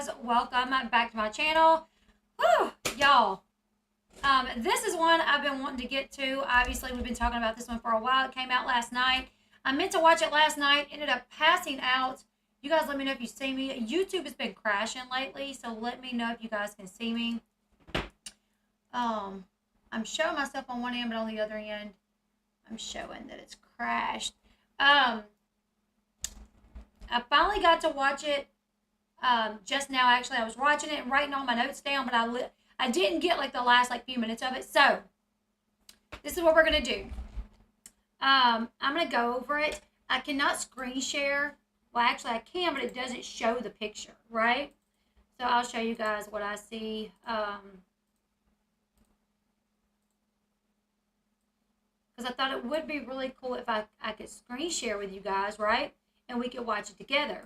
guys, welcome back to my channel. Whew, y'all. This is one I've been wanting to get to. Obviously, we've been talking about this one for a while. It came out last night. I meant to watch it last night, ended up passing out. You guys let me know if you see me. YouTube has been crashing lately, so let me know if you guys can see me. I'm showing myself on one end, but on the other end, I'm showing that it's crashed. I finally got to watch it just now. Actually, I was watching it and writing all my notes down, but I didn't get like the last few minutes of it. So this is what we're gonna do. I'm gonna go over it. I cannot screen share. Well, actually I can, but it doesn't show the picture, right? So I'll show you guys what I see. Because I thought it would be really cool if I could screen share with you guys, right? And we could watch it together.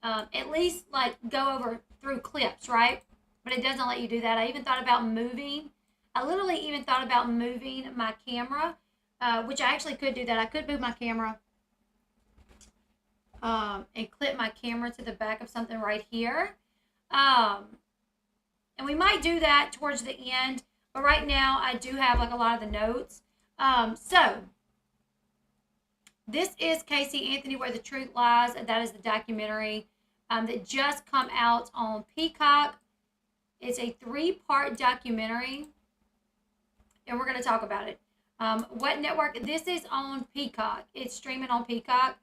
At least like go over through clips, right? But it doesn't let you do that. I even thought about moving. I literally even thought about moving my camera, which I actually could do that. I could move my camera and clip my camera to the back of something right here. And we might do that towards the end. But right now, I do have like a lot of the notes. So this is Casey Anthony, Where the Truth Lies. That is the documentary that just come out on Peacock. It's a 3-part documentary, and we're going to talk about it. What network? This is on Peacock. It's streaming on Peacock.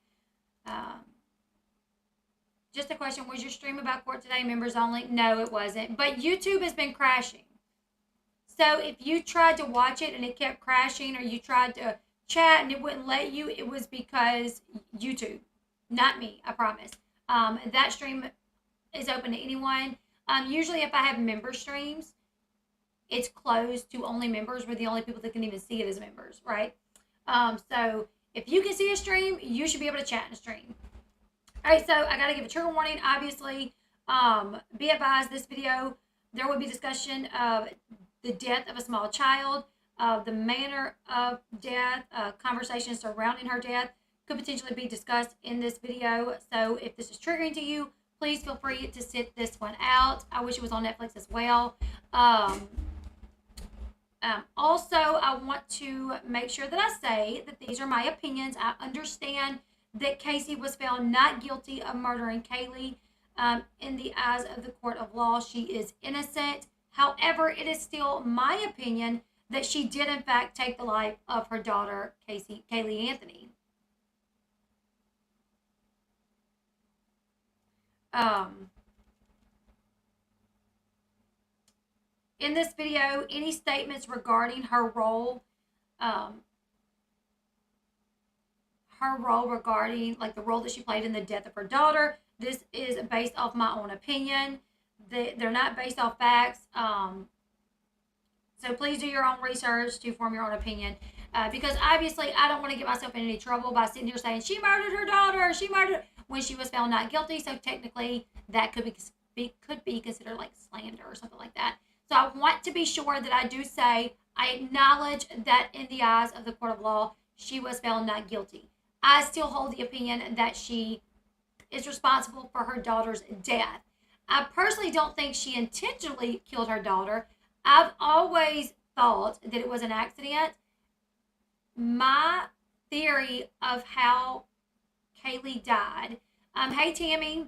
Just a question, was your stream about court today members only? No, it wasn't. But YouTube has been crashing. So if you tried to watch it and it kept crashing, or you tried to chat and it wouldn't let you, it was because YouTube, not me, I promise. That stream is open to anyone. Usually if I have member streams, it's closed to only members. We're the only people that can even see it as members, right? So if you can see a stream, you should be able to chat in a stream. All right, so I got to give a trigger warning. Obviously, be advised, this video, there will be discussion of the death of a small child, the manner of death, conversations surrounding her death could potentially be discussed in this video. So if this is triggering to you, please feel free to sit this one out. I wish it was on Netflix as well. Also, I want to make sure that I say that these are my opinions. I understand that Casey was found not guilty of murdering Kaylee. In the eyes of the court of law, she is innocent. However, it is still my opinion that she did in fact take the life of her daughter, Kaylee Anthony. In this video, any statements regarding her role regarding like the role that she played in the death of her daughter, this is based off my own opinion. They're not based off facts. So please do your own research to form your own opinion. Because obviously I don't want to get myself in any trouble by sitting here saying she murdered her daughter, when she was found not guilty. So technically that could be considered like slander or something like that. So I want to be sure that I do say I acknowledge that in the eyes of the court of law, she was found not guilty. I still hold the opinion that she is responsible for her daughter's death. I personally don't think she intentionally killed her daughter. I've always thought that it was an accident. My theory of how Kaylee died. Hey, Tammy.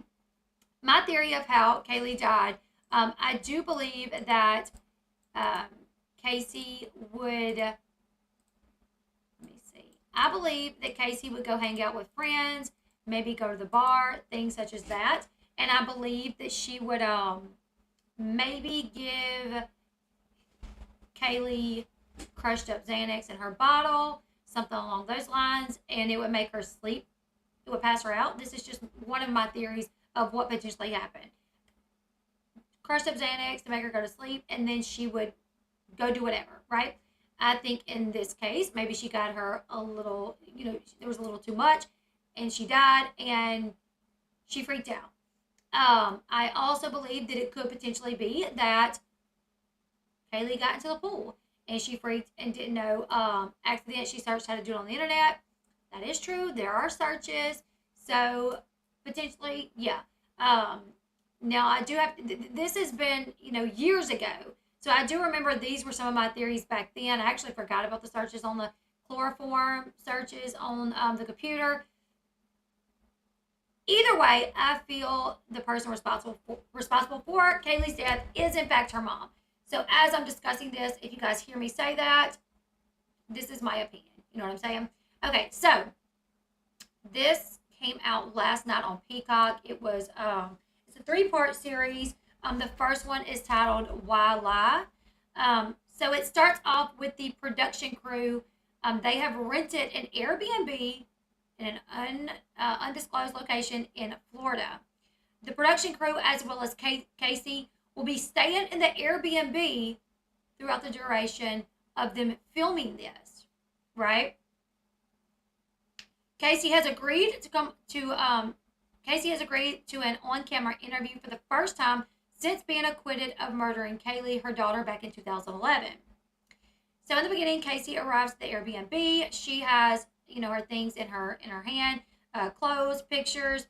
My theory of how Kaylee died. I do believe that Casey would... I believe that Casey would go hang out with friends, maybe go to the bar, things such as that. And I believe that she would maybe give Kaylee crushed up Xanax in her bottle, something along those lines, and it would make her sleep. It would pass her out. This is just one of my theories of what potentially happened. Crushed up Xanax to make her go to sleep, and then she would go do whatever, right? I think in this case, maybe she got her a little, there was a little too much, and she died, and she freaked out. I also believe that it could potentially be that Kaylee got into the pool, and she freaked and didn't know. Accident, she searched how to do it on the internet. That is true. There are searches. So, potentially, yeah. Now, I do have, this has been, years ago. So I do remember these were some of my theories back then. I actually forgot about the searches on the chloroform searches on the computer. Either way, I feel the person responsible for Kaylee's death is in fact her mom. So as I'm discussing this, if you guys hear me say that, this is my opinion. You know what I'm saying? Okay, so this came out last night on Peacock. It was it's a 3-part series. The first one is titled Why Lie. So it starts off with the production crew. They have rented an Airbnb in an undisclosed location in Florida. The production crew, as well as Casey, will be staying in the Airbnb throughout the duration of them filming this, right? Casey has agreed to an on-camera interview for the first time since being acquitted of murdering Kaylee, her daughter, back in 2011. So in the beginning, Casey arrives at the Airbnb. She has, her things in her hand, clothes, pictures.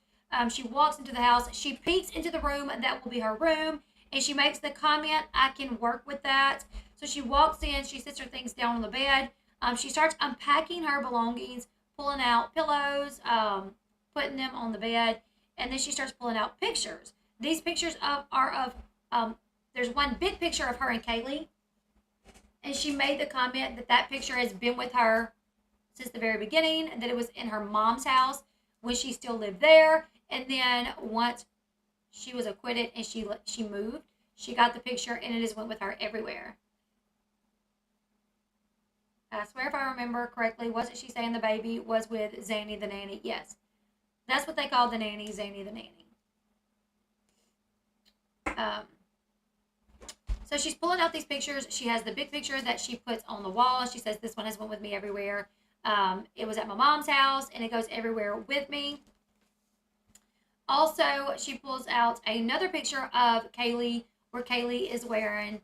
She walks into the house. She peeks into the room that will be her room, and she makes the comment, "I can work with that." So she walks in. She sits her things down on the bed. She starts unpacking her belongings, pulling out pillows, putting them on the bed, and then she starts pulling out pictures. These pictures are of there's one big picture of her and Kaylee, and she made the comment that picture has been with her since the very beginning, and that it was in her mom's house when she still lived there, and then once she was acquitted and she moved, she got the picture, and it just went with her everywhere. I swear if I remember correctly, wasn't she saying the baby was with Zanny the nanny? Yes. That's what they called the nanny, Zanny the nanny. So she's pulling out these pictures. She has the big picture that she puts on the wall. She says, "This one has went with me everywhere. It was at my mom's house, and it goes everywhere with me." Also, she pulls out another picture of Kaylee, where Kaylee is wearing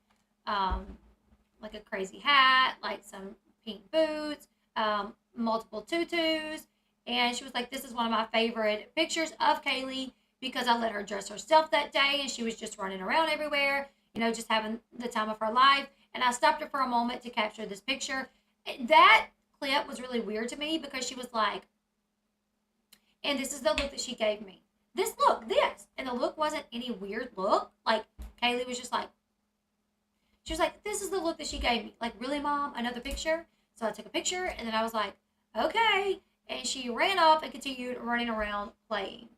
like a crazy hat, like some pink boots, multiple tutus. And she was like, "This is one of my favorite pictures of Kaylee because I let her dress herself that day, and she was just running around everywhere, just having the time of her life. And I stopped her for a moment to capture this picture." That clip was really weird to me because she was like, "And this is the look that she gave me. This look, this." And the look wasn't any weird look. Like, Kaylee was just like, she was like, "This is the look that she gave me." Like, "Really, Mom? Another picture?" So I took a picture, and then I was like, "Okay." And she ran off and continued running around playing.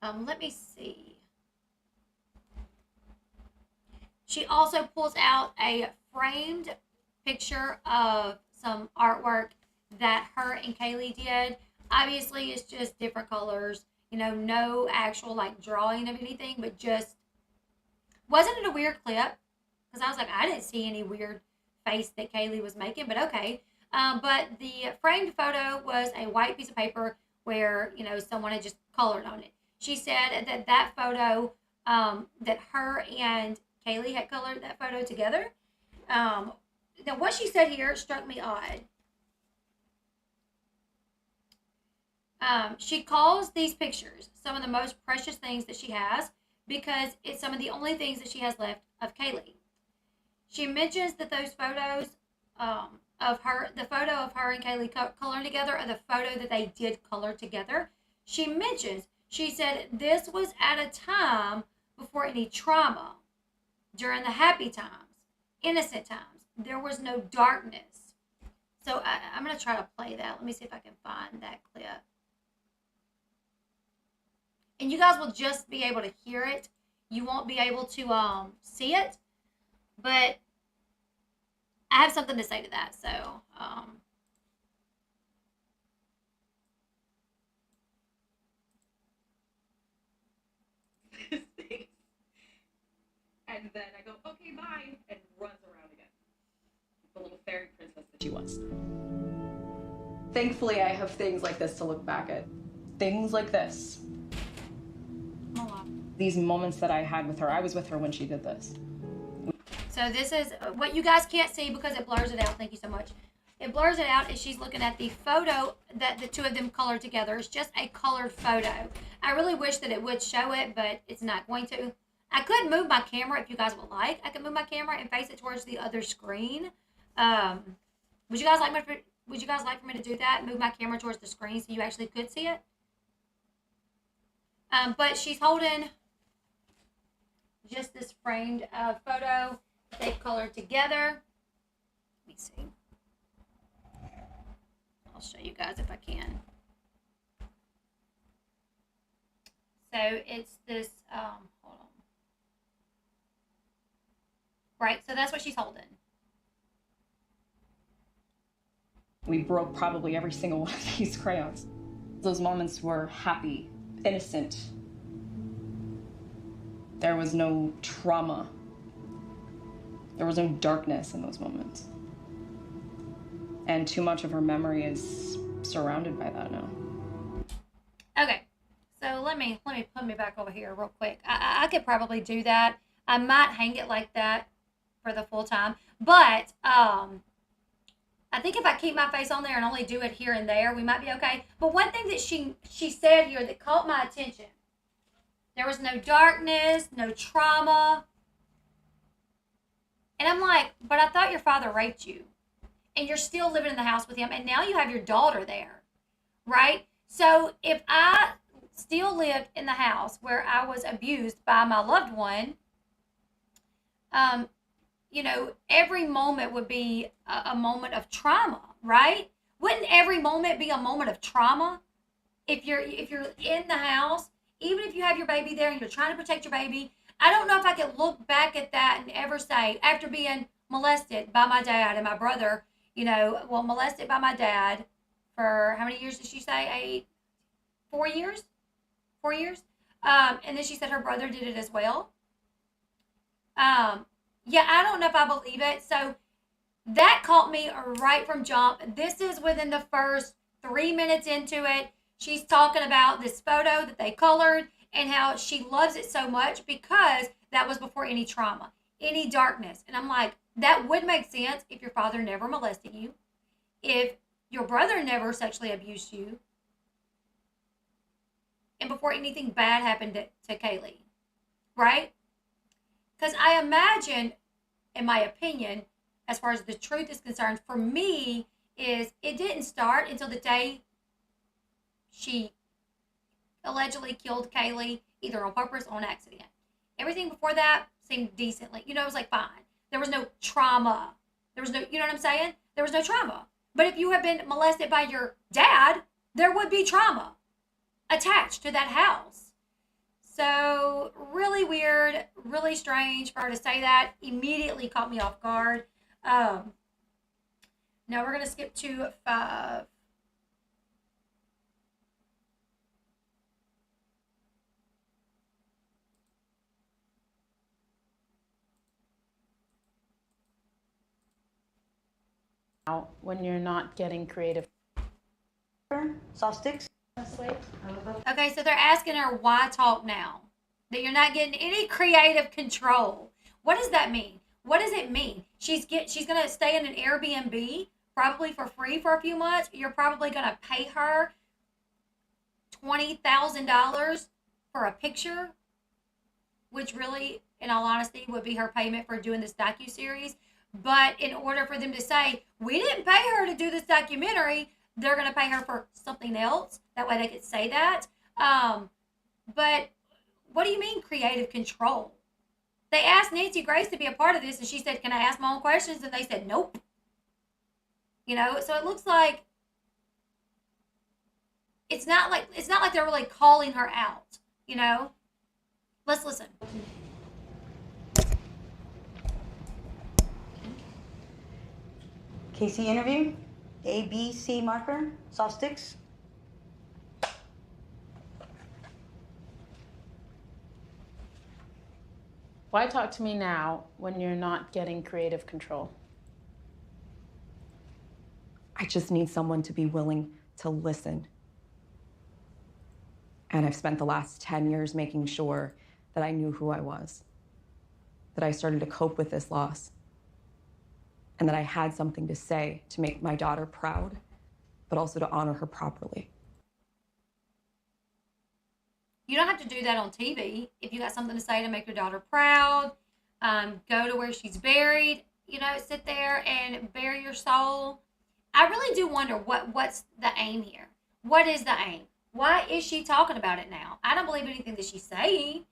Let me see. She also pulls out a framed picture of some artwork that her and Kaylee did. Obviously, it's just different colors. No actual, drawing of anything, but just... Wasn't it a weird clip? Because I was like, I didn't see any weird face that Kaylee was making, but okay. But the framed photo was a white piece of paper where, someone had just colored on it. She said that photo, that her and Kaylee had colored that photo together. Now, what she said here struck me odd. She calls these pictures some of the most precious things that she has because it's some of the only things that she has left of Kaylee. She mentions that those photos the photo of her and Kaylee coloring together are the photo that they did color together. She said this was at a time before any trauma, during the happy times, innocent times. There was no darkness. So I'm going to try to play that. Let me see if I can find that clip. And you guys will just be able to hear it. You won't be able to see it. But I have something to say to that. So, and then I go, "Okay, bye," and runs around again. The little fairy princess that she was. Thankfully, I have things like this to look back at. Things like this. These moments that I had with her, I was with her when she did this. So this is what you guys can't see because it blurs it out. Thank you so much. It blurs it out as she's looking at the photo that the two of them colored together. It's just a colored photo. I really wish that it would show it, but it's not going to. I could move my camera if you guys would like. I could move my camera and face it towards the other screen. Would you guys like for me to do that? Move my camera towards the screen so you actually could see it? But she's holding just this framed photo they've colored together. Let me see. I'll show you guys if I can. So it's this, hold on. Right, so that's what she's holding. We broke probably every single one of these crayons. Those moments were happy, innocent. There was no trauma. There was no darkness in those moments. And too much of her memory is surrounded by that now. Okay, so let me put me back over here real quick. I could probably do that. I might hang it like that for the full time, but I think if I keep my face on there and only do it here and there, we might be okay. But one thing that she said here that caught my attention, there was no darkness, no trauma. And I'm like, but I thought your father raped you. And you're still living in the house with him. And now you have your daughter there, right? So if I still lived in the house where I was abused by my loved one, you know, every moment would be a moment of trauma, right? Wouldn't every moment be a moment of trauma? If you're in the house, even if you have your baby there and you're trying to protect your baby, I don't know if I could look back at that and ever say, after being molested by my dad and my brother, you know, well, molested by my dad for how many years did she say? 4 years? 4 years? And then she said her brother did it as well. Yeah, I don't know if I believe it. So that caught me right from jump. This is within the first 3 minutes into it. She's talking about this photo that they colored and how she loves it so much because that was before any trauma, any darkness. And I'm like, that would make sense if your father never molested you, if your brother never sexually abused you, and before anything bad happened to Kaylee, right? Because I imagine, in my opinion, as far as the truth is concerned, for me, is it didn't start until the day she allegedly killed Kaylee, either on purpose or on accident. Everything before that seemed decently. You know, it was like fine. There was no trauma. There was no, you know what I'm saying? There was no trauma. But if you have been molested by your dad, there would be trauma attached to that house. So really weird, really strange for her to say that. Immediately caught me off guard. Now we're going to skip to 5. When you're not getting creative. Soft sticks. Okay, so they're asking her why talk now? That you're not getting any creative control. What does that mean? What does it mean? She's gonna stay in an Airbnb probably for free for a few months. You're probably gonna pay her $20,000 for a picture, which really, in all honesty, would be her payment for doing this docuseries. But in order for them to say, we didn't pay her to do this documentary, they're going to pay her for something else. That way they could say that. But what do you mean creative control? They asked Nancy Grace to be a part of this, and she said, can I ask my own questions? And they said, nope. You know, so it looks like it's not like they're really calling her out, you know? Let's listen. Casey interview. A, B, C marker. Soft sticks. Why talk to me now when you're not getting creative control? I just need someone to be willing to listen. And I've spent the last 10 years making sure that I knew who I was, that I started to cope with this loss, and that I had something to say to make my daughter proud, but also to honor her properly. You don't have to do that on TV. If you got something to say to make your daughter proud, go to where she's buried, sit there and bury your soul. I really do wonder what's the aim here. What is the aim? Why is she talking about it now? I don't believe anything that she's saying.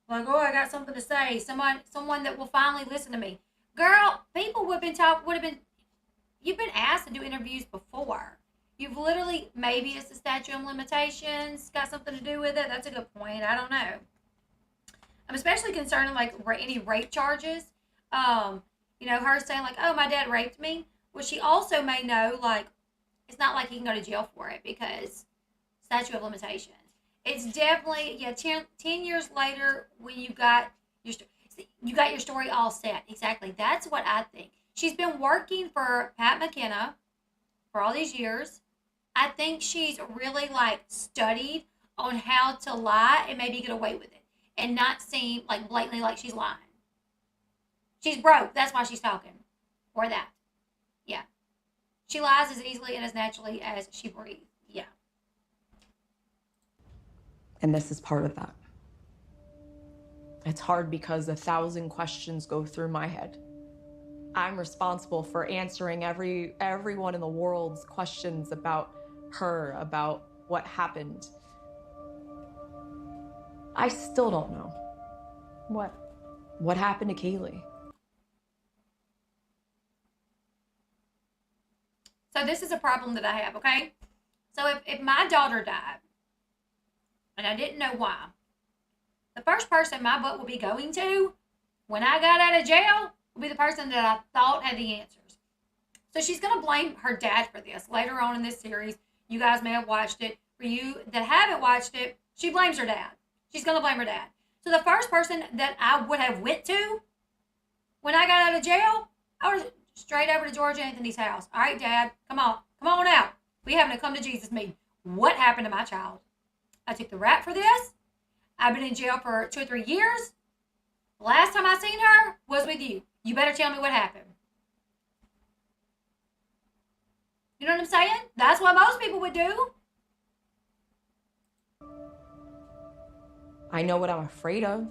Like, oh, I got something to say. Someone that will finally listen to me. Girl, people would have been. You've been asked to do interviews before. You've literally, maybe it's the statute of limitations, got something to do with it. That's a good point. I don't know. I'm especially concerned like any rape charges. Her saying like, oh, my dad raped me. Well, she also may know like it's not like he can go to jail for it because statute of limitations. It's definitely 10 years later when you got your story all set. Exactly. That's what I think. She's been working for Pat McKenna for all these years. I think she's really like studied on how to lie and maybe get away with it and not seem like blatantly like she's lying. She's broke. That's why she's talking. Or that. Yeah. She lies as easily and as naturally as she breathes. Yeah. And this is part of that. It's hard because 1,000 questions go through my head. I'm responsible for answering everyone in the world's questions about her, about what happened. I still don't know. What happened to Kaylee? So this is a problem that I have, okay? So if my daughter died, and I didn't know why, the first person my butt will be going to when I got out of jail will be the person that I thought had the answers. So she's going to blame her dad for this later on in this series. You guys may have watched it. For you that haven't watched it, she blames her dad. She's going to blame her dad. So the first person that I would have went to when I got out of jail, I was straight over to George Anthony's house. All right, Dad, come on out. We having a come to Jesus meeting. What happened to my child? I took the rap for this. I've been in jail for 2 or 3 years. The last time I seen her was with you. You better tell me what happened. You know what I'm saying? That's what most people would do. I know what I'm afraid of.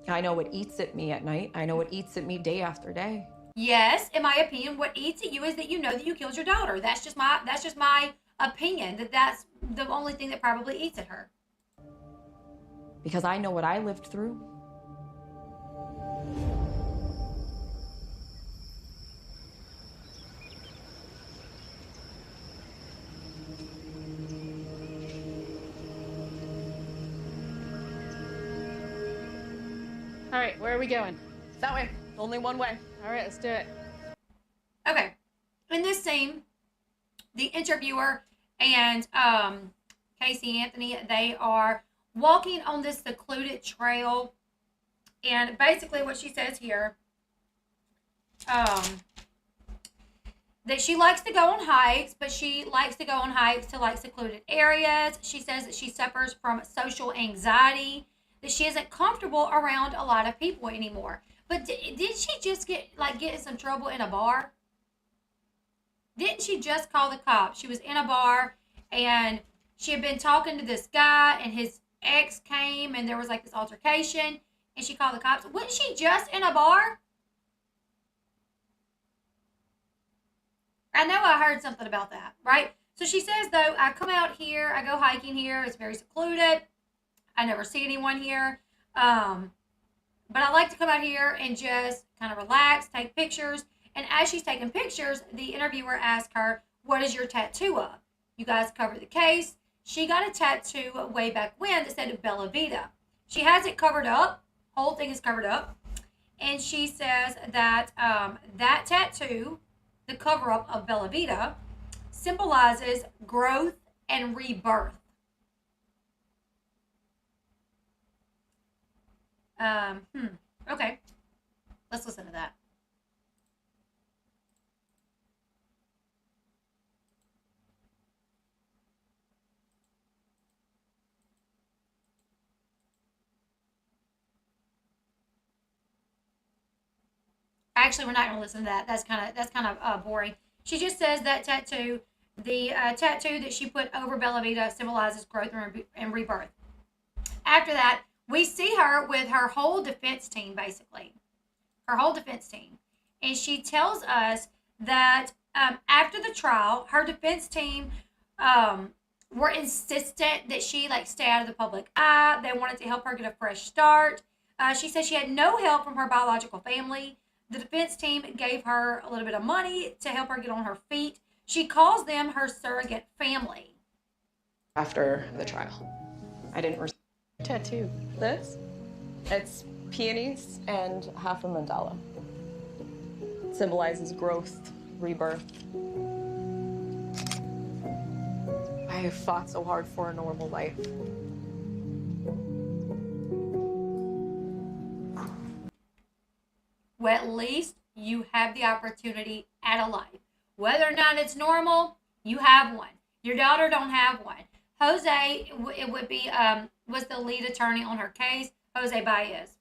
I know what eats at me at night. I know what eats at me day after day. Yes, in my opinion, what eats at you is that you know that you killed your daughter. That's just my opinion. That's the only thing that probably eats at her. Because I know what I lived through. All right, where are we going? That way. Only one way. All right, let's do it. Okay. In this scene, the interviewer and Casey Anthony, they are walking on this secluded trail. And basically what she says here, that she likes to go on hikes, but she likes to go on hikes to like secluded areas. She says that she suffers from social anxiety, that she isn't comfortable around a lot of people anymore. But did she just get in some trouble in a bar? Didn't she just call the cops? She was in a bar and she had been talking to this guy and his ex came and there was like this altercation and she called the cops. Wasn't she just in a bar? I know I heard something about that, right? So she says, though, I come out here, I go hiking here. It's very secluded. I never see anyone here. But I like to come out here and just kind of relax, take pictures. And as she's taking pictures, the interviewer asked her, what is your tattoo of? You guys covered the case. She got a tattoo way back when that said Bella Vita. She has it covered up. Whole thing is covered up. And she says that that tattoo, the cover-up of Bella Vita, symbolizes growth and rebirth. Okay. Let's listen to that. Actually, we're not going to listen to that. That's kind of boring. She just says that tattoo, the tattoo that she put over Bella Vita symbolizes growth and rebirth. After that, we see her with her whole defense team, basically. Her whole defense team. And she tells us that after the trial, her defense team were insistent that she stay out of the public eye. They wanted to help her get a fresh start. She said she had no help from her biological family. The defense team gave her a little bit of money to help her get on her feet. She calls them her surrogate family. After the trial, I didn't receive Tattoo. this. It's peonies and half a mandala. It symbolizes growth, rebirth. I have fought so hard for a normal life. Well, at least you have the opportunity at a life. Whether or not it's normal, you have one. Your daughter don't have one. Jose, it would be, was the lead attorney on her case, Jose Baez.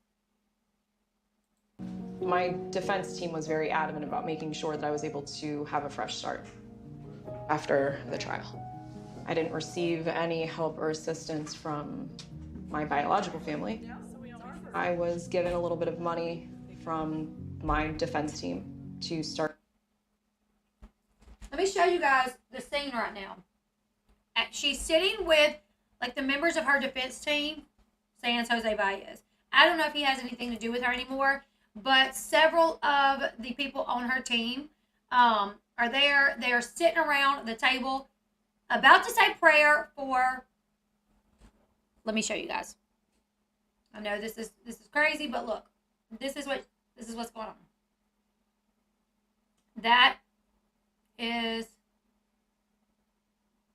My defense team was very adamant about making sure that I was able to have a fresh start after the trial. I didn't receive any help or assistance from my biological family. I was given a little bit of money from my defense team to start. Let me show you guys the scene right now. She's sitting with the members of her defense team, sans Jose Baez. I don't know if he has anything to do with her anymore, but several of the people on her team are there. They are sitting around the table about to say prayer for. Let me show you guys. I know this is crazy, but look, this is what's going on. That is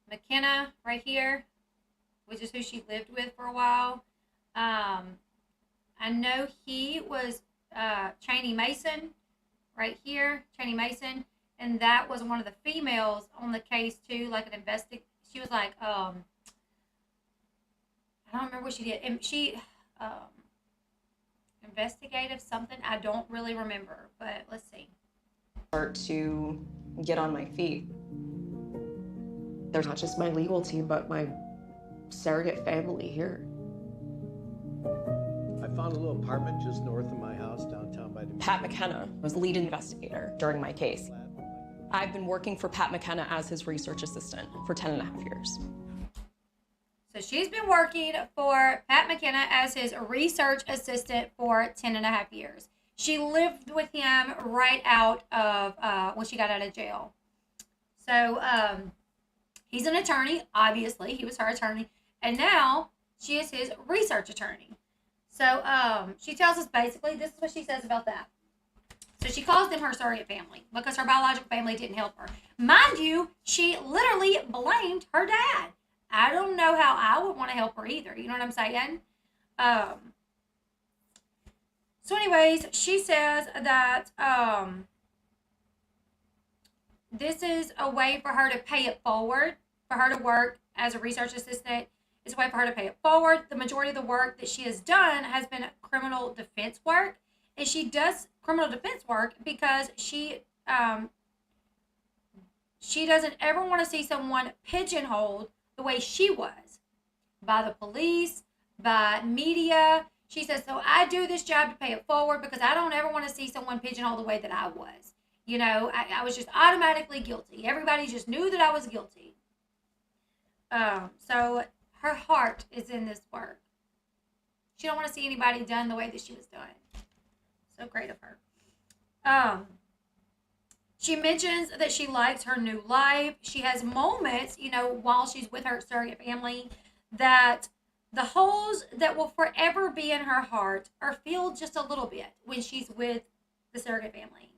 McKenna right here, which is who she lived with for a while. I know he was Cheney Mason right here, Cheney Mason, and that was one of the females on the case too, like an she was like, I don't remember what she did. And she, investigative something, I don't really remember, but let's see. Start to get on my feet. There's not just my legal team, but my surrogate family here. I found a little apartment just north of my house downtown by the Pat McKenna was the lead investigator during my case. I've been working for Pat McKenna as his research assistant for 10.5 years. So she's been working for Pat McKenna as his research assistant for 10.5 years. She lived with him right out of when she got out of jail. So he's an attorney, obviously. He was her attorney. And now she is his research attorney. So she tells us basically, this is what she says about that. So she calls them her surrogate family because her biological family didn't help her. Mind you, she literally blamed her dad. I don't know how I would want to help her either. You know what I'm saying? So anyways, she says that this is a way for her to pay it forward, for her to work as a research assistant. It's a way for her to pay it forward. The majority of the work that she has done has been criminal defense work. And she does criminal defense work because she doesn't ever want to see someone pigeonholed the way she was by the police, by media. She says, so I do this job to pay it forward because I don't ever want to see someone pigeonholed the way that I was. You know, I was just automatically guilty. Everybody just knew that I was guilty. So her heart is in this work. She don't want to see anybody done the way that she was done. So great of her. She mentions that she likes her new life. She has moments, you know, while she's with her surrogate family, that the holes that will forever be in her heart are filled just a little bit when she's with the surrogate family.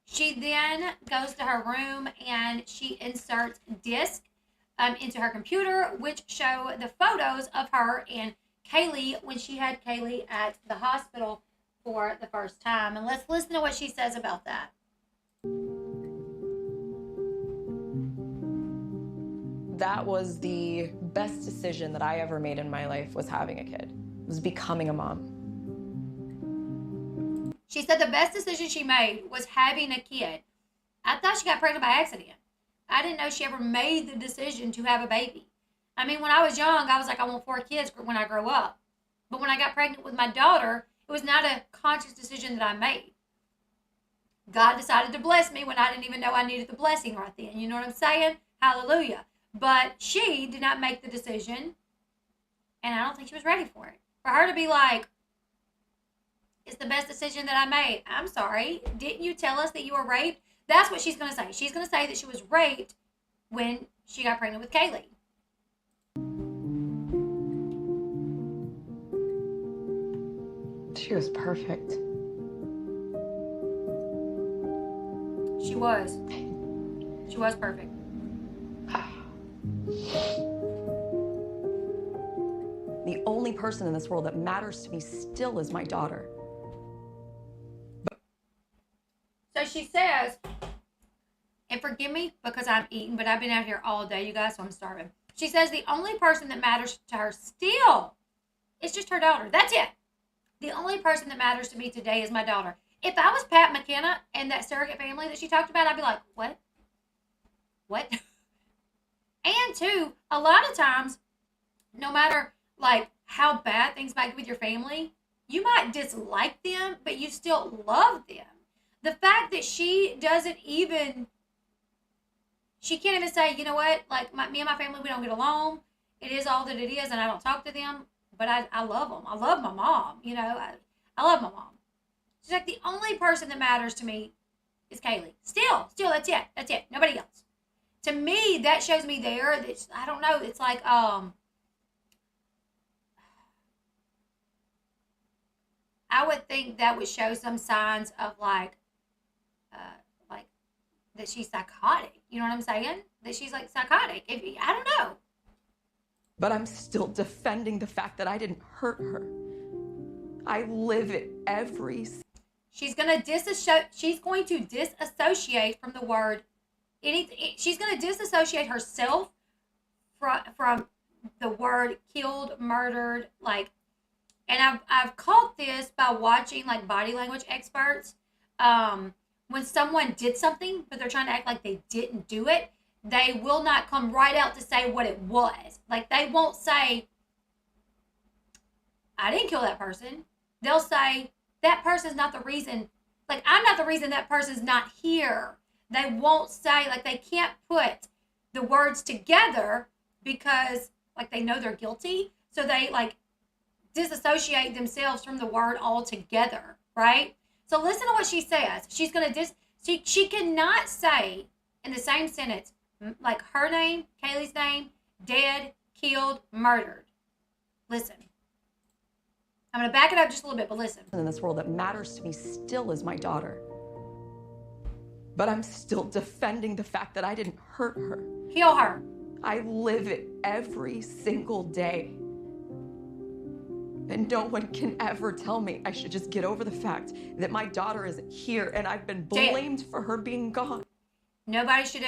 She then goes to her room and she inserts disc into her computer, which show the photos of her and Kaylee when she had Kaylee at the hospital for the first time. And let's listen to what she says about that. That was the best decision that I ever made in my life, was having a kid, was becoming a mom. She said the best decision she made was having a kid. I thought she got pregnant by accident. I didn't know she ever made the decision to have a baby. I mean, when I was young, I was like, I want 4 kids when I grow up. But when I got pregnant with my daughter, it was not a conscious decision that I made. God decided to bless me when I didn't even know I needed the blessing right then. You know what I'm saying? Hallelujah. But she did not make the decision, and I don't think she was ready for it. For her to be like, it's the best decision that I made. I'm sorry. Didn't you tell us that you were raped? That's what she's going to say. She's going to say that she was raped when she got pregnant with Kaylee. She was perfect. She was. She was perfect. The only person in this world that matters to me still is my daughter. So she says, and forgive me because I'm eating, but I've been out here all day, you guys, so I'm starving. She says the only person that matters to her still is just her daughter. That's it. The only person that matters to me today is my daughter. If I was Pat McKenna and that surrogate family that she talked about, I'd be like, what? What? And two, a lot of times, no matter like how bad things might be with your family, you might dislike them, but you still love them. The fact that she can't even say, you know what, like me and my family, we don't get along. It is all that it is, and I don't talk to them, but I love them. I love my mom, you know. I love my mom. She's like, the only person that matters to me is Kaylee. Still, that's it. That's it. Nobody else. To me, that shows me there that, I don't know, it's like, I would think that would show some signs of like that she's psychotic. You know what I'm saying? That she's like psychotic. I don't know. But I'm still defending the fact that I didn't hurt her. I live it every. She's going to disassociate from the word anything. She's going to disassociate herself from the word killed, murdered, like. And I've caught this by watching like body language experts. When someone did something, but they're trying to act like they didn't do it, they will not come right out to say what it was. Like they won't say, I didn't kill that person. They'll say, that person's not the reason. Like, I'm not the reason that person's not here. They won't say, like, they can't put the words together because, like, they know they're guilty. So they, like, disassociate themselves from the word altogether, right? So listen to what she says. She's going to she cannot say in the same sentence, like her name, Kaylee's name, dead, killed, murdered. Listen. I'm going to back it up just a little bit, but listen. In this world that matters to me still is my daughter. But I'm still defending the fact that I didn't hurt her. Kill her. I live it every single day. And no one can ever tell me I should just get over the fact that my daughter isn't here and I've been blamed for her being gone. Nobody should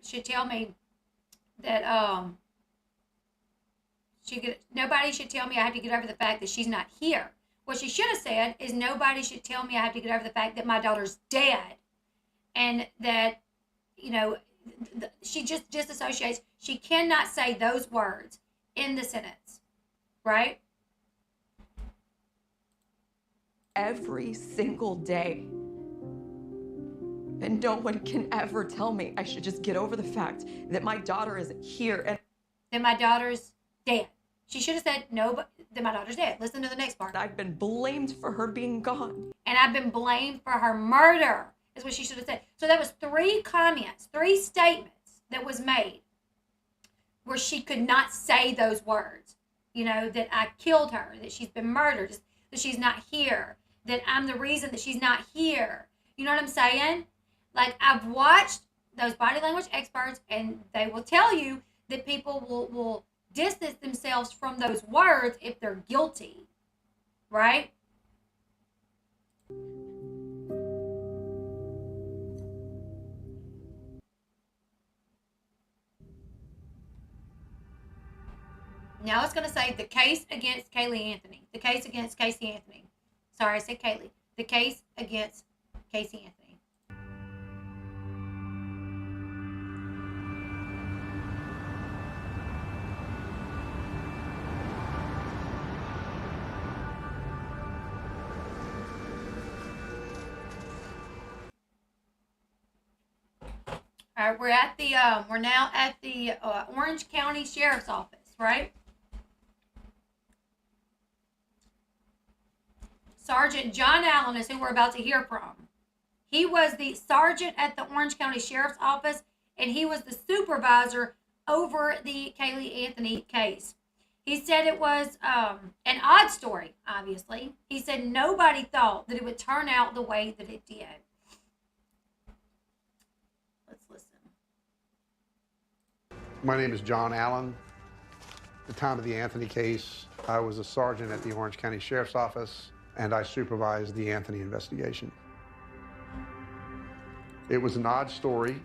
should tell me that nobody should tell me I have to get over the fact that she's not here. What she should have said is nobody should tell me I have to get over the fact that my daughter's dead. And that, you know, she just disassociates. She cannot say those words in the sentence, right? Every single day. And no one can ever tell me I should just get over the fact that my daughter isn't here and that my daughter's dead. She should have said, no, but that my daughter's dead. Listen to the next part. I've been blamed for her being gone. And I've been blamed for her murder, is what she should have said. So that was 3 comments, 3 statements that was made where she could not say those words. You know, that I killed her, that she's been murdered, that she's not here, that I'm the reason that she's not here. You know what I'm saying? Like, I've watched those body language experts, and they will tell you that people will distance themselves from those words if they're guilty, right? Now it's going to say the case against Kaylee Anthony. The case against Casey Anthony. Sorry, I said Kaylee. the case against Casey Anthony. All right, we're now at the Orange County Sheriff's Office, right? Sergeant John Allen is who we're about to hear from. He was the sergeant at the Orange County Sheriff's Office, and he was the supervisor over the Caylee Anthony case. He said it was an odd story, obviously. He said nobody thought that it would turn out the way that it did. Let's listen. My name is John Allen. At the time of the Anthony case, I was a sergeant at the Orange County Sheriff's Office, and I supervised the Anthony investigation. It was an odd story.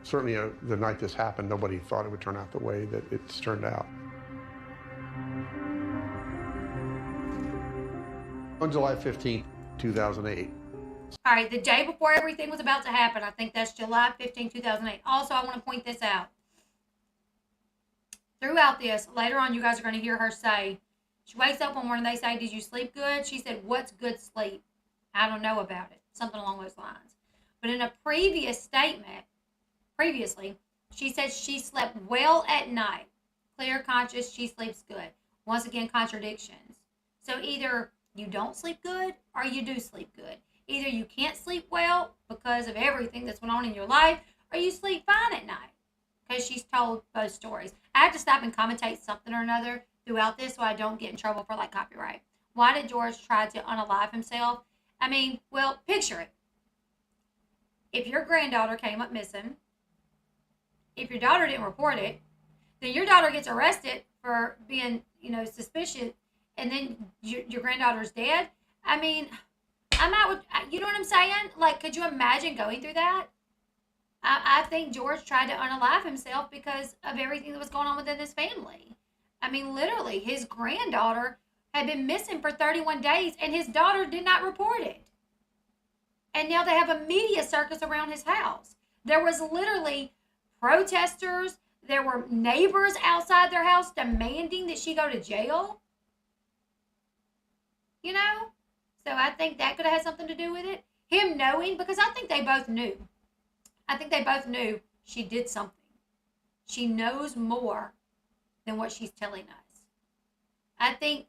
Certainly the night this happened, nobody thought it would turn out the way that it's turned out. On July 15th, 2008. All right, the day before everything was about to happen, I think that's July 15, 2008. Also, I want to point this out. Throughout this, later on, you guys are going to hear her say, she wakes up one morning, they say, did you sleep good? She said, what's good sleep? I don't know about it. Something along those lines. But in a previous statement, previously, she said she slept well at night. Clear conscious, she sleeps good. Once again, contradictions. So either you don't sleep good or you do sleep good. Either you can't sleep well because of everything that's going on in your life, or you sleep fine at night. Because she's told both stories. I have to stop and commentate something or another throughout this so I don't get in trouble for like copyright. Why did George try to unalive himself? I mean, well, picture it. If your granddaughter came up missing, if your daughter didn't report it, then your daughter gets arrested for being, suspicious, and then your granddaughter's dead. I mean, I'm out with, you know what I'm saying? Like, could you imagine going through that? I think George tried to unalive himself because of everything that was going on within his family. I mean, literally, his granddaughter had been missing for 31 days, and his daughter did not report it. And now they have a media circus around his house. There was literally protesters. There were neighbors outside their house demanding that she go to jail. So I think that could have had something to do with it. Him knowing, because I think they both knew. I think they both knew she did something. She knows more than what she's telling us. I think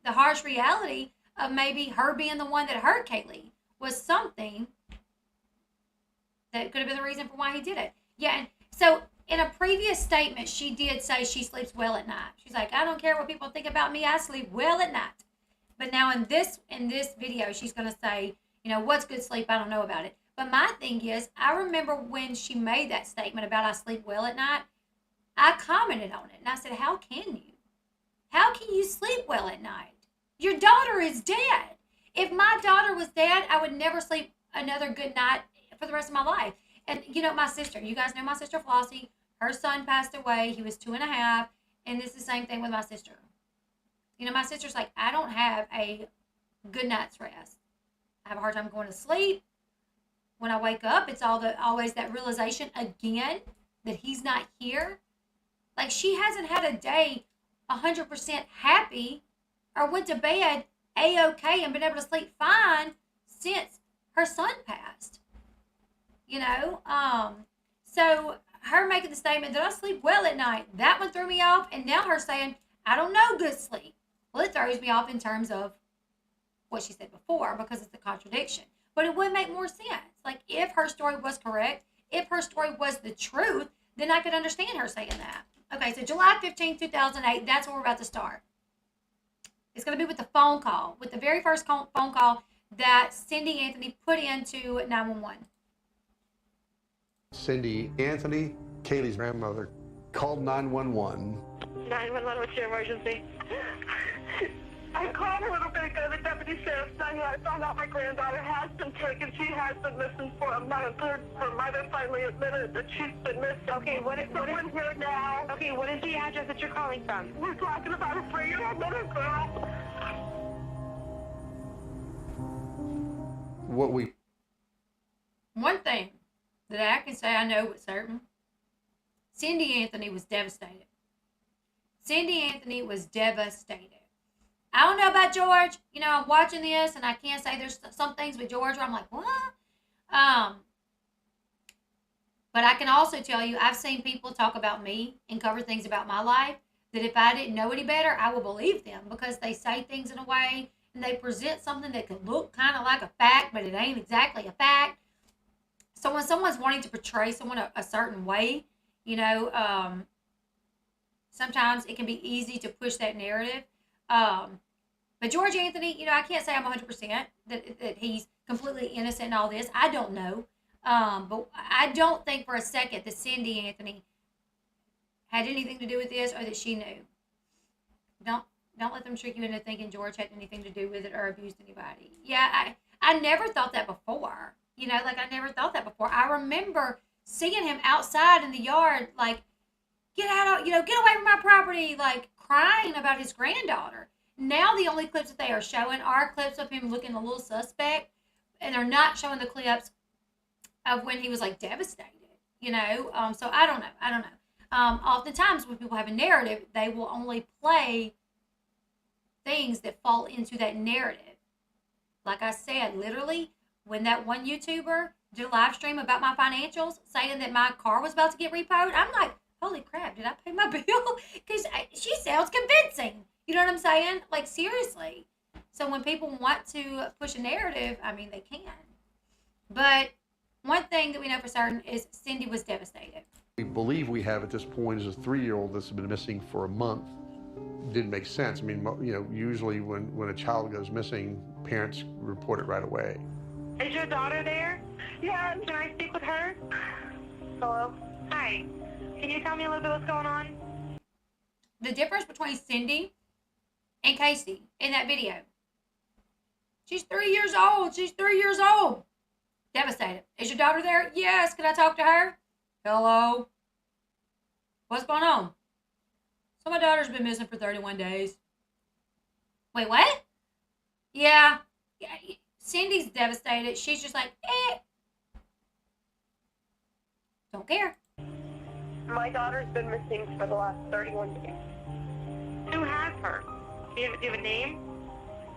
the harsh reality of maybe her being the one that hurt Caylee was something that could have been the reason for why he did it. Yeah, and so in a previous statement, she did say she sleeps well at night. She's like, I don't care what people think about me. I sleep well at night. But now in this video, she's going to say, what's good sleep? I don't know about it. But my thing is, I remember when she made that statement about I sleep well at night, I commented on it. And I said, how can you? How can you sleep well at night? Your daughter is dead. If my daughter was dead, I would never sleep another good night for the rest of my life. And, my sister, you guys know my sister Flossie. Her son passed away. He was 2.5. And it's the same thing with my sister. My sister's like, I don't have a good night's rest. I have a hard time going to sleep. When I wake up, it's always that realization again that he's not here. Like, she hasn't had a day 100% happy or went to bed A-okay and been able to sleep fine since her son passed. So her making the statement that I sleep well at night, that one threw me off. And now her saying, I don't know good sleep. Well, it throws me off in terms of what she said before because it's a contradiction. But it would make more sense. Like, if her story was correct, if her story was the truth, then I could understand her saying that. Okay, so July 15, 2008, that's where we're about to start. It's going to be with the phone call, with the very first phone call that Cindy Anthony put into 911. Cindy Anthony, Caylee's grandmother, called 911. 911, what's your emergency? I called a little bit ago. The deputy sheriff said I found out my granddaughter has been taken. She has been missing for a month. Her mother finally admitted that she's been missing. Okay, what is here now? Okay, what is the address that you're calling from? We're talking about a 3-year-old little girl. what we One thing that I can say I know with certain, Cindy Anthony was devastated. Cindy Anthony was devastated. I don't know about George. You know, I'm watching this, and I can't say there's some things with George where I'm like, what? But I can also tell you, I've seen people talk about me and cover things about my life that if I didn't know any better, I would believe them because they say things in a way and they present something that could look kind of like a fact, but it ain't exactly a fact. So when someone's wanting to portray someone a certain way, you know, sometimes it can be easy to push that narrative. But George Anthony, you know, I can't say I'm 100% that he's completely innocent in all this. I don't know. But I don't think for a second that Cindy Anthony had anything to do with this or that she knew. Don't let them trick you into thinking George had anything to do with it or abused anybody. Yeah, I never thought that before. You know, like I never thought that before. I remember seeing him outside in the yard, like, get out of, you know, get away from my property, like crying about his granddaughter. Now the only clips that they are showing are clips of him looking a little suspect, and they're not showing the clips of when he was like devastated, you know? So I don't know. Oftentimes when people have a narrative, they will only play things that fall into that narrative. Like I said, literally, when that one YouTuber did a live stream about my financials saying that my car was about to get repoed, I'm like, holy crap, did I pay my bill? Because she sounds convincing. You know what I'm saying? Like, seriously. So when people want to push a narrative, I mean, they can. But one thing that we know for certain is Cindy was devastated. We believe we have at this point is a 3-year-old that's been missing for a month. Didn't make sense. I mean, you know, usually when a child goes missing, parents report it right away. Is your daughter there? Yeah, Can I speak with her? Hello? Hi. Can you tell me a little bit what's going on? The difference between Cindy and Casey in that video. She's 3 years old. She's 3 years old. Devastated. Is your daughter there? Yes. Can I talk to her? Hello. What's going on? So my daughter's been missing for 31 days. Wait, what? Yeah. Cindy's devastated. She's just like, don't care. my daughter's been missing for the last 31 days. Who has her? Do you have a name?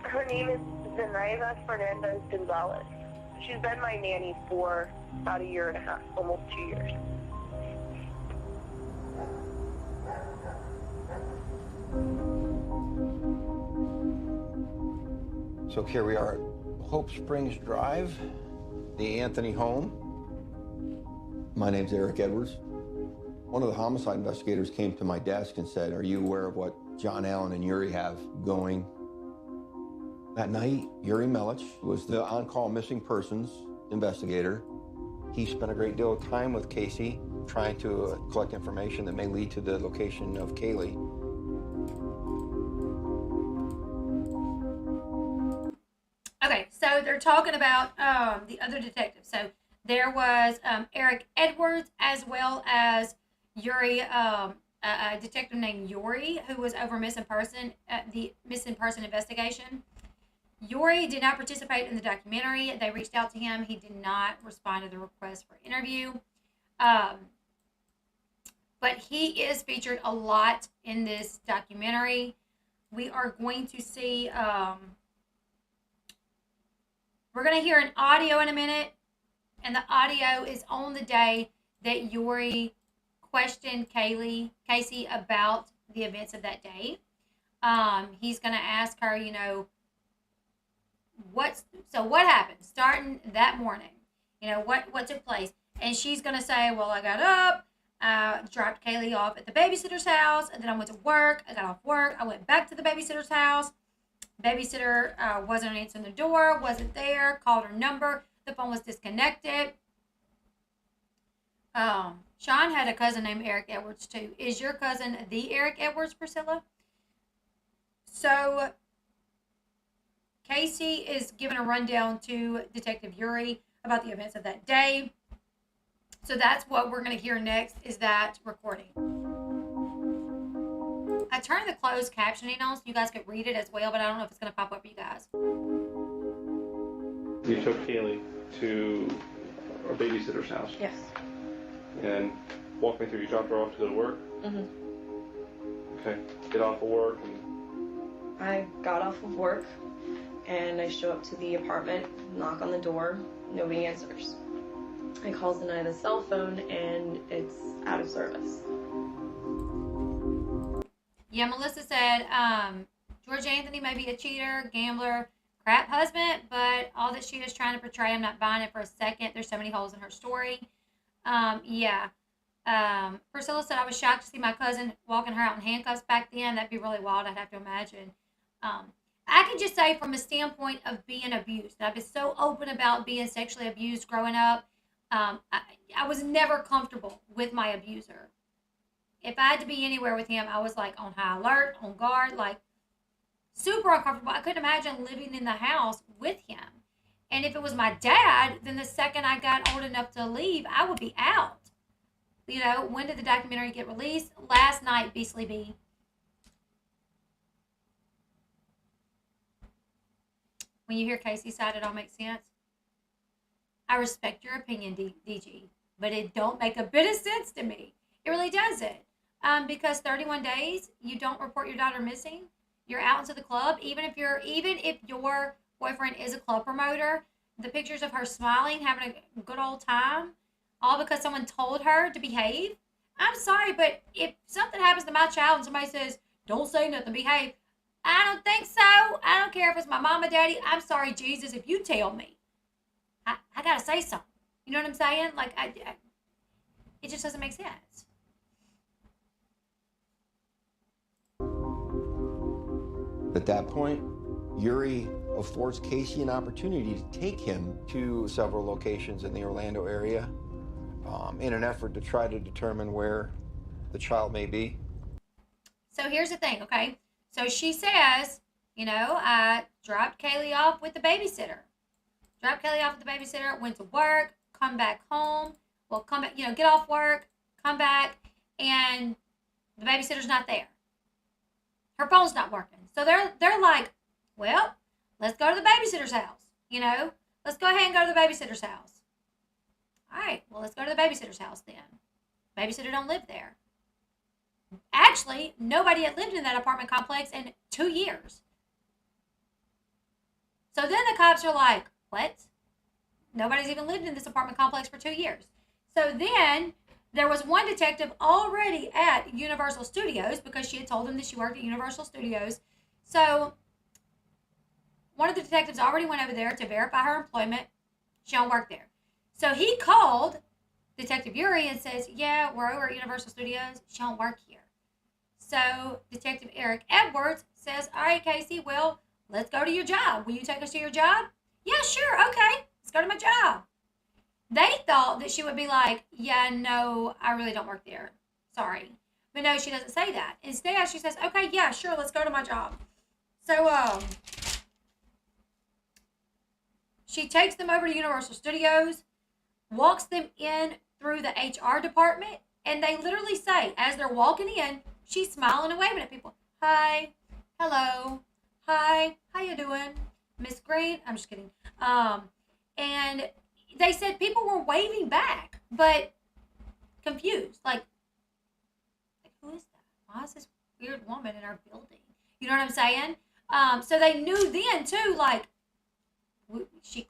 Her name is Zenaida Fernandez Gonzalez. She's been my nanny for about 1.5 years, almost 2 years. So here we are at Hope Springs Drive, the Anthony home. My name's Eric Edwards. One of the homicide investigators came to my desk and said, "Are you aware of what John Allen and Yuri have going?" That night, Yuri Melich was the on-call missing persons investigator. He spent a great deal of time with Casey trying to collect information that may lead to the location of Kaylee. Okay, so they're talking about the other detectives. So there was Eric Edwards as well as Yuri, a detective named Yuri, who was over the missing person investigation. Yuri did not participate in the documentary. They reached out to him. He did not respond to the request for interview. But he is featured a lot in this documentary. We are going to see... we're going to hear an audio in a minute, and the audio is on the day that Yuri questioned Casey about the events of that day. He's going to ask her, you know, what happened starting that morning? You know, what took place? And she's going to say, well, I got up, dropped Kaylee off at the babysitter's house, and then I went to work. I got off work. I went back to the babysitter's house. Babysitter wasn't answering the door, wasn't there, called her number. The phone was disconnected. Sean had a cousin named Eric Edwards, too. Is your cousin the Eric Edwards, Priscilla? So Casey is giving a rundown to Detective Yuri about the events of that day. So that's what we're going to hear next, is that recording. I turned the closed captioning on so you guys could read it as well, but I don't know if it's going to pop up for you guys. You took Kaylee to our babysitter's house. Yes. And walk me through, you dropped her off to go to work? Mm-hmm. Okay. Get off of work and... I got off of work and I show up to the apartment, knock on the door, nobody answers. I call the cell phone and it's out of service. Yeah, Melissa said, George Anthony may be a cheater, gambler, crap husband, but all that she is trying to portray, I'm not buying it for a second. There's so many holes in her story. Yeah. Priscilla said, I was shocked to see my cousin walking her out in handcuffs back then. That'd be really wild, I'd have to imagine. I can just say from a standpoint of being abused, I've been so open about being sexually abused growing up. I was never comfortable with my abuser. If I had to be anywhere with him, I was like on high alert, on guard, like super uncomfortable. I couldn't imagine living in the house with him. And if it was my dad, then the second I got old enough to leave, I would be out. You know, when did the documentary get released? Last night, Beastly Bee. When you hear Casey's side, it all makes sense. I respect your opinion, DG, but it don't make a bit of sense to me. It really doesn't. Because 31 days, you don't report your daughter missing. You're out into the club. Even if your boyfriend is a club promoter, the pictures of her smiling, having a good old time, all because someone told her to behave. I'm sorry, but if something happens to my child and somebody says, don't say nothing, behave, I don't think so. I don't care if it's my mama, daddy. I'm sorry, Jesus, if you tell me. I got to say something. You know what I'm saying? Like, it just doesn't make sense. At that point, Yuri affords Casey an opportunity to take him to several locations in the Orlando area in an effort to try to determine where the child may be. So here's the thing, okay? So she says, you know, I dropped Kaylee off with the babysitter. Went to work, come back home. Well, come back, you know, get off work, come back, and the babysitter's not there. Her phone's not working. So they're like, well, let's go to the babysitter's house. You know, let's go ahead and go to the babysitter's house. All right, well, let's go to the babysitter's house then. Babysitter don't live there. Actually, nobody had lived in that apartment complex in 2 years. So then the cops are like, what? Nobody's even lived in this apartment complex for 2 years. So then there was one detective already at Universal Studios because she had told him that she worked at Universal Studios. So one of the detectives already went over there to verify her employment. She don't work there. So he called Detective Yuri and says, yeah, we're over at Universal Studios. She don't work here. So Detective Eric Edwards says, all right, Casey, well, let's go to your job. Will you take us to your job? Yeah, sure. Okay. Let's go to my job. They thought that she would be like, yeah, no, I really don't work there. Sorry. But no, she doesn't say that. Instead, she says, okay, yeah, sure, let's go to my job. So, she takes them over to Universal Studios, walks them in through the HR department, and they literally say, as they're walking in, she's smiling and waving at people. Hi, hello, hi, how you doing? Miss Green? I'm just kidding. And they said people were waving back, but confused. Like, who is that? Why is this weird woman in our building? You know what I'm saying? So they knew then, too, like, she's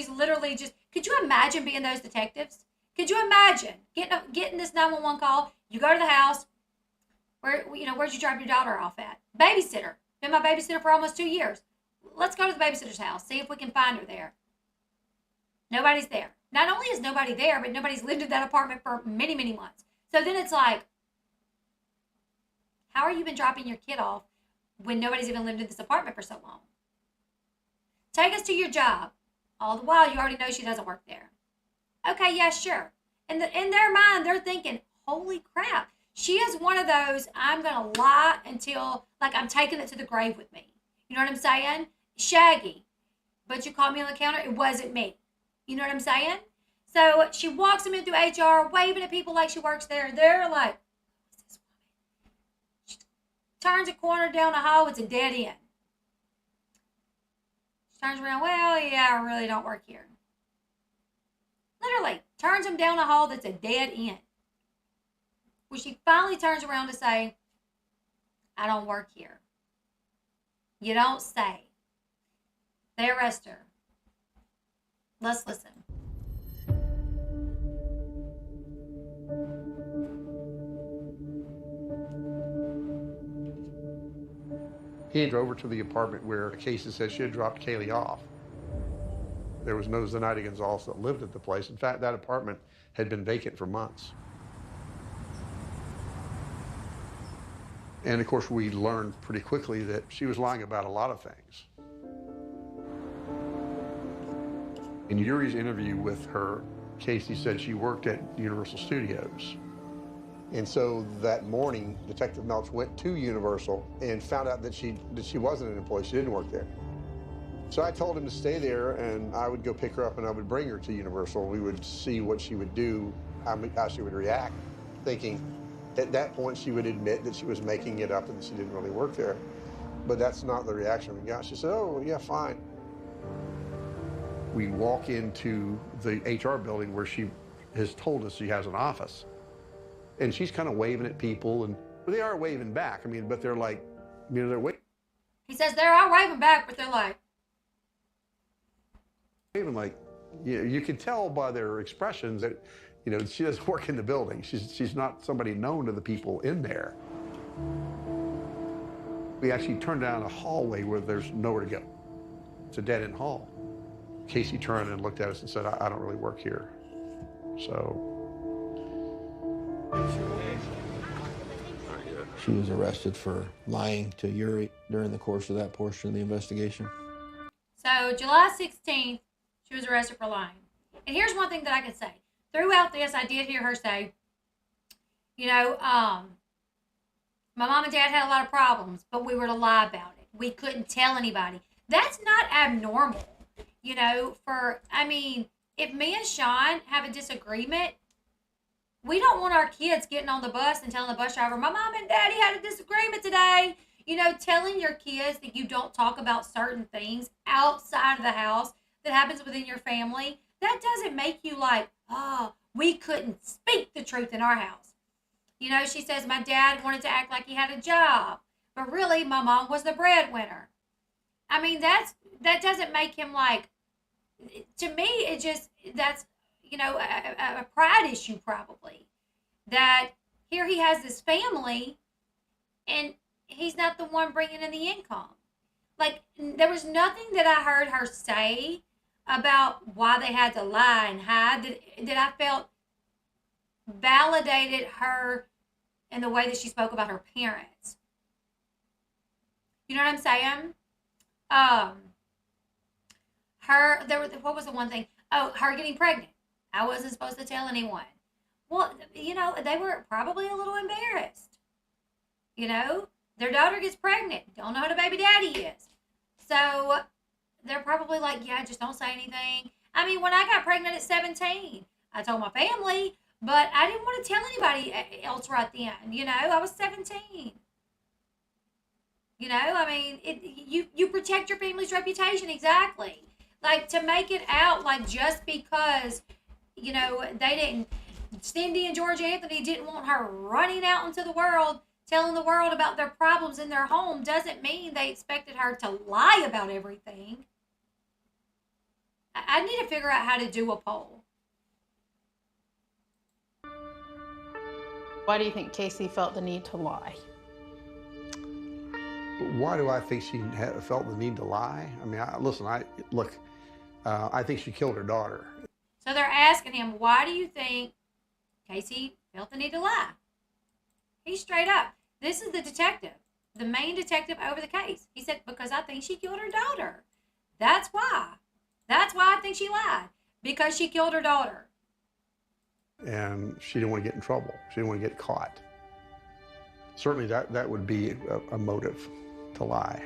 literally just, could you imagine being those detectives? Could you imagine getting this 911 call? You go to the house. Where'd you drop your daughter off at? Babysitter. Been my babysitter for almost 2 years. Let's go to the babysitter's house. See if we can find her there. Nobody's there. Not only is nobody there, but nobody's lived in that apartment for many, many months. So then it's like, how are you been dropping your kid off when nobody's even lived in this apartment for so long? Take us to your job. All the while, you already know she doesn't work there. Okay, yeah, sure. In their mind, they're thinking, holy crap. She is one of those, I'm going to lie until, like, I'm taking it to the grave with me. You know what I'm saying? Shaggy. But you called me on the counter, it wasn't me. You know what I'm saying? So she walks them in through HR, waving at people like she works there. They're like, who's this woman? She turns a corner down the hall, it's a dead end. She turns around, well, yeah, I really don't work here. Literally, turns him down a hall that's a dead end. When she finally turns around to say, I don't work here. You don't say. They arrest her. Let's listen. He drove her to the apartment where Casey said she had dropped Kaylee off. There was no Zenaida Gonzalez that lived at the place. In fact, that apartment had been vacant for months. And of course, we learned pretty quickly that she was lying about a lot of things. In Yuri's interview with her, Casey said she worked at Universal Studios. And so that morning, Detective Melch went to Universal and found out that she wasn't an employee. She didn't work there. So I told him to stay there, and I would go pick her up, and I would bring her to Universal. We would see what she would do, how she would react, thinking at that point she would admit that she was making it up and that she didn't really work there. But that's not the reaction we got. She said, oh, yeah, fine. We walk into the HR building where she has told us she has an office. And she's kind of waving at people, and they are waving back. I mean, but they're like, you know, they're waving. He says they're all waving back, but they're like. Waving like, you can tell by their expressions that, you know, she doesn't work in the building. She's not somebody known to the people in there. We actually turned down a hallway where there's nowhere to go. It's a dead-end hall. Casey turned and looked at us and said, I don't really work here. So. She was arrested for lying to Yuri during the course of that portion of the investigation. So July 16th, she was arrested for lying. And here's one thing that I can say. Throughout this, I did hear her say, you know, my mom and dad had a lot of problems, but we were to lie about it. We couldn't tell anybody. That's not abnormal, you know, I mean, if me and Sean have a disagreement, we don't want our kids getting on the bus and telling the bus driver, my mom and daddy had a disagreement today. You know, telling your kids that you don't talk about certain things outside of the house that happens within your family, that doesn't make you like, oh, we couldn't speak the truth in our house. You know, she says my dad wanted to act like he had a job, but really my mom was the breadwinner. I mean, that doesn't make him like, to me, it just, that's, you know, a pride issue probably. That here he has this family and he's not the one bringing in the income. Like, there was nothing that I heard her say about why they had to lie and hide that I felt validated her in the way that she spoke about her parents. You know what I'm saying? What was the one thing? Oh, her getting pregnant. I wasn't supposed to tell anyone. Well, you know, they were probably a little embarrassed. You know, their daughter gets pregnant. Don't know who the baby daddy is. So they're probably like, yeah, just don't say anything. I mean, when I got pregnant at 17, I told my family, but I didn't want to tell anybody else right then. You know, I was 17. You know, I mean, you protect your family's reputation, exactly. Like, to make it out like just because, you know, they didn't, Cindy and George Anthony didn't want her running out into the world, telling the world about their problems in their home, doesn't mean they expected her to lie about everything. I need to figure out how to do a poll. Why do you think Casey felt the need to lie? Why do I think she felt the need to lie? I mean, I think she killed her daughter. So they're asking him, why do you think Casey felt the need to lie? He's straight up. This is the detective, the main detective over the case. He said, because I think she killed her daughter. That's why. That's why I think she lied. Because she killed her daughter. And she didn't want to get in trouble. She didn't want to get caught. Certainly that would be a motive to lie.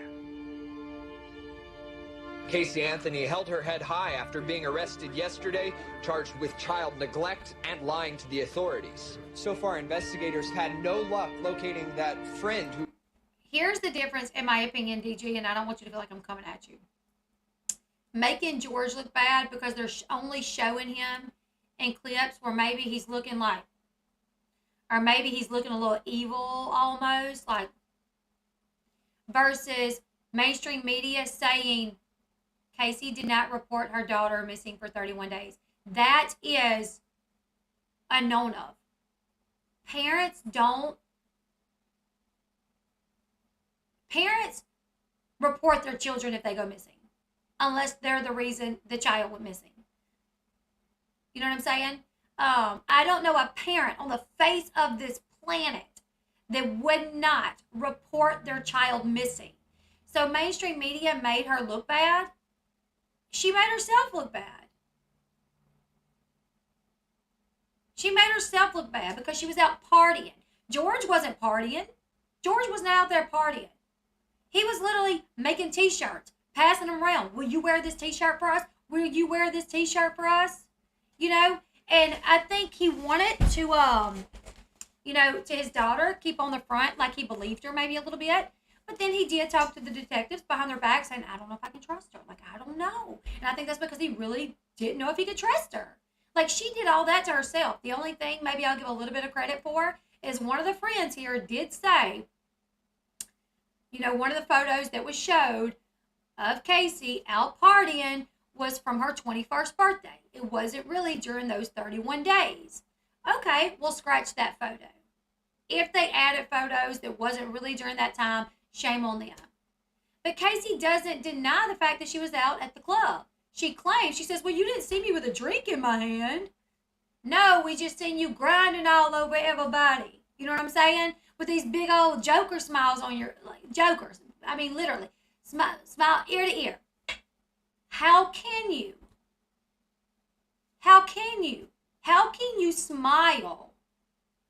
Casey Anthony held her head high after being arrested yesterday, charged with child neglect and lying to the authorities. So far, investigators had no luck locating that friend who... Here's the difference, in my opinion, DG, and I don't want you to feel like I'm coming at you. making George look bad because they're only showing him in clips where maybe he's looking like, or maybe he's looking a little evil almost, like, versus mainstream media saying Casey did not report her daughter missing for 31 days. That is unknown of. Parents report their children if they go missing, unless they're the reason the child went missing. You know what I'm saying? I don't know a parent on the face of this planet that would not report their child missing. So mainstream media made her look bad. She made herself look bad. She made herself look bad because she was out partying. George wasn't partying. George was not out there partying. He was literally making t-shirts, passing them around. Will you wear this t-shirt for us? Will you wear this t-shirt for us? You know, and I think he wanted to, you know, to his daughter, keep on the front like he believed her maybe a little bit. But then he did talk to the detectives behind their back saying, I don't know if I can trust her. Like, I don't know. And I think that's because he really didn't know if he could trust her. Like, she did all that to herself. The only thing maybe I'll give a little bit of credit for is one of the friends here did say, you know, one of the photos that was showed of Casey out partying was from her 21st birthday. It wasn't really during those 31 days. Okay, we'll scratch that photo. If they added photos that wasn't really during that time, shame on them. But Casey doesn't deny the fact that she was out at the club. She claims, she says, well, you didn't see me with a drink in my hand. No, we just seen you grinding all over everybody. You know what I'm saying? With these big old Joker smiles on your, like, Jokers. I mean, literally. Smile ear to ear. How can you? How can you? How can you smile?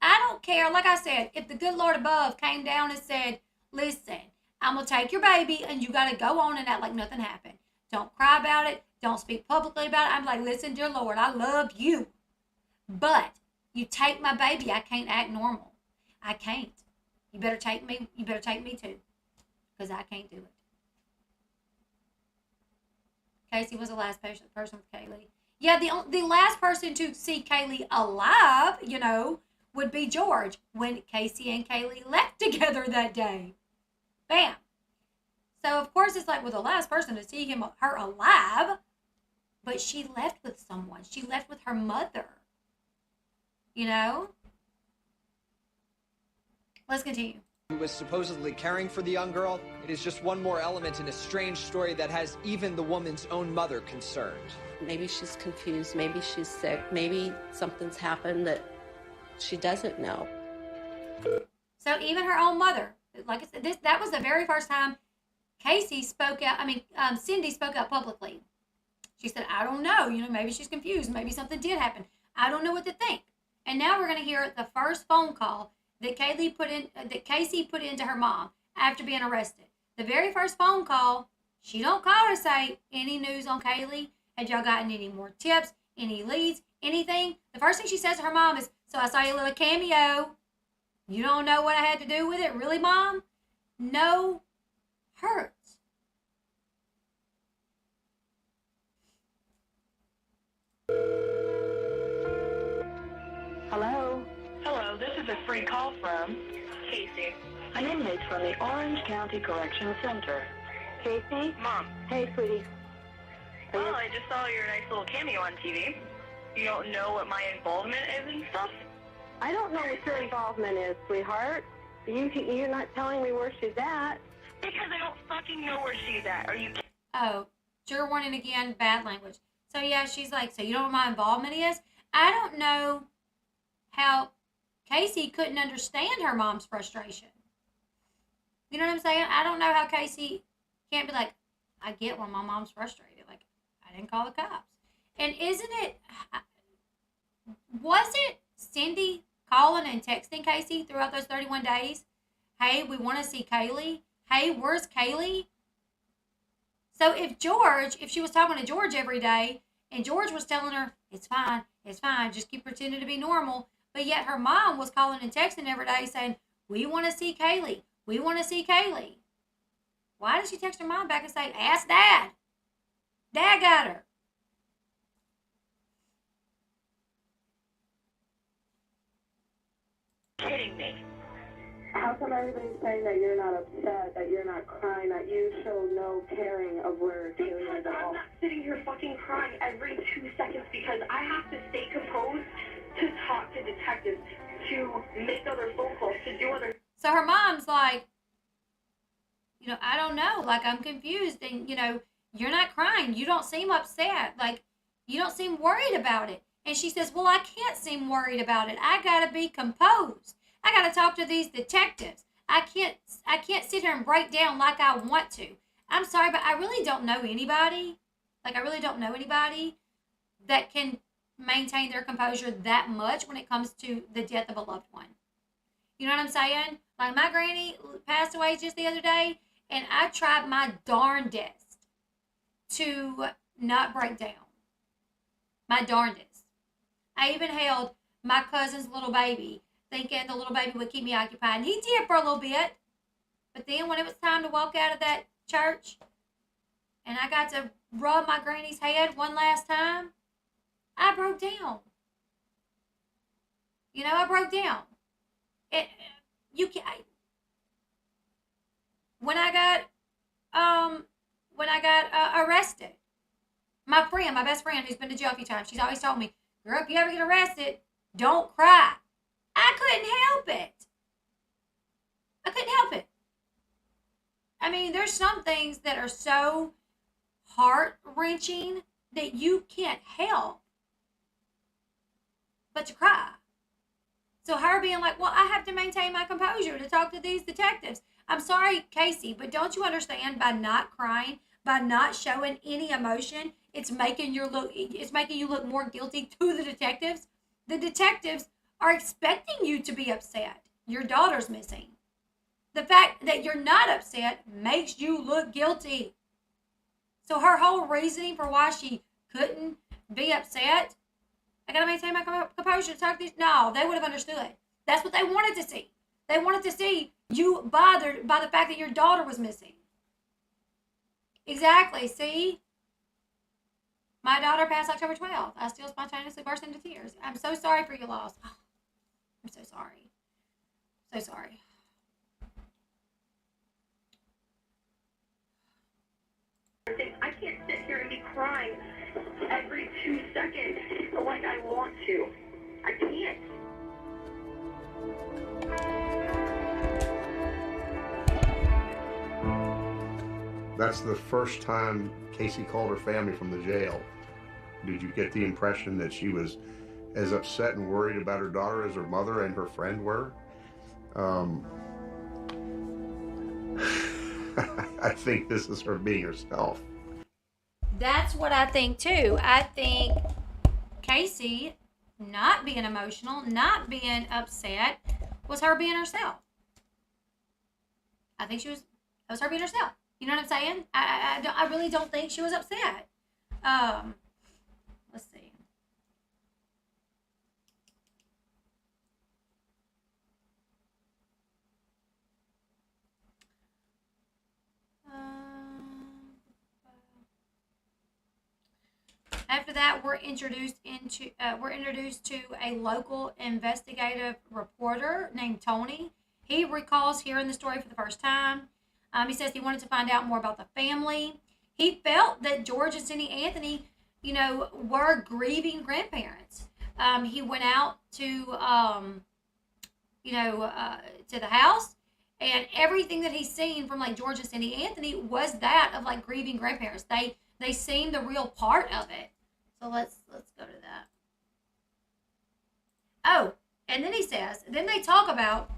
I don't care. Like I said, if the good Lord above came down and said, listen, I'm going to take your baby and you got to go on and act like nothing happened. Don't cry about it. Don't speak publicly about it. I'm like, listen, dear Lord, I love you. But you take my baby, I can't act normal. I can't. You better take me. You better take me too. Because I can't do it. Casey was the last person with Kaylee. Yeah, the last person to see Kaylee alive, you know, would be George when Casey and Kaylee left together that day. Bam. So, of course, it's like, well, the last person to see her alive, but she left with someone. She left with her mother. You know? Let's continue. Who was supposedly caring for the young girl, it is just one more element in a strange story that has even the woman's own mother concerned. Maybe she's confused, maybe she's sick, maybe something's happened that she doesn't know. So even her own mother, like I said, that was the very first time Casey spoke out. Cindy spoke out publicly. She said, I don't know, you know, maybe she's confused, maybe something did happen. I don't know what to think. And now we're going to hear the first phone call that Casey put into her mom after being arrested. The very first phone call, she don't call her to say, any news on Kaylee? Had y'all gotten any more tips, any leads, anything? The first thing she says to her mom is, so I saw your little cameo. You don't know what I had to do with it? Really, Mom? No hurts. Hello? Hello, this is a free call from Casey. An inmate from the Orange County Correctional Center. Casey? Mom. Hey, sweetie. Well, I just saw your nice little cameo on TV. You don't know what my involvement is and stuff? I don't know what your involvement is, sweetheart. You're not telling me where she's at. Because I don't fucking know where she's at. Are you kidding? Oh, juror warning again, bad language. So yeah, she's like, so you know what my involvement is? I don't know how Casey couldn't understand her mom's frustration. You know what I'm saying? I don't know how Casey can't be like, I get why my mom's frustrated. Like, I didn't call the cops. And was it Cindy calling and texting Casey throughout those 31 days? Hey, we want to see Kaylee. Hey, where's Kaylee? So if she was talking to George every day, and George was telling her, it's fine, just keep pretending to be normal, but yet her mom was calling and texting every day saying, we want to see Kaylee. Why did she text her mom back and say, ask Dad? Dad got her. Kidding me. How come everybody's saying that you're not upset, that you're not crying, that you show no caring of where Kaylee is at all? I'm not sitting here fucking crying every 2 seconds because I have to stay composed to talk to detectives, to make other phone calls, to do other... So her mom's like, I don't know. Like, I'm confused. And, you're not crying. You don't seem upset. Like, you don't seem worried about it. And she says, well, I can't seem worried about it. I got to be composed. I got to talk to these detectives. I can't sit here and break down like I want to. I'm sorry, but I really don't know anybody. Like, I really don't know anybody that can maintain their composure that much when it comes to the death of a loved one. You know what I'm saying? Like, my granny passed away just the other day, and I tried my darndest to not break down. My darndest. I even held my cousin's little baby, thinking the little baby would keep me occupied. And he did for a little bit. But then when it was time to walk out of that church, and I got to rub my granny's head one last time, I broke down. I broke down. When I got arrested, my best friend who's been to jail a few times, she's always told me, girl, if you ever get arrested, don't cry. I couldn't help it. I couldn't help it. I mean, there's some things that are so heart-wrenching that you can't help but to cry. So her being like, well, I have to maintain my composure to talk to these detectives. I'm sorry, Casey, but don't you understand, by not crying, by not showing any emotion, it's making you look more guilty to the detectives. The detectives are expecting you to be upset. Your daughter's missing. The fact that you're not upset makes you look guilty. So her whole reasoning for why she couldn't be upset, I gotta maintain my composure to talk to these. No, they would have understood. That's what they wanted to see. They wanted to see you bothered by the fact that your daughter was missing. Exactly, see? My daughter passed October 12th. I still spontaneously burst into tears. I'm so sorry for your loss. Oh, I'm so sorry. So sorry. I can't sit here and be crying every 2 seconds like I want to. I can't. That's the first time Casey called her family from the jail. Did you get the impression that she was as upset and worried about her daughter as her mother and her friend were? I think this is her being herself. That's what I think too. I think Casey not being emotional, not being upset, was her being herself. I think that was her being herself. You know what I'm saying? I really don't think she was upset. Let's see. After that, we're introduced to a local investigative reporter named Tony. He recalls hearing the story for the first time. He says he wanted to find out more about the family. He felt that George and Cindy Anthony, were grieving grandparents. He went out to the house, and everything that he's seen from like George and Cindy Anthony was that of like grieving grandparents. They seemed the real part of it. So let's go to that. Oh, and then he says, then they talk about,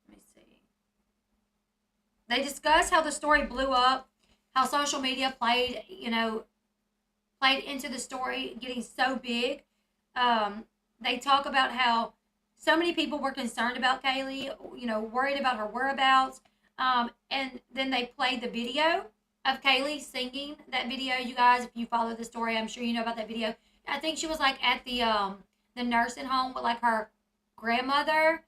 let me see. They discuss how the story blew up, how social media played into the story getting so big. They talk about how so many people were concerned about Kaylee, worried about her whereabouts. And then they played the video of Kaylee singing. That video, you guys, if you follow the story, I'm sure you know about that video. I think she was like at the nursing home with like her grandmother,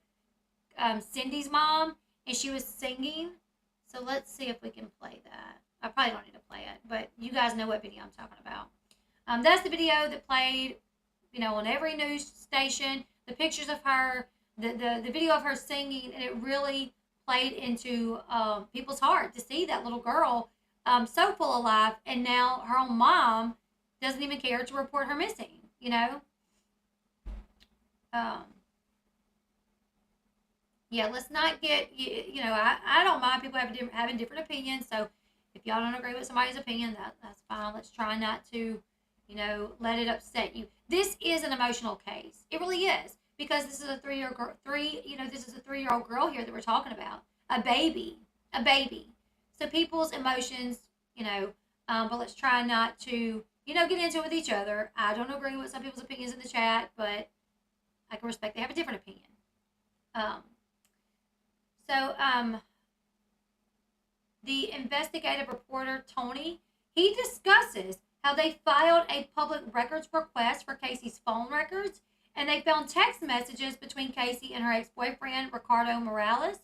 Cindy's mom, and she was singing. So let's see if we can play that. I probably don't need to play it, but you guys know what video I'm talking about. That's the video that played, on every news station. The pictures of her, the video of her singing, and it really played into people's heart to see that little girl so full of life, and now her own mom doesn't even care to report her missing. Yeah, let's not get, I don't mind people having different opinions. So if y'all don't agree with somebody's opinion, that's fine. Let's try not to, let it upset you. This is an emotional case. It really is, because this is a 3-year-old girl, this is a 3-year-old girl here that we're talking about. A baby. So people's emotions, but let's try not to, get into it with each other. I don't agree with some people's opinions in the chat, but I can respect they have a different opinion. The investigative reporter, Tony, he discusses how they filed a public records request for Casey's phone records, and they found text messages between Casey and her ex-boyfriend, Ricardo Morales,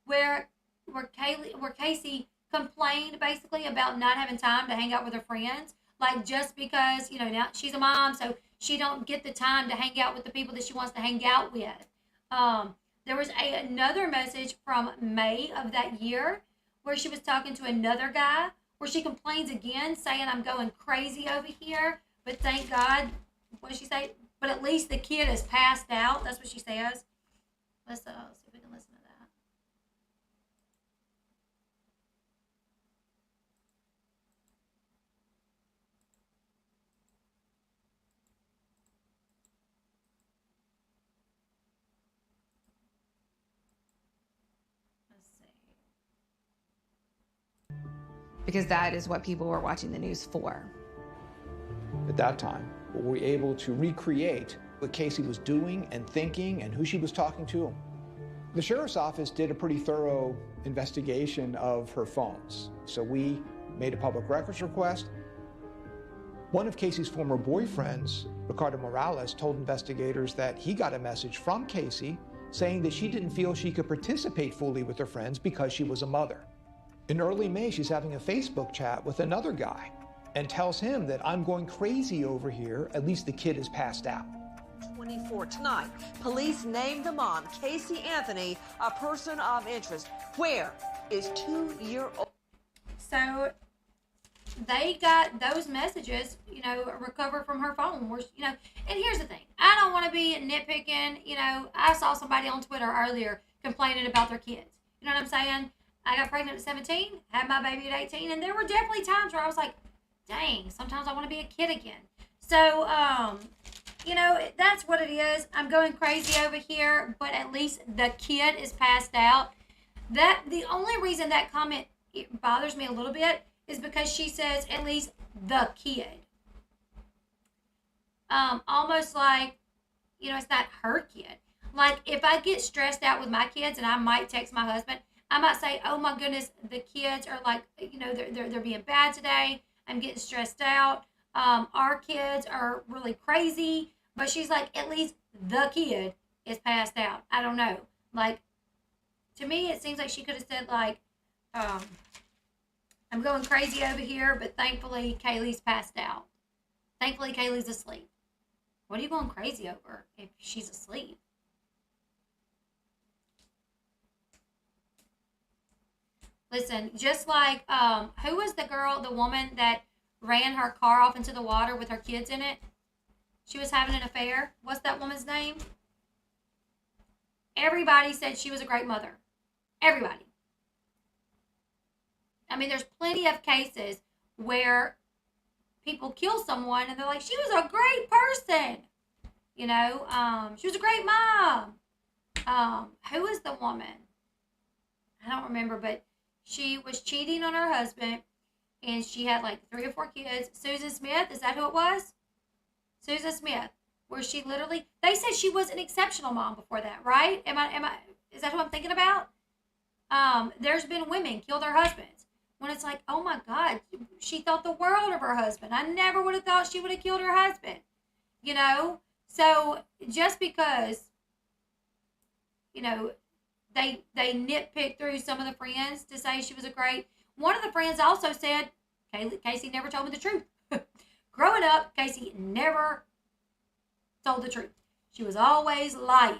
where Casey complained basically about not having time to hang out with her friends, like just because, now she's a mom, so she don't get the time to hang out with the people that she wants to hang out with. There was another message from May of that year where she was talking to another guy, where she complains again, saying, I'm going crazy over here, but thank God, what did she say? But at least the kid is passed out. That's what she says. Let's see if we can listen to that. Because that is what people were watching the news for. At that time, we were able to recreate what Casey was doing and thinking and who she was talking to. The sheriff's office did a pretty thorough investigation of her phones. So we made a public records request. One of Casey's former boyfriends, Ricardo Morales, told investigators that he got a message from Casey saying that she didn't feel she could participate fully with her friends because she was a mother. In early May, she's having a Facebook chat with another guy and tells him that I'm going crazy over here, at least the kid is passed out. 24 tonight, police named the mom, Casey Anthony, a person of interest. Where is 2-year-old? So they got those messages, recovered from her phone. Where, and here's the thing. I don't want to be nitpicking. I saw somebody on Twitter earlier complaining about their kids. You know what I'm saying? I got pregnant at 17, had my baby at 18, and there were definitely times where I was like, dang, sometimes I want to be a kid again. So, that's what it is. I'm going crazy over here, but at least the kid is passed out. The only reason that comment bothers me a little bit is because she says, at least the kid. Almost like, it's not her kid. Like, if I get stressed out with my kids and I might text my husband, I might say, oh my goodness, the kids are like, they're being bad today. I'm getting stressed out. Our kids are really crazy. But she's like, at least the kid is passed out. I don't know. Like, to me, it seems like she could have said, like, I'm going crazy over here, but thankfully Kaylee's passed out. Thankfully Kaylee's asleep. What are you going crazy over if she's asleep? Listen, just like, who was the woman that ran her car off into the water with her kids in it? She was having an affair. What's that woman's name? Everybody said she was a great mother. Everybody. I mean, there's plenty of cases where people kill someone and they're like, she was a great person. She was a great mom. Who is the woman? I don't remember, but she was cheating on her husband, and she had like 3 or 4 kids. Susan Smith, is that who it was? Susan Smith, where she literally, they said she was an exceptional mom before that, right? Is that who I'm thinking about? There's been women kill their husbands when it's like, oh my God, she thought the world of her husband. I never would have thought she would have killed her husband, So just because, they nitpick through some of the friends to say she was a great, One of the friends also said, Casey never told me the truth. Growing up, Casey never told the truth. She was always lying.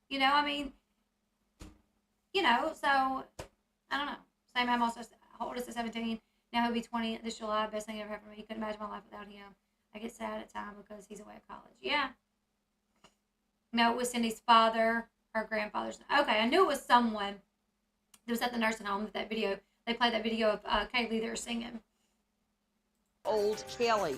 You know, I mean, you know, so, I don't know. Same, I'm also, oldest is 17. Now he'll be 20 this July. Best thing ever happened to me. Couldn't imagine my life without him. I get sad at times because he's away at college. Yeah. No, it was Cindy's father, her grandfather's. Okay, I knew it was someone that was at the nursing home that video. They played that video of Kaylee there singing. Old Kelly.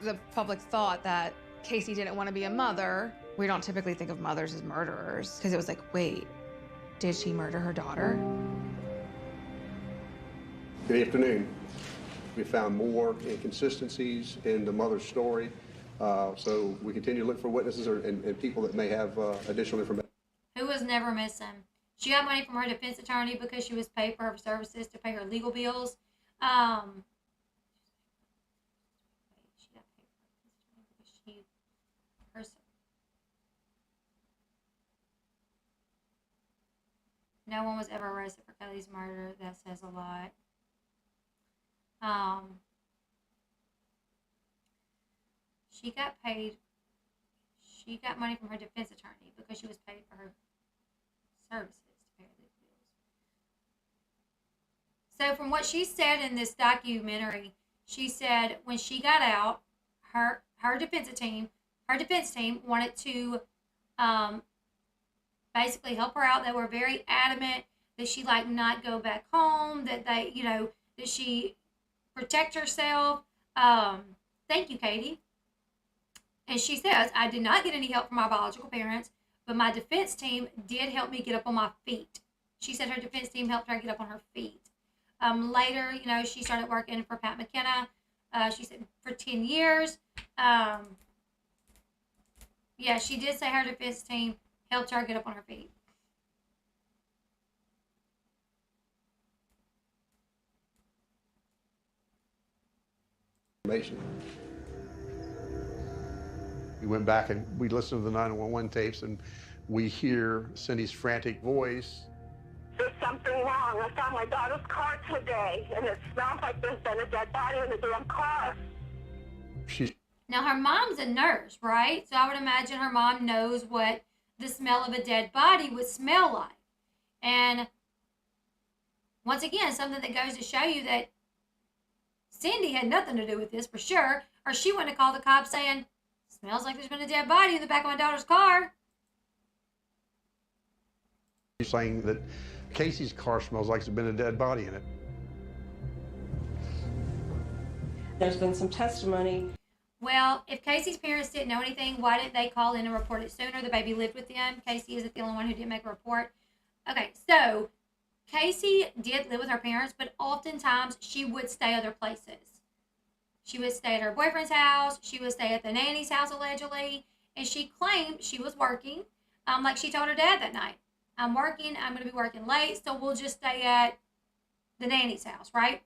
The public thought that Casey didn't want to be a mother. We don't typically think of mothers as murderers because it was like, wait, did she murder her daughter? Good afternoon. We found more inconsistencies in the mother's story, so we continue to look for witnesses and people that may have additional information. Who was never missing. She got money from her defense attorney because she was paid for her services to pay her legal bills. No one was ever arrested for Kelly's murder. That says a lot. She got paid. She got money from her defense attorney because she was paid for her services to pay her legal bills. So from what she said in this documentary, she said when she got out, her defense team wanted to basically help her out. They were very adamant that she like not go back home, that they, you know, that she protect herself. Thank you, Katie. And she says, I did not get any help from my biological parents, but my defense team did help me get up on my feet. She said her defense team helped her get up on her feet. Later, you know, she started working for Pat McKenna. She said for 10 years. Yeah, she did say her defense team helped her get up on her feet. We went back and we listened to the 911 tapes and we hear Cindy's frantic voice. There's something wrong. I found my daughter's car today, and it smells like there's been a dead body in the damn car. Now, her mom's a nurse, right? So I would imagine her mom knows what the smell of a dead body would smell like. And once again, something that goes to show you that Cindy had nothing to do with this for sure, or she wouldn't have called the cops saying, smells like there's been a dead body in the back of my daughter's car. She's saying that Casey's car smells like there's been a dead body in it. There's been some testimony. Well, if Casey's parents didn't know anything, why didn't they call in and report it sooner? The baby lived with them. Casey isn't the only one who didn't make a report. Okay, so Casey did live with her parents, but oftentimes she would stay other places. She would stay at her boyfriend's house. She would stay at the nanny's house, allegedly. And she claimed she was working, like she told her dad that night. I'm working. I'm going to be working late, so we'll just stay at the nanny's house, right?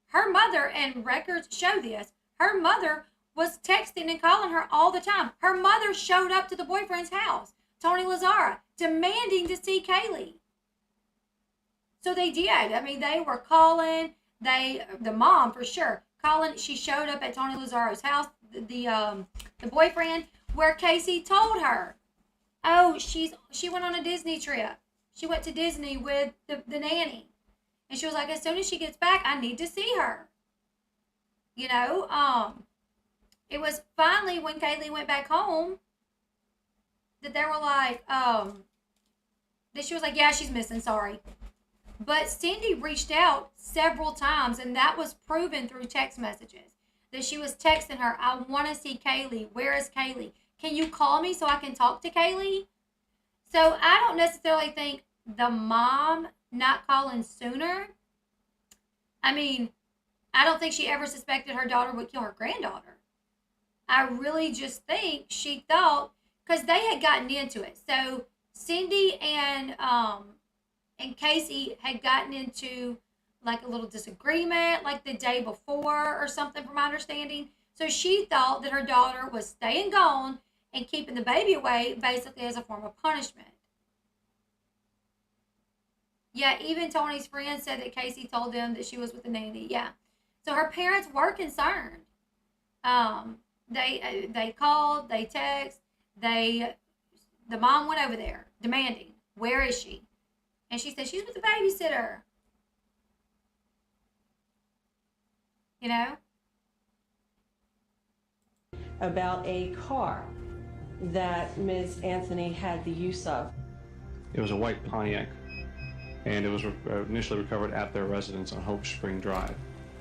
Her mother, and records show this, her mother was texting and calling her all the time. Her mother showed up to the boyfriend's house, Tony Lazzara, demanding to see Kaylee. So they did. I mean, they were calling. The mom, for sure, calling. She showed up at Tony Lazzara's house, the boyfriend, where Casey told her, oh, she went on a Disney trip. She went to Disney with the nanny. And she was like, as soon as she gets back, I need to see her. You know, it was finally when Kaylee went back home that they were like, that she was like, yeah, she's missing, sorry. But Cindy reached out several times, and that was proven through text messages. That she was texting her, I want to see Kaylee. Where is Kaylee? Can you call me so I can talk to Kaylee? So I don't necessarily think the mom not calling sooner. I mean, I don't think she ever suspected her daughter would kill her granddaughter. I really just think she thought, because they had gotten into it. So Cindy and Casey had gotten into like a little disagreement like the day before or something, from my understanding. So she thought that her daughter was staying gone and keeping the baby away basically as a form of punishment. Yeah, even Tony's friend said that Casey told them that she was with the nanny. Yeah. So her parents were concerned. They called, they text, the mom went over there demanding, where is she? And she said, she's with the babysitter. You know? About a car that Ms. Anthony had the use of. It was a white Pontiac, and it was initially recovered at their residence on Hope Spring Drive.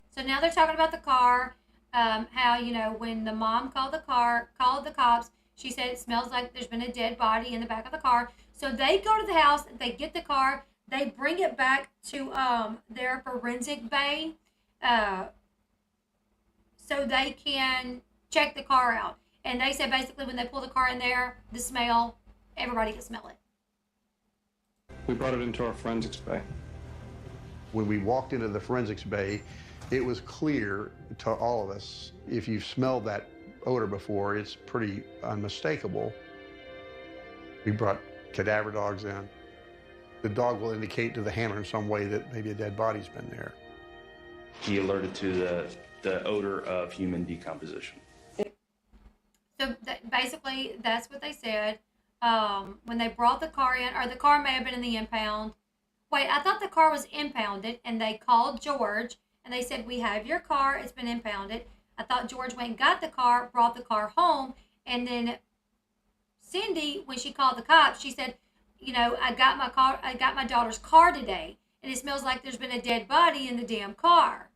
So now they're talking about the car, how, you know, when the mom called the cops, she said it smells like there's been a dead body in the back of the car. So they go to the house, they get the car, they bring it back to their forensic bay so they can check the car out. And they said basically when they pull the car in there, the smell, everybody can smell it. We brought it into our forensics bay. When we walked into the forensics bay, it was clear to all of us, if you've smelled that odor before, it's pretty unmistakable. We brought cadaver dogs in. The dog will indicate to the handler in some way that maybe a dead body's been there. He alerted to the odor of human decomposition. So basically, that's what they said. When they brought the car in, or the car may have been in the impound. Wait, I thought the car was impounded, and they called George, and they said, we have your car, it's been impounded. I thought George went and got the car, brought the car home, and then Cindy, when she called the cops, she said, you know, I got my daughter's car today, and it smells like there's been a dead body in the damn car.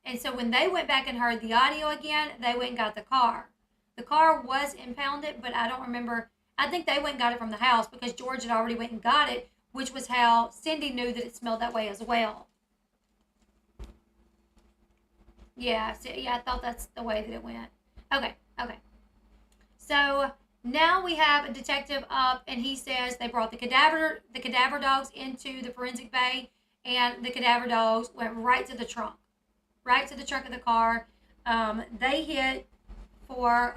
And so when they went back and heard the audio again, they went and got the car. The car was impounded, but I don't remember. I think they went and got it from the house because George had already went and got it, which was how Cindy knew that it smelled that way as well. Yeah, so, yeah, I thought that's the way that it went. Okay. So now we have a detective up, and he says they brought the cadaver dogs into the forensic bay, and the cadaver dogs went right to the trunk of the car. They hit for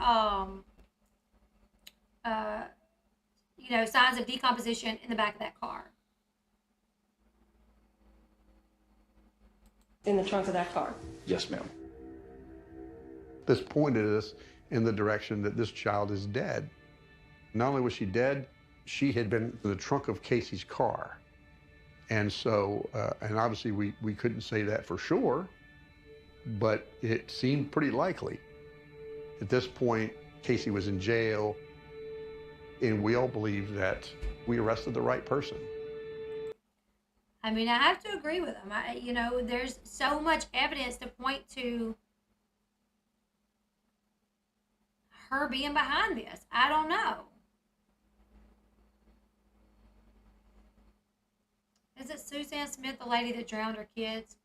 you know, signs of decomposition in the back of that car. In the trunk of that car? Yes, ma'am. This pointed us in the direction that this child is dead. Not only was she dead, she had been in the trunk of Casey's car. And so, and obviously we couldn't say that for sure, but it seemed pretty likely. At this point, Casey was in jail, and we all believe that we arrested the right person. I mean, I have to agree with him. You know, there's so much evidence to point to her being behind this. I don't know. Is it Suzanne Smith, the lady that drowned her kids?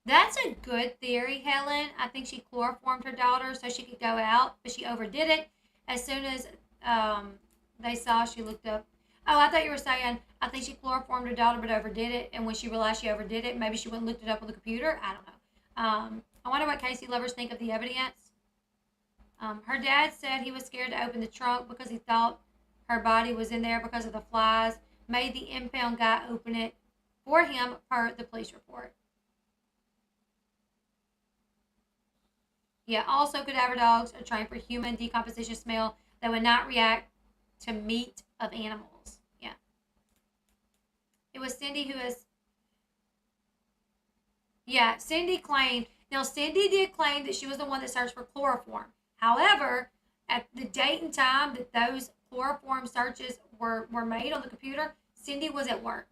That's a good theory, Helen. I think she chloroformed her daughter so she could go out, but she overdid it. As soon as they saw, she looked up. Oh, I thought you were saying, I think she chloroformed her daughter but overdid it, and when she realized she overdid it, maybe she went and looked it up on the computer. I don't know. I wonder what Casey lovers think of the evidence. Her dad said he was scared to open the trunk because he thought her body was in there because of the flies. Made the impound guy open it for him per the police report. Yeah, also cadaver dogs are trained for human decomposition smell that would not react to meat of animals. Yeah. It was Cindy who is... Yeah, Cindy claimed... Now, Cindy did claim that she was the one that searched for chloroform. However, at the date and time that those chloroform searches were made on the computer, Cindy was at work.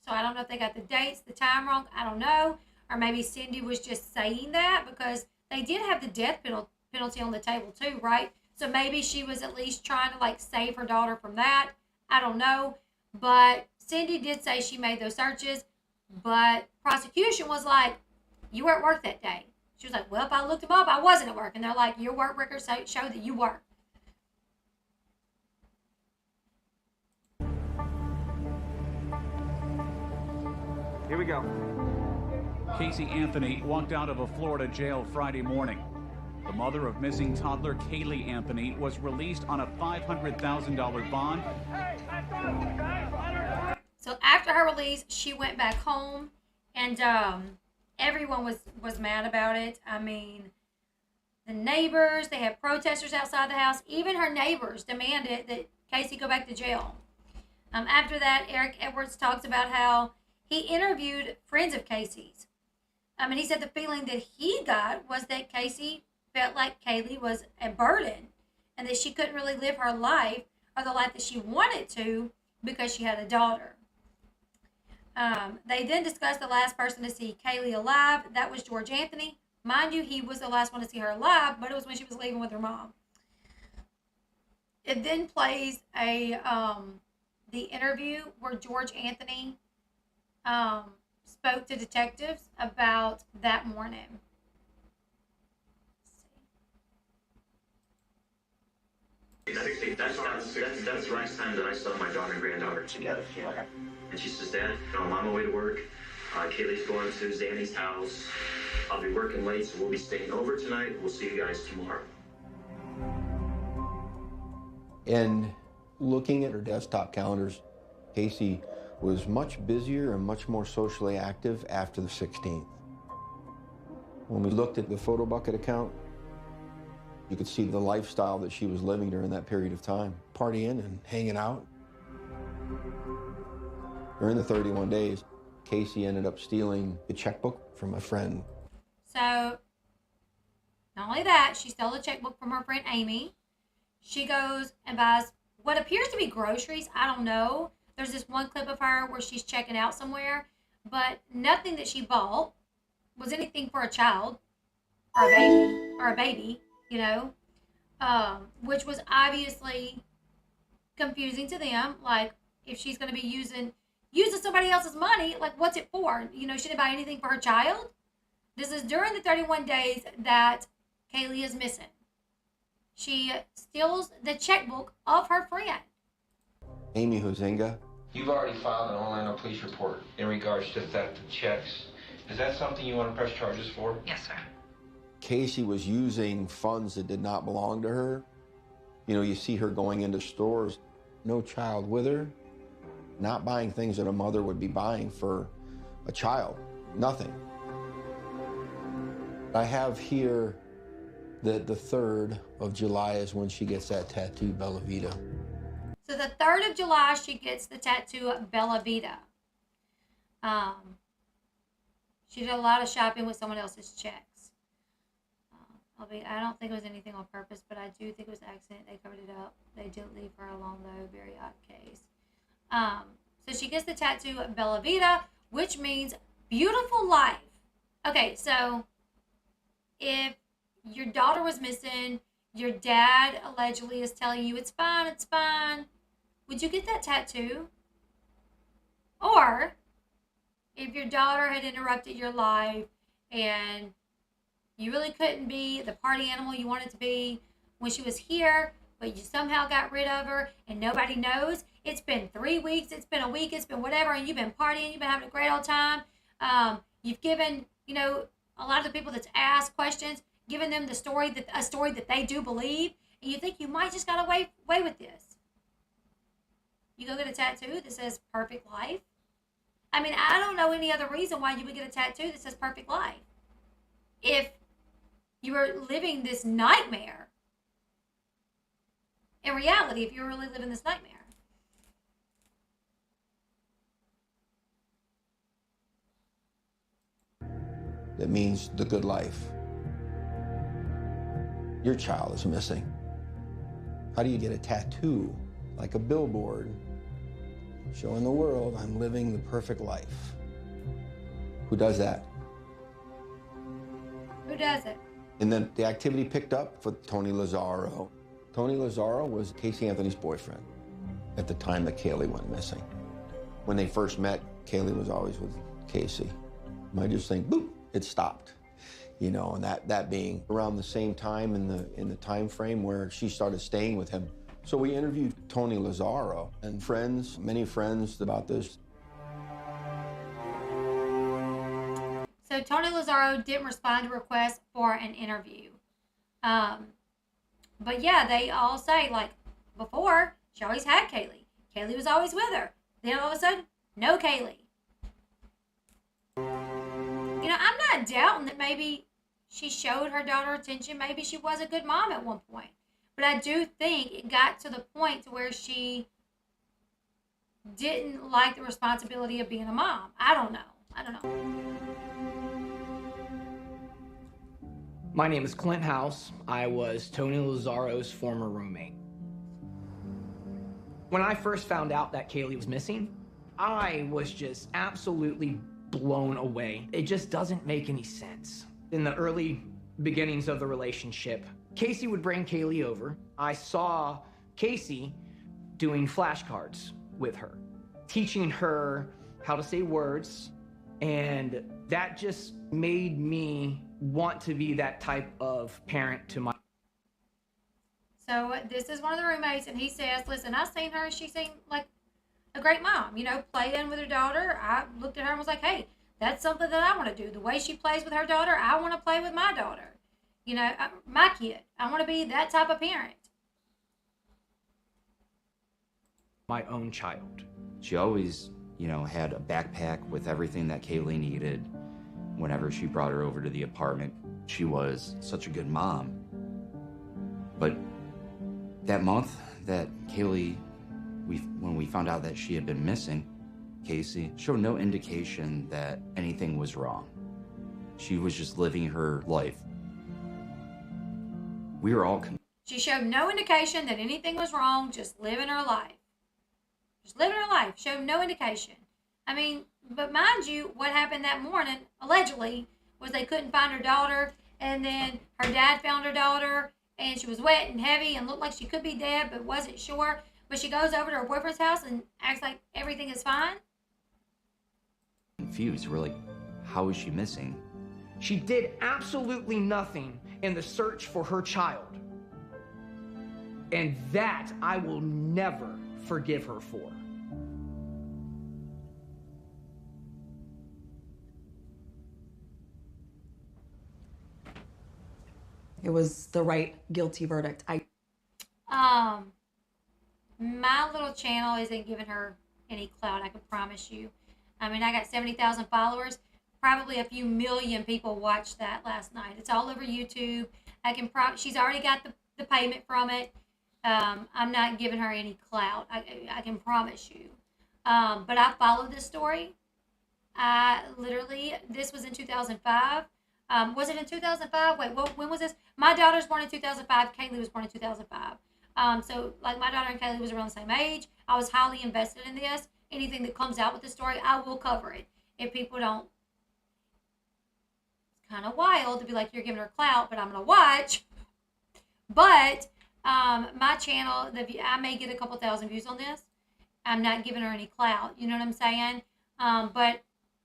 So I don't know if they got the dates, the time wrong. I don't know. Or maybe Cindy was just saying that because they did have the death penalty on the table too, right? So maybe she was at least trying to like save her daughter from that. I don't know. But Cindy did say she made those searches. But prosecution was like, you were at work that day. She was like, well, if I looked them up, I wasn't at work. And they're like, your work records show that you were. Here we go. Casey Anthony walked out of a Florida jail Friday morning. The mother of missing toddler Kaylee Anthony was released on a $500,000 bond. So after her release, she went back home, and everyone was mad about it. I mean, the neighbors, they had protesters outside the house. Even her neighbors demanded that Casey go back to jail. After that, Eric Edwards talks about how he interviewed friends of Casey's. And he said the feeling that he got was that Casey felt like Kaylee was a burden and that she couldn't really live her life or the life that she wanted to because she had a daughter. They then discussed the last person to see Kaylee alive. That was George Anthony. Mind you, he was the last one to see her alive, but it was when she was leaving with her mom. It then plays the interview where George Anthony spoke to detectives about that morning. That's the last time that I saw my daughter and granddaughter together. And she says, Dad, I'm on my way to work. Kaylee's going to Zanny's house. I'll be working late, so we'll be staying over tonight. We'll see you guys tomorrow. And looking at her desktop calendars, Casey was much busier and much more socially active after the 16th. When we looked at the photo bucket account, you could see the lifestyle that she was living during that period of time, partying and hanging out. During the 31 days, Casey ended up stealing a checkbook from a friend. So, not only that, she stole a checkbook from her friend Amy. She goes and buys what appears to be groceries. I don't know. There's this one clip of her where she's checking out somewhere, but nothing that she bought was anything for a child or a baby, you know, which was obviously confusing to them. Like, if she's going to be using somebody else's money, like, what's it for? You know, she didn't buy anything for her child. This is during the 31 days that Kaylee is missing. She steals the checkbook of her friend. Amy Huizinga. You've already filed an Orlando police report in regards to theft of checks. Is that something you want to press charges for? Yes, sir. Casey was using funds that did not belong to her. You know, you see her going into stores, no child with her, not buying things that a mother would be buying for a child, nothing. I have here that the 3rd of July is when she gets that tattoo, Bella Vita. So the 3rd of July, she gets the tattoo Bella Vita. She did a lot of shopping with someone else's checks. I don't think it was anything on purpose, but I do think it was accident. They covered it up. They did leave her alone, though. Very odd case. So she gets the tattoo Bella Vita, which means beautiful life. Okay, so if your daughter was missing, your dad allegedly is telling you it's fine, would you get that tattoo? Or if your daughter had interrupted your life and you really couldn't be the party animal you wanted to be when she was here, but you somehow got rid of her and nobody knows, it's been 3 weeks, it's been a week, it's been whatever, and you've been partying, you've been having a great old time. You've given, you know, a lot of the people that's asked questions, given them a story that they do believe, and you think you might just got away with this. You go get a tattoo that says perfect life. I mean, I don't know any other reason why you would get a tattoo that says perfect life. If you were living this nightmare, in reality, if you were really living this nightmare. That means the good life. Your child is missing. How do you get a tattoo, like a billboard, showing the world I'm living the perfect life? Who does that? Who does it? And then the activity picked up for Tony Lazzaro. Tony Lazzaro was Casey Anthony's boyfriend at the time that Kaylee went missing. When they first met, Kaylee was always with Casey. I just think, boop, it stopped. You know, and that being around the same time in the time frame where she started staying with him. So we interviewed Tony Lazzaro and many friends about this. So Tony Lazzaro didn't respond to requests for an interview. But yeah, they all say, like, before, she always had Kaylee. Kaylee was always with her. Then all of a sudden, no Kaylee. You know, I'm not doubting that maybe she showed her daughter attention. Maybe she was a good mom at one point. But I do think it got to the point to where she didn't like the responsibility of being a mom. I don't know. My name is Clint House. I was Tony Lazzaro's former roommate. When I first found out that Kaylee was missing, I was just absolutely blown away. It just doesn't make any sense. In the early beginnings of the relationship, Casey would bring Kaylee over. I saw Casey doing flashcards with her, teaching her how to say words, and that just made me want to be that type of parent to my... So this is one of the roommates, and he says, listen, I seen her. She seemed like a great mom, you know, playing with her daughter. I looked at her and was like, hey, that's something that I want to do. The way she plays with her daughter, I want to play with my daughter. You know, my kid. I want to be that type of parent. My own child. She always, you know, had a backpack with everything that Kaylee needed whenever she brought her over to the apartment. She was such a good mom. But that month that Kaylee, when we found out that she had been missing, Casey showed no indication that anything was wrong. She was just living her life. We were all... She showed no indication that anything was wrong, just living her life. Just living her life, showed no indication. I mean, but mind you, what happened that morning, allegedly, was they couldn't find her daughter, and then her dad found her daughter, and she was wet and heavy and looked like she could be dead, but wasn't sure. But she goes over to her boyfriend's house and acts like everything is fine. Confused. We're like, how is she missing? She did absolutely nothing in the search for her child. And that I will never forgive her for. It was the right guilty verdict. My little channel isn't giving her any clout, I can promise you. I mean, I got 70,000 followers. Probably a few million people watched that last night. It's all over YouTube. She's already got the payment from it. I'm not giving her any clout. I can promise you. But I followed this story. This was in 2005. Was it in 2005? Wait, when was this? My daughter's born in 2005. Kaylee was born in 2005. So, like, my daughter and Kaylee was around the same age. I was highly invested in this. Anything that comes out with the story, I will cover it. If people don't, it's kind of wild to be like, you're giving her clout, but I'm going to watch. But my channel, I may get a couple thousand views on this. I'm not giving her any clout. You know what I'm saying? But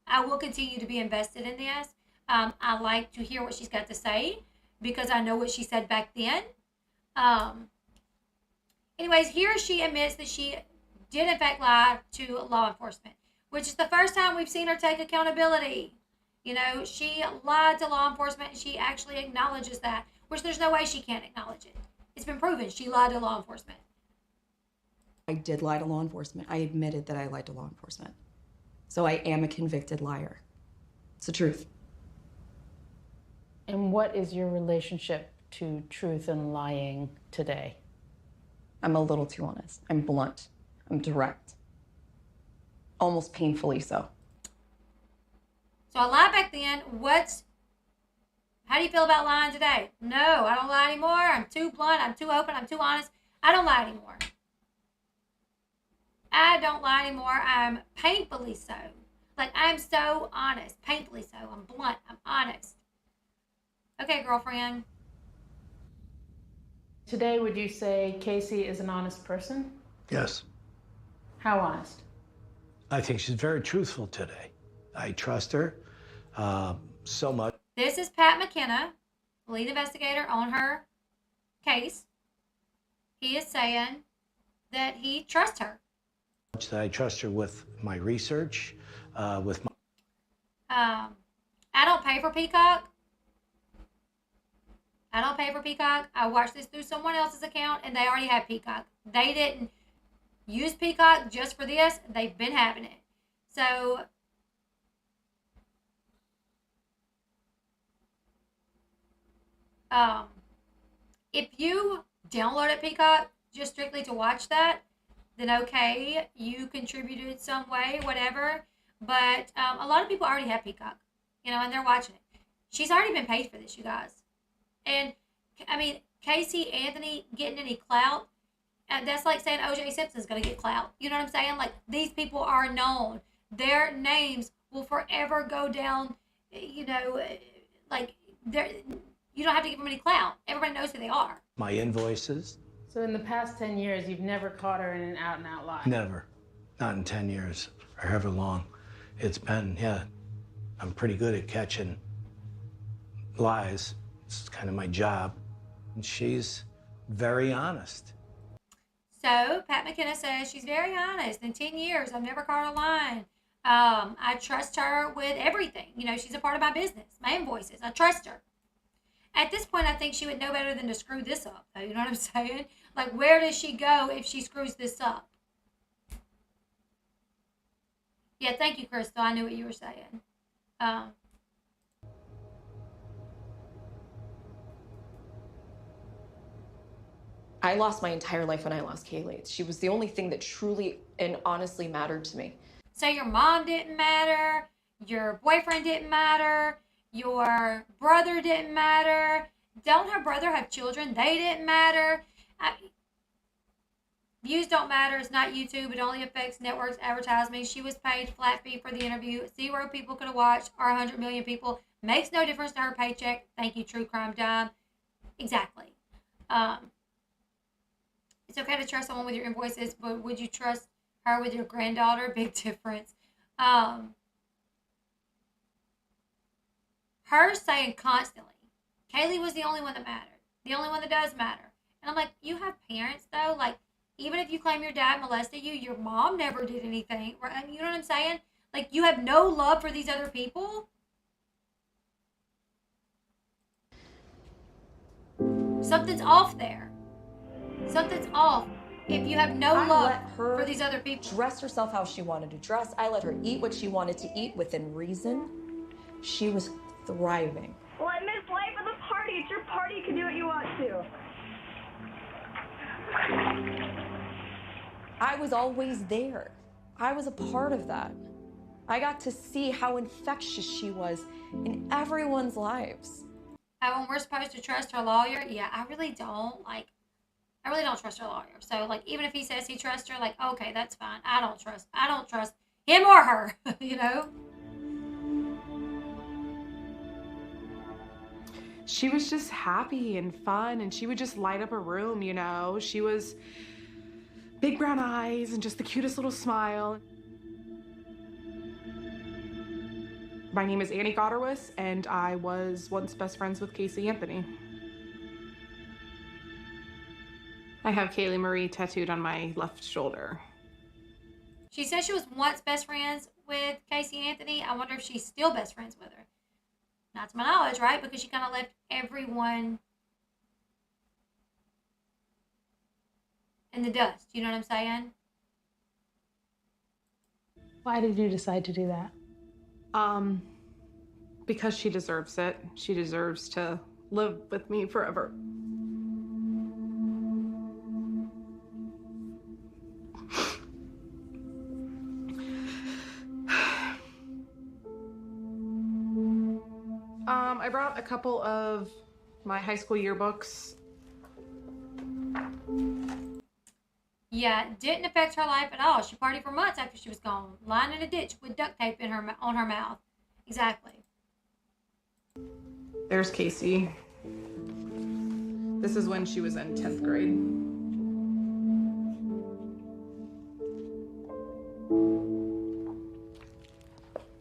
I will continue to be invested in this. I like to hear what she's got to say because I know what she said back then. Anyways, here she admits that she did in fact lie to law enforcement, which is the first time we've seen her take accountability. You know, she lied to law enforcement and she actually acknowledges that, which there's no way she can't acknowledge it. It's been proven she lied to law enforcement. I did lie to law enforcement. I admitted that I lied to law enforcement. So I am a convicted liar. It's the truth. And what is your relationship to truth and lying today? I'm a little too honest. I'm blunt. I'm direct. Almost painfully so. So I lied back then. How do you feel about lying today? No, I don't lie anymore. I'm too blunt. I'm too open. I'm too honest. I don't lie anymore. I don't lie anymore. I'm painfully so. Like, I'm so honest. Painfully so. I'm blunt. I'm honest. Okay, girlfriend. Today, would you say Casey is an honest person? Yes. How honest? I think she's very truthful today. I trust her so much. This is Pat McKenna, lead investigator on her case. He is saying that he trusts her. That I trust her with my research, with my... I don't pay for Peacock. I don't pay for Peacock. I watched this through someone else's account, and they already have Peacock. They didn't use Peacock just for this. They've been having it. So, if you downloaded Peacock just strictly to watch that, then okay, you contributed some way, whatever. But a lot of people already have Peacock, you know, and they're watching it. She's already been paid for this, you guys. And, I mean, Casey Anthony getting any clout, that's like saying O.J. Simpson's going to get clout. You know what I'm saying? Like, these people are known. Their names will forever go down, you know, like, you don't have to give them any clout. Everybody knows who they are. My invoices? So in the past 10 years, you've never caught her in an out-and-out lie? Never. Not in 10 years, or however long it's been. Yeah, I'm pretty good at catching lies. It's kind of my job. And she's very honest. So, Pat McKenna says she's very honest. In 10 years, I've never caught her lying. I trust her with everything. You know, she's a part of my business, my invoices. I trust her. At this point, I think she would know better than to screw this up, though. You know what I'm saying? Like, where does she go if she screws this up? Yeah, thank you, Crystal. I knew what you were saying. I lost my entire life when I lost Kaylee. She was the only thing that truly and honestly mattered to me. So your mom didn't matter, your boyfriend didn't matter, your brother didn't matter. Don't her brother have children? They didn't matter. Views don't matter. It's not YouTube. It only affects networks, advertising. She was paid flat fee for the interview. 0 people could have watched, or 100 million people. Makes no difference to her paycheck. Thank you, True Crime Dime. Exactly. It's okay to trust someone with your invoices, but would you trust her with your granddaughter? Big difference. Her saying constantly, Kaylee was the only one that mattered. The only one that does matter. And I'm like, you have parents, though. Like, even if you claim your dad molested you, your mom never did anything. Right? You know what I'm saying? Like, you have no love for these other people. Something's off there. Something's off. If you have no love for these other people. Dress herself how she wanted to dress. I let her eat what she wanted to eat within reason. She was thriving. Well, I miss life of the party. It's your party. You can do what you want to. I was always there. I was a part of that. I got to see how infectious she was in everyone's lives. When we're supposed to trust her lawyer, yeah, I really don't. Like, I really don't trust her lawyer. So, like, even if he says he trusts her, like, okay, that's fine. I don't trust him or her, you know? She was just happy and fun, and she would just light up a room, you know? She was big brown eyes and just the cutest little smile. My name is Annie Gotterwis, and I was once best friends with Casey Anthony. I have Kaylee Marie tattooed on my left shoulder. She said she was once best friends with Casey Anthony. I wonder if she's still best friends with her. Not to my knowledge, right? Because she kind of left everyone in the dust. You know what I'm saying? Why did you decide to do that? Because she deserves it. She deserves to live with me forever. I brought a couple of my high school yearbooks. Yeah, didn't affect her life at all. She partied for months after she was gone, lying in a ditch with duct tape in on her mouth. Exactly. There's Casey. This is when she was in 10th grade.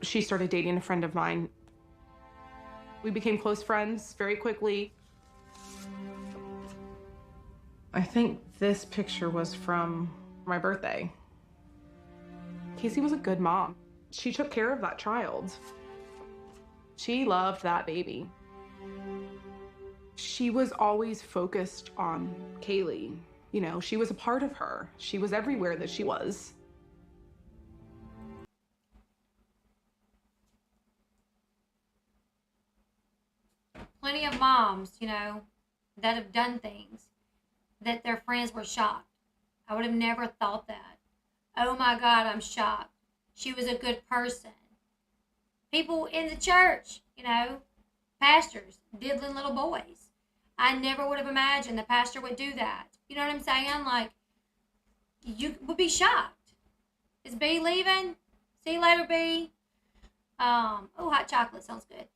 She started dating a friend of mine. We became close friends very quickly. I think this picture was from my birthday. Casey was a good mom. She took care of that child. She loved that baby. She was always focused on Kaylee. You know, she was a part of her. She was everywhere that she was. Plenty of moms, you know, that have done things that their friends were shocked. I would have never thought that. Oh my God, I'm shocked. She was a good person. People in the church, you know, pastors, diddling little boys. I never would have imagined the pastor would do that. You know what I'm saying? Like, you would be shocked. Is B leaving? See you later, B. Oh, hot chocolate sounds good.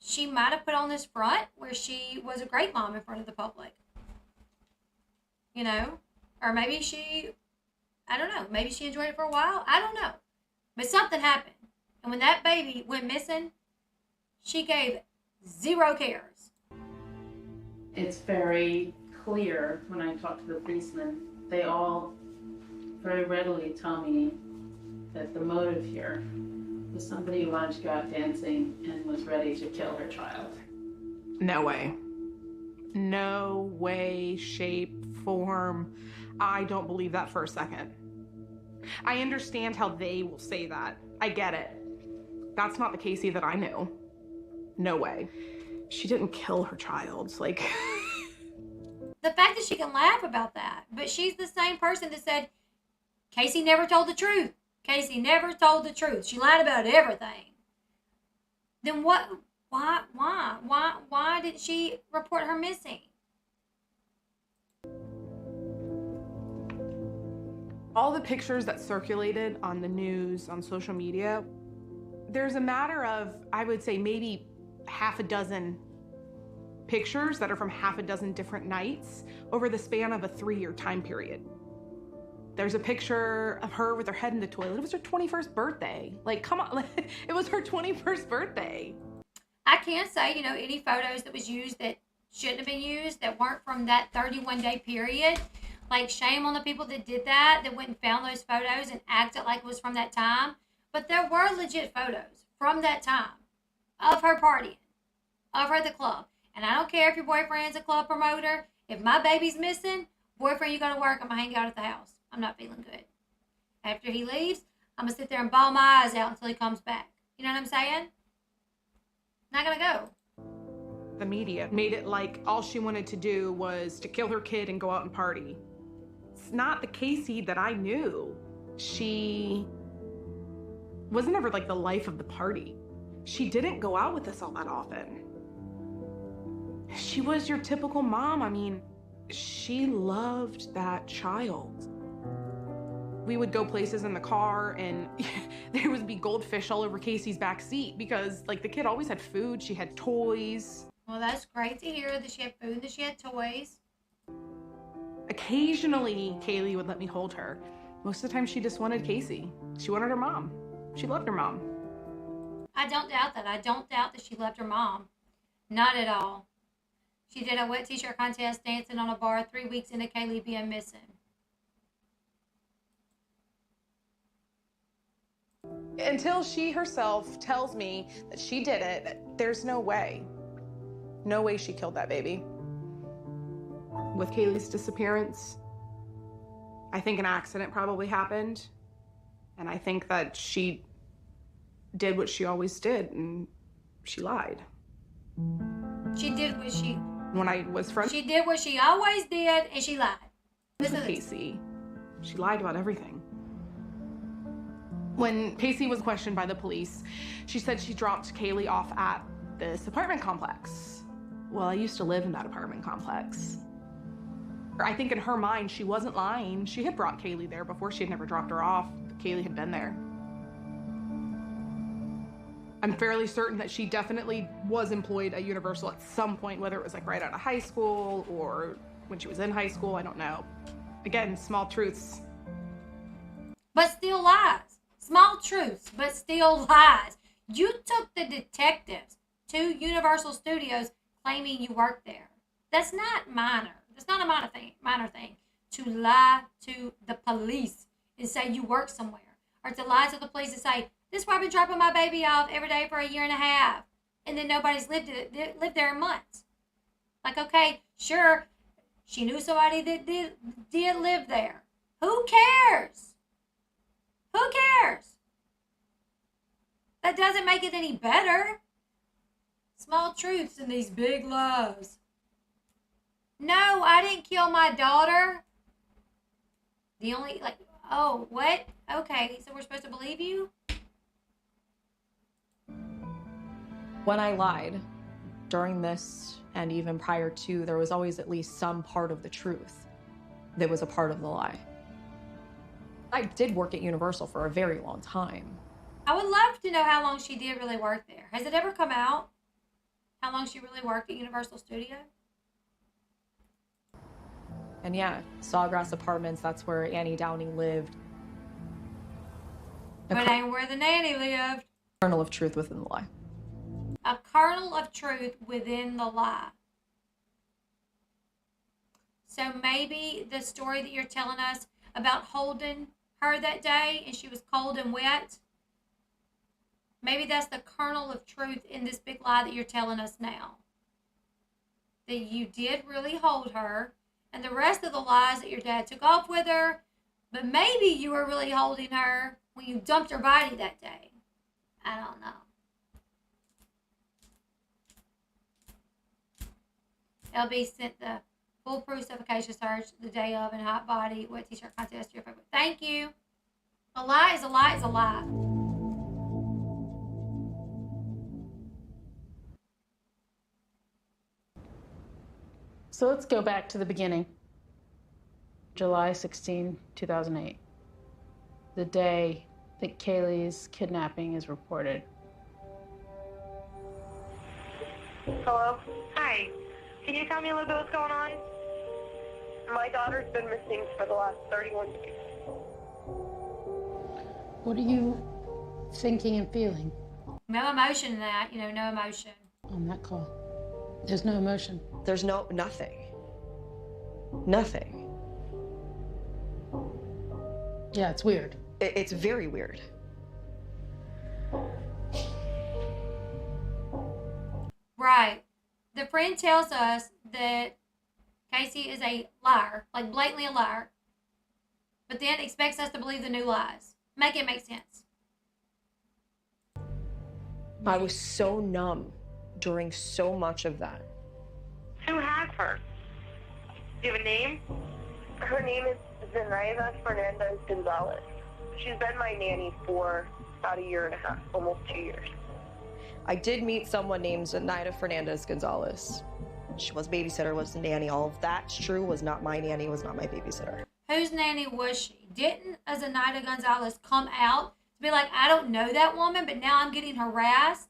She might have put on this front where she was a great mom in front of the public. You know? Or maybe she, I don't know, maybe she enjoyed it for a while. I don't know. But something happened. And when that baby went missing, she gave zero cares. It's very clear when I talk to the policemen, they all very readily tell me that the motive here was somebody who wanted to go out dancing and was ready to kill her child. No way. No way, shape, form. I don't believe that for a second. I understand how they will say that. I get it. That's not the Casey that I knew. No way. She didn't kill her child. Like... The fact that she can laugh about that, but she's the same person that said, Casey never told the truth. Casey never told the truth. She lied about everything. Then what? Why did she report her missing? All the pictures that circulated on the news, on social media, there's a matter of, I would say, maybe half a dozen pictures that are from half a dozen different nights over the span of a 3-year time period. There's a picture of her with her head in the toilet. It was her 21st birthday. Like, come on, it was her 21st birthday. I can't say, you know, any photos that was used that shouldn't have been used, that weren't from that 31-day period. Like, shame on the people that did that went and found those photos and acted like it was from that time. But there were legit photos from that time of her partying, of her at the club. And I don't care if your boyfriend's a club promoter. If my baby's missing, boyfriend, you go to work, I'm going to hang out at the house. I'm not feeling good. After he leaves, I'm going to sit there and bawl my eyes out until he comes back. You know what I'm saying? Not going to go. The media made it like all she wanted to do was to kill her kid and go out and party. It's not the Casey that I knew. She wasn't ever like the life of the party. She didn't go out with us all that often. She was your typical mom. I mean, she loved that child. We would go places in the car and there would be goldfish all over Casey's back seat because like the kid always had food. She had toys. Well, that's great to hear that she had food, that she had toys. Occasionally, Kaylee would let me hold her. Most of the time, she just wanted Casey. She wanted her mom. She loved her mom. I don't doubt that. I don't doubt that she loved her mom. Not at all. She did a wet t-shirt contest dancing on a bar 3 weeks into Kaylee being missing. Until she herself tells me that she did it, there's no way. No way she killed that baby. With Kaylee's disappearance, I think an accident probably happened. And I think that she did what she always did, and she lied. She did what she... When I was friends... She did what she always did, and she lied. Listen to Casey. She lied about everything. When Casey was questioned by the police, she said she dropped Kaylee off at this apartment complex. Well, I used to live in that apartment complex. I think in her mind, she wasn't lying. She had brought Kaylee there before. She had never dropped her off. Kaylee had been there. I'm fairly certain that she definitely was employed at Universal at some point, whether it was like right out of high school or when she was in high school, I don't know. Again, small truths. But still lies. Small truths, but still lies. You took the detectives to Universal Studios claiming you worked there. That's not minor. That's not a minor thing to lie to the police and say you work somewhere. or to lie to the police and say, this is where I've been dropping my baby off every day for a year and a half. And then nobody's lived there in months. Like, okay, sure, she knew somebody that did live there. Who cares? Who cares? That doesn't make it any better. Small truths and these big lies. No, I didn't kill my daughter. Oh, what? Okay, so we're supposed to believe you? When I lied during this and even prior to, there was always at least some part of the truth that was a part of the lie. I did work at Universal for a very long time. I would love to know how long she did really work there. Has it ever come out? How long she really worked at Universal Studios? And yeah, Sawgrass Apartments, that's where Annie Downing lived. But ain't where the nanny lived. Kernel of truth within the lie. A kernel of truth within the lie. So maybe the story that you're telling us about holding her that day and she was cold and wet, maybe that's the kernel of truth in this big lie that you're telling us now. That you did really hold her, and the rest of the lies that your dad took off with her, but maybe you were really holding her when you dumped her body that day. I don't know. Elle Bee sent the foolproof suffocation search the day of and hot body wet t-shirt contest to your favorite. Thank you. A lie is a lie is a lie. So let's go back to the beginning. July 16, 2008. The day that Kaylee's kidnapping is reported. Hello? Hi. Can you tell me a little bit what's going on? My daughter's been missing for the last 31 days. What are you thinking and feeling No emotion in that, no emotion. on that call? There's no emotion. There's nothing. Nothing. Yeah, it's weird. It's very weird. Right. The friend tells us that Casey is a liar, like blatantly a liar, but then expects us to believe the new lies. Make it make sense. I was so numb during so much of that. Who has her? Do you have a name? Her name is Zenaida Fernandez Gonzalez. She's been my nanny for about a year and a half, almost 2 years. I did meet someone named Zenaida Fernandez Gonzalez. She was babysitter, was nanny. All of that's true. Was not my nanny, was not my babysitter. Whose nanny was she? Didn't Zenaida Gonzalez come out to be like, I don't know that woman, but now I'm getting harassed?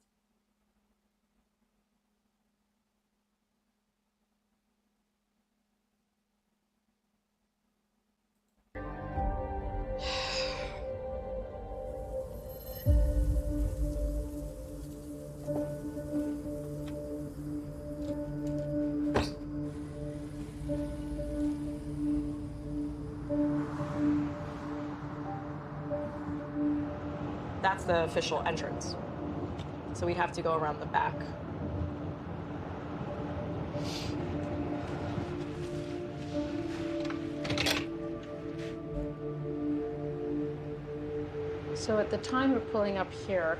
That's the official entrance. So we'd have to go around the back. So at the time we're pulling up here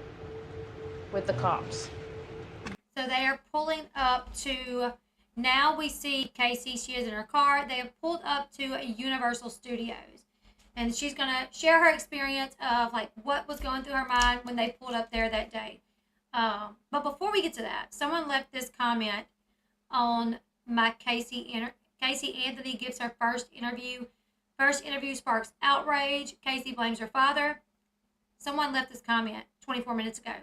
with the cops. So they are pulling up to, now we see Casey, she is in her car. They have pulled up to a Universal Studios. And she's going to share her experience of like what was going through her mind when they pulled up there that day. But before we get to that, someone left this comment on my Casey Anthony gives her first interview. First interview sparks outrage. Casey blames her father. Someone left this comment 24 minutes ago.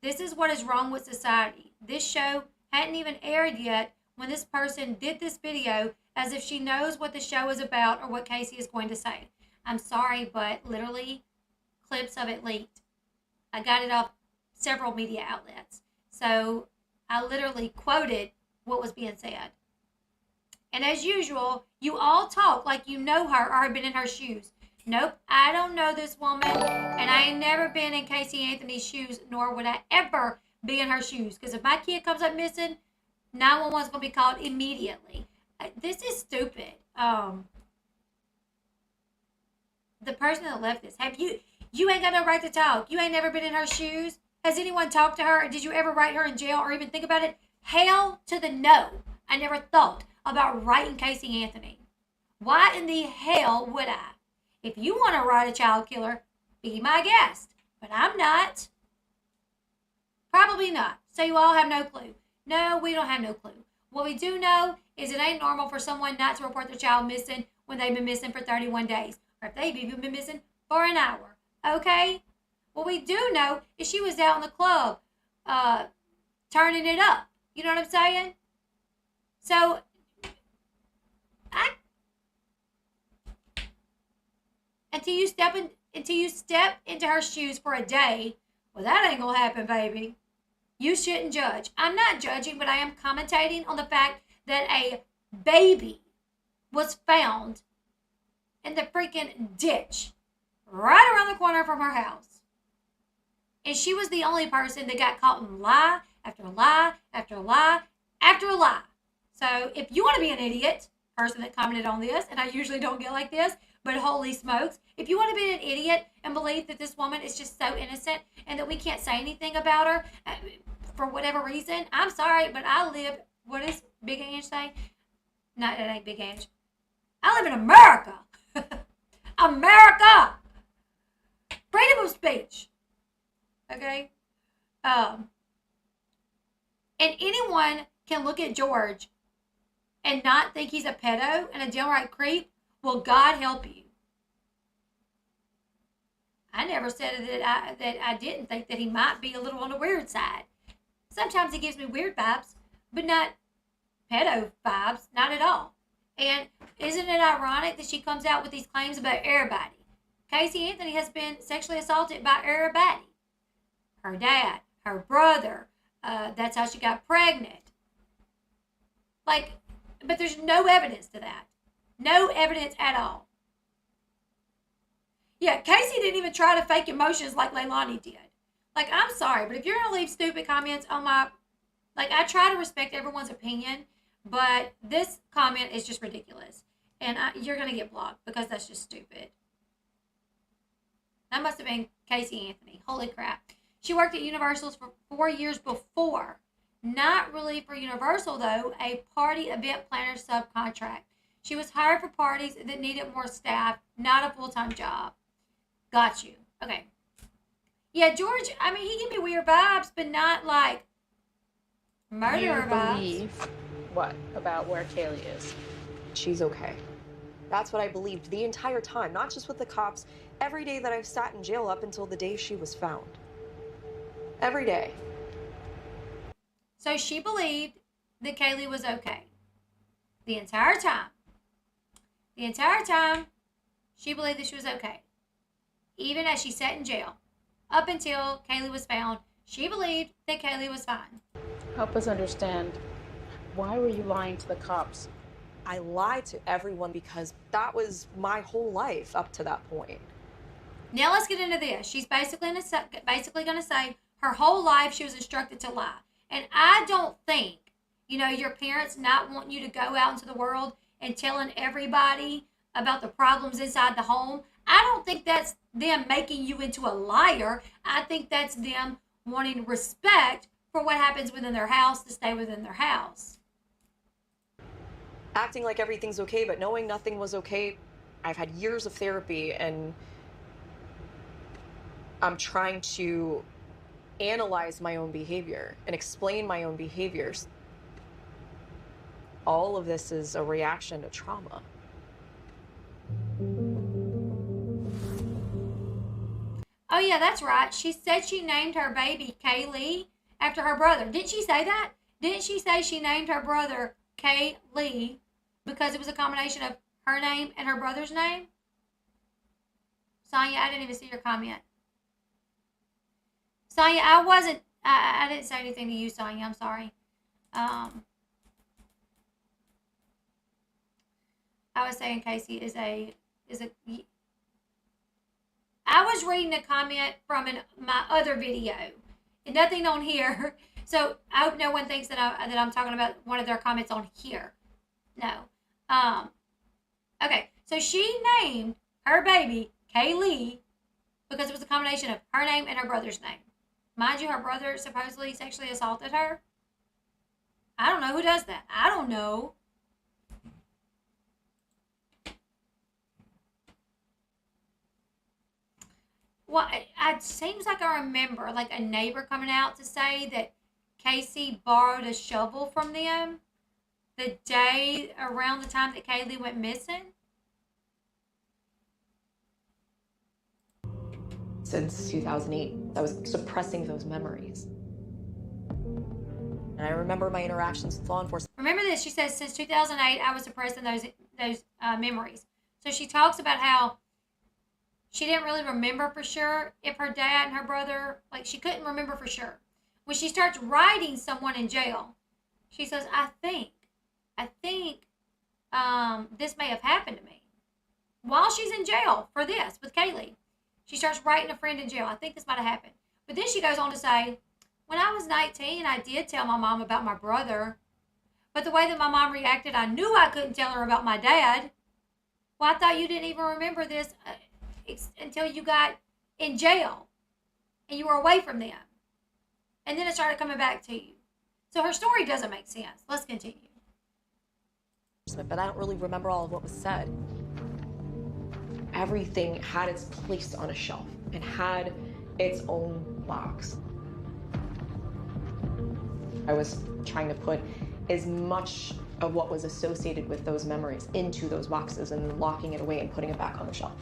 This is what is wrong with society. This show hadn't even aired yet when this person did this video as if she knows what the show is about or what Casey is going to say. I'm sorry, but literally clips of it leaked. I got it off several media outlets. So I literally quoted what was being said. And as usual, you all talk like you know her or have been in her shoes. Nope, I don't know this woman, and I ain't never been in Casey Anthony's shoes, nor would I ever be in her shoes. Because if my kid comes up missing, 911's going to be called immediately. This is stupid. The person that left this, you ain't got no right to talk. You ain't never been in her shoes. Has anyone talked to her? Or did you ever write her in jail or even think about it? Hell to the no. I never thought about writing Casey Anthony. Why in the hell would I? If you want to write a child killer, be my guest. But I'm not. Probably not. So you all have no clue. No, we don't have no clue. What we do know is it ain't normal for someone not to report their child missing when they've been missing for 31 days. Or if they've even been missing for an hour. Okay? What we do know is she was out in the club turning it up. You know what I'm saying? So, until you step into her shoes for a day, well, that ain't gonna happen, baby. You shouldn't judge. I'm not judging, but I am commentating on the fact that a baby was found in the freaking ditch right around the corner from her house. And she was the only person that got caught in lie after lie after lie after lie. So if you want to be an idiot, person that commented on this, and I usually don't get like this, but holy smokes, if you want to be an idiot and believe that this woman is just so innocent and that we can't say anything about her for whatever reason, I'm sorry, but I live, what does Big Ange say? No, that ain't Big Ange. I live in America. America! Freedom of speech. Okay? And anyone can look at George and not think he's a pedo and a downright creep. Well, God help you. I never said that I didn't think that he might be a little on the weird side. Sometimes he gives me weird vibes, but not pedo vibes, not at all. And isn't it ironic that she comes out with these claims about everybody? Casey Anthony has been sexually assaulted by everybody. Her dad, her brother, that's how she got pregnant. But there's no evidence to that. No evidence at all. Yeah, Casey didn't even try to fake emotions like Leilani did. I'm sorry, but if you're going to leave stupid comments on my... I try to respect everyone's opinion, but this comment is just ridiculous. And you're going to get blocked because that's just stupid. That must have been Casey Anthony. Holy crap. She worked at Universal's for 4 years before. Not really for Universal, though, a party event planner subcontract. She was hired for parties that needed more staff, not a full-time job. Got you. Okay. Yeah, George, he gave me weird vibes, but not like murderer vibes. Believe What about where Kaylee is? she's okay. That's what I believed the entire time, not just with the cops, every day that I've sat in jail up until the day she was found. Every day. So she believed that Kaylee was okay. The entire time. The entire time, she believed that she was okay. Even as she sat in jail. Up until Kaylee was found, she believed that Kaylee was fine. Help us understand. Why were you lying to the cops? I lied to everyone because that was my whole life up to that point. Now let's get into this. She's basically going to say her whole life she was instructed to lie. And I don't think, your parents not wanting you to go out into the world and telling everybody about the problems inside the home. I don't think that's them making you into a liar. I think that's them wanting respect for what happens within their house to stay within their house. Acting like everything's okay, but knowing nothing was okay. I've had years of therapy, and I'm trying to analyze my own behavior and explain my own behaviors. All of this is a reaction to trauma. Oh, yeah, that's right. She said she named her baby Kaylee after her brother. Didn't she say that? Didn't she say she named her brother Kaylee because it was a combination of her name and her brother's name? Sonia, I didn't even see your comment. Sonia, I didn't say anything to you, Sonia. I'm sorry. I was saying Casey is a I was reading a comment from my other video, and nothing on here. So I hope no one thinks that I'm talking about one of their comments on here. No. Okay. So she named her baby Kaylee because it was a combination of her name and her brother's name. Mind you, her brother supposedly sexually assaulted her. I don't know who does that. I don't know. Well, it seems like I remember like a neighbor coming out to say that Casey borrowed a shovel from them the day around the time that Kaylee went missing. Since 2008, I was suppressing those memories. And I remember my interactions with law enforcement. Remember this, she says, since 2008, I was suppressing those memories. So she talks about how she didn't really remember for sure if her dad and her brother, like she couldn't remember for sure. When she starts writing someone in jail, she says, I think this may have happened to me. While she's in jail for this with Kaylee, she starts writing a friend in jail. I think this might have happened. But then she goes on to say, when I was 19, I did tell my mom about my brother. But the way that my mom reacted, I knew I couldn't tell her about my dad. Well, I thought you didn't even remember this until you got in jail and you were away from them. And then it started coming back to you. So her story doesn't make sense. Let's continue. But I don't really remember all of what was said. Everything had its place on a shelf and had its own box. I was trying to put as much of what was associated with those memories into those boxes and then locking it away and putting it back on the shelf.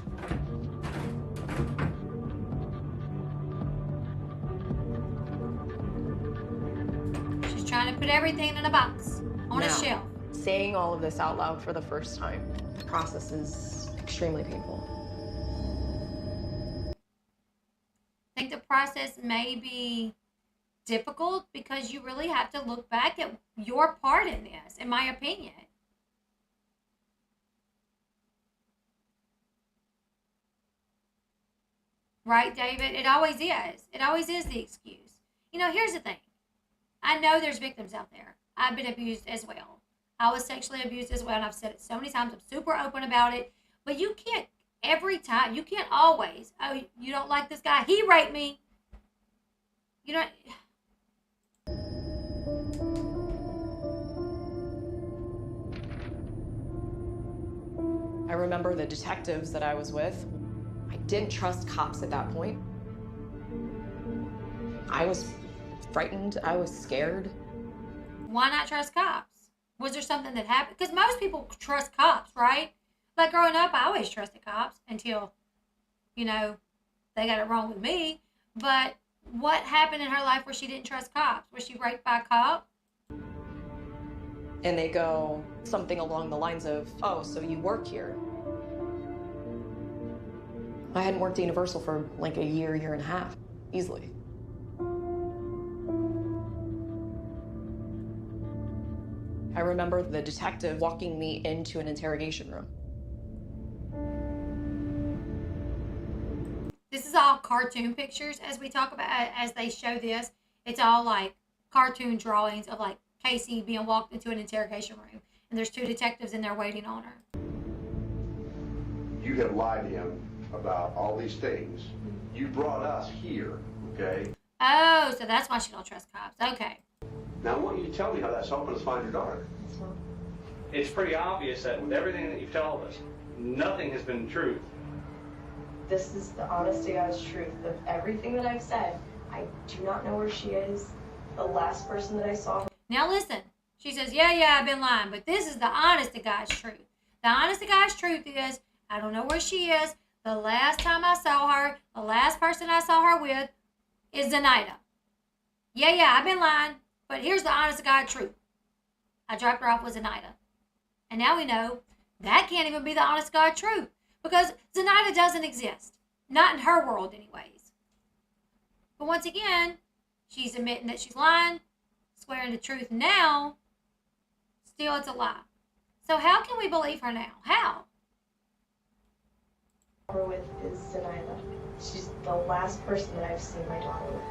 She's trying to put everything in a box on a shelf. Saying all of this out loud for the first time, the process is extremely painful. I think the process may be difficult because you really have to look back at your part in this, in my opinion. Right, David? It always is. It always is the excuse. You know, here's the thing. I know there's victims out there. I've been abused as well. I was sexually abused as well, and I've said it so many times. I'm super open about it. But you can't every time. You can't always. Oh, you don't like this guy? He raped me. You know. I remember the detectives that I was with. I didn't trust cops at that point. I was frightened. I was scared. Why not trust cops? Was there something that happened? Because most people trust cops, right? Like growing up, I always trusted cops until, you know, they got it wrong with me. But what happened in her life where she didn't trust cops? Was she raped by a cop? And they go something along the lines of, oh, so you work here. I hadn't worked at Universal for like a year and a half, easily. I remember the detective walking me into an interrogation room. This is all cartoon pictures as we talk about, as they show this. It's all like cartoon drawings of like Casey being walked into an interrogation room. And there's two detectives in there waiting on her. You have lied to him about all these things. You brought us here, okay? Oh, so that's why she don't trust cops. Okay. Now I want you to tell me how that's helping us find your daughter. It's pretty obvious that with everything that you've told us, nothing has been truth. This is the honest to God's truth of everything that I've said. I do not know where she is. The last person that I saw. Now listen. She says, yeah, I've been lying. But this is the honest to God's truth. The honest to God's truth is, I don't know where she is. The last time I saw her, the last person I saw her with is Zenaida. Yeah, I've been lying. But here's the honest to God truth. I dropped her off with Zenaida. And now we know that can't even be the honest to God truth. Because Zenaida doesn't exist. Not in her world anyways. But once again, she's admitting that she's lying, swearing the truth now. Still, it's a lie. So how can we believe her now? How? With is Zenaida. the last person that I've seen my daughter with.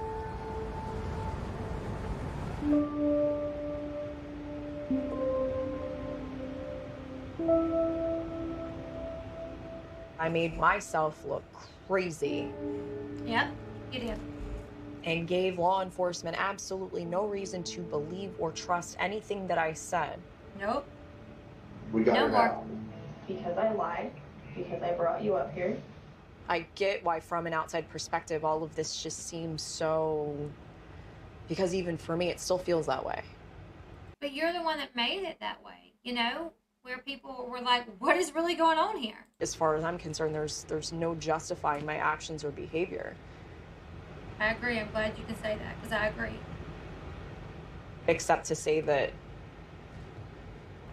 I made myself look crazy. Yep, you did. And gave law enforcement absolutely no reason to believe or trust anything that I said. Nope. We got No it more. out. Because I lied, because I brought you up here. I get why, from an outside perspective, all of this just seems so... Because even for me, it still feels that way. But you're the one that made it that way, you know? Where people were like, what is really going on here? As far as I'm concerned, there's no justifying my actions or behavior. I agree. I'm glad you can say that, because I agree. Except to say that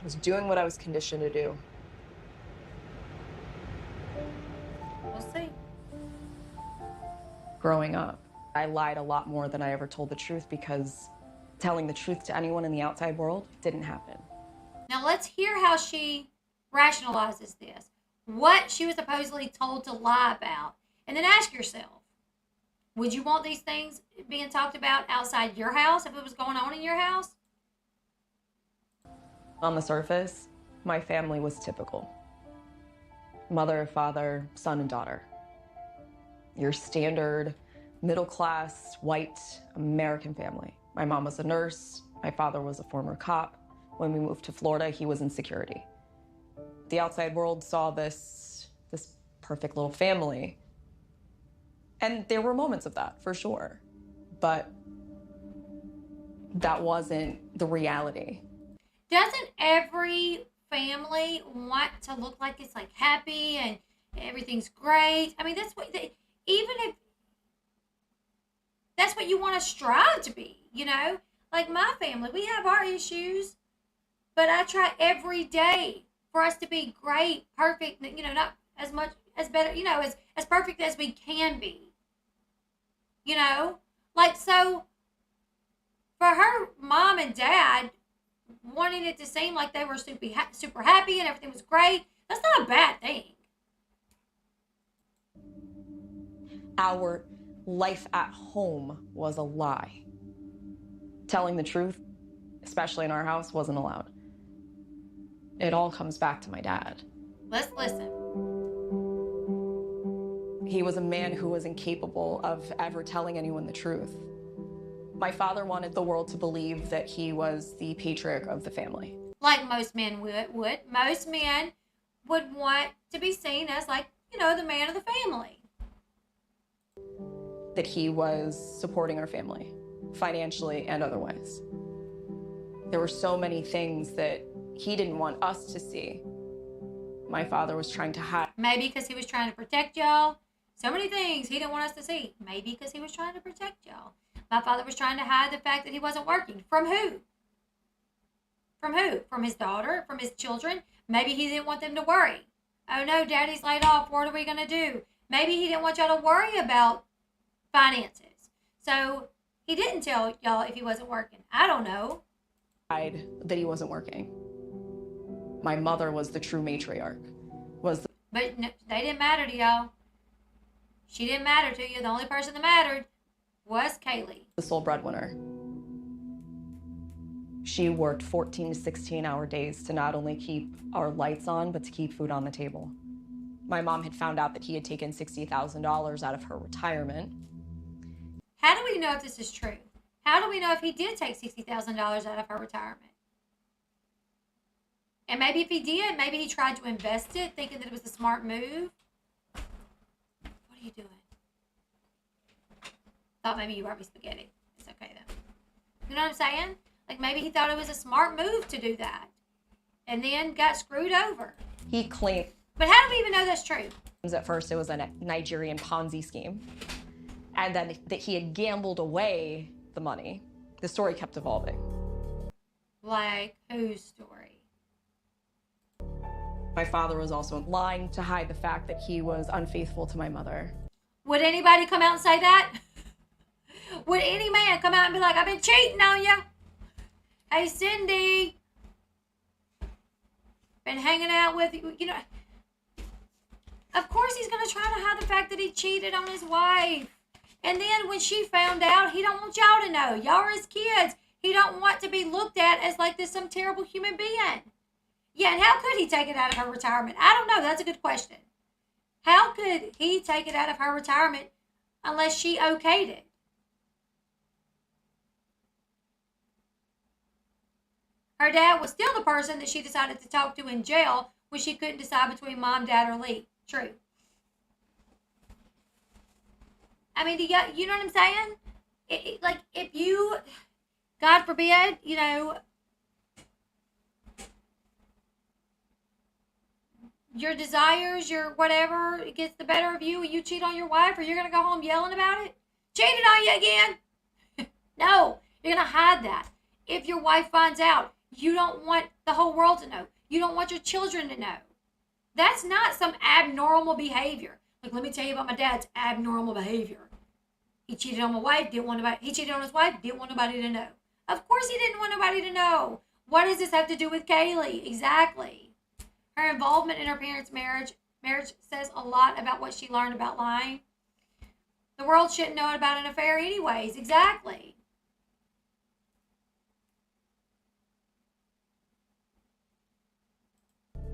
I was doing what I was conditioned to do. We'll see. Growing up, I lied a lot more than I ever told the truth because telling the truth to anyone in the outside world didn't happen. Now let's hear how she rationalizes this. What she was supposedly told to lie about. And then ask yourself, would you want these things being talked about outside your house if it was going on in your house? On the surface, my family was typical. Mother, father, son, and daughter. Your standard middle-class, white, American family. My mom was a nurse. My father was a former cop. When we moved to Florida, he was in security. The outside world saw this perfect little family. And there were moments of that, for sure. But that wasn't the reality. Doesn't every family want to look like it's like happy and everything's great? I mean, that's what they, even if that's what you want to strive to be, you know? Like my family, we have our issues, but I try every day for us to be great, perfect, you know, not as much as better, you know, as perfect as we can be. You know? Like, so for her mom and dad wanting it to seem like they were super happy and everything was great, that's not a bad thing. Our life at home was a lie. Telling the truth, especially in our house, wasn't allowed. It all comes back to my dad. Let's listen. He was a man who was incapable of ever telling anyone the truth. My father wanted the world to believe that he was the patriarch of the family. Like most men would. Most men would want to be seen as like, you know, the man of the family. That he was supporting our family, financially and otherwise. There were so many things that he didn't want us to see. My father was trying to hide. Maybe because he was trying to protect y'all. So many things he didn't want us to see. Maybe because he was trying to protect y'all. My father was trying to hide the fact that he wasn't working. From who? From who? From his daughter? From his children? Maybe he didn't want them to worry. Oh no, daddy's laid off. What are we going to do? Maybe he didn't want y'all to worry about finances. So he didn't tell y'all if he wasn't working. I don't know. That he wasn't working. My mother was the true matriarch. But no, they didn't matter to y'all. She didn't matter to you. The only person that mattered was Kaylee. The sole breadwinner. She worked 14 to 16-hour days to not only keep our lights on, but to keep food on the table. My mom had found out that he had taken $60,000 out of her retirement. How do we know if this is true? How do we know if he did take $60,000 out of her retirement? And maybe if he did, maybe he tried to invest it, thinking that it was a smart move. What are you doing? Thought maybe you brought me spaghetti. It's okay though. You know what I'm saying? Like maybe he thought it was a smart move to do that. And then got screwed over. He claimed. But how do we even know that's true? At first, it was a Nigerian Ponzi scheme. And then that he had gambled away the money. The story kept evolving. Like whose story? My father was also lying to hide the fact that he was unfaithful to my mother. Would anybody come out and say that? Would any man come out and be like, I've been cheating on you? Hey, Cindy. Been hanging out with you, you know. Of course he's going to try to hide the fact that he cheated on his wife. And then when she found out, he don't want y'all to know. Y'all are his kids. He don't want to be looked at as like this some terrible human being. Yeah, and how could he take it out of her retirement? I don't know. That's a good question. How could he take it out of her retirement unless she okayed it? Her dad was still the person that she decided to talk to in jail when she couldn't decide between mom, dad, or Lee. True. I mean, you know what I'm saying? Like, if you, God forbid, you know, your desires, your whatever, it gets the better of you and you cheat on your wife, or you're going to go home yelling about it? Cheated on you again? No, you're going to hide that. If your wife finds out, you don't want the whole world to know. You don't want your children to know. That's not some abnormal behavior. Like, let me tell you about my dad's abnormal behavior. He cheated on my wife, he cheated on his wife, didn't want nobody to know. Of course he didn't want nobody to know. What does this have to do with Kaylee? Exactly. Her involvement in her parents' marriage says a lot about what she learned about lying. The world shouldn't know about an affair anyways. Exactly.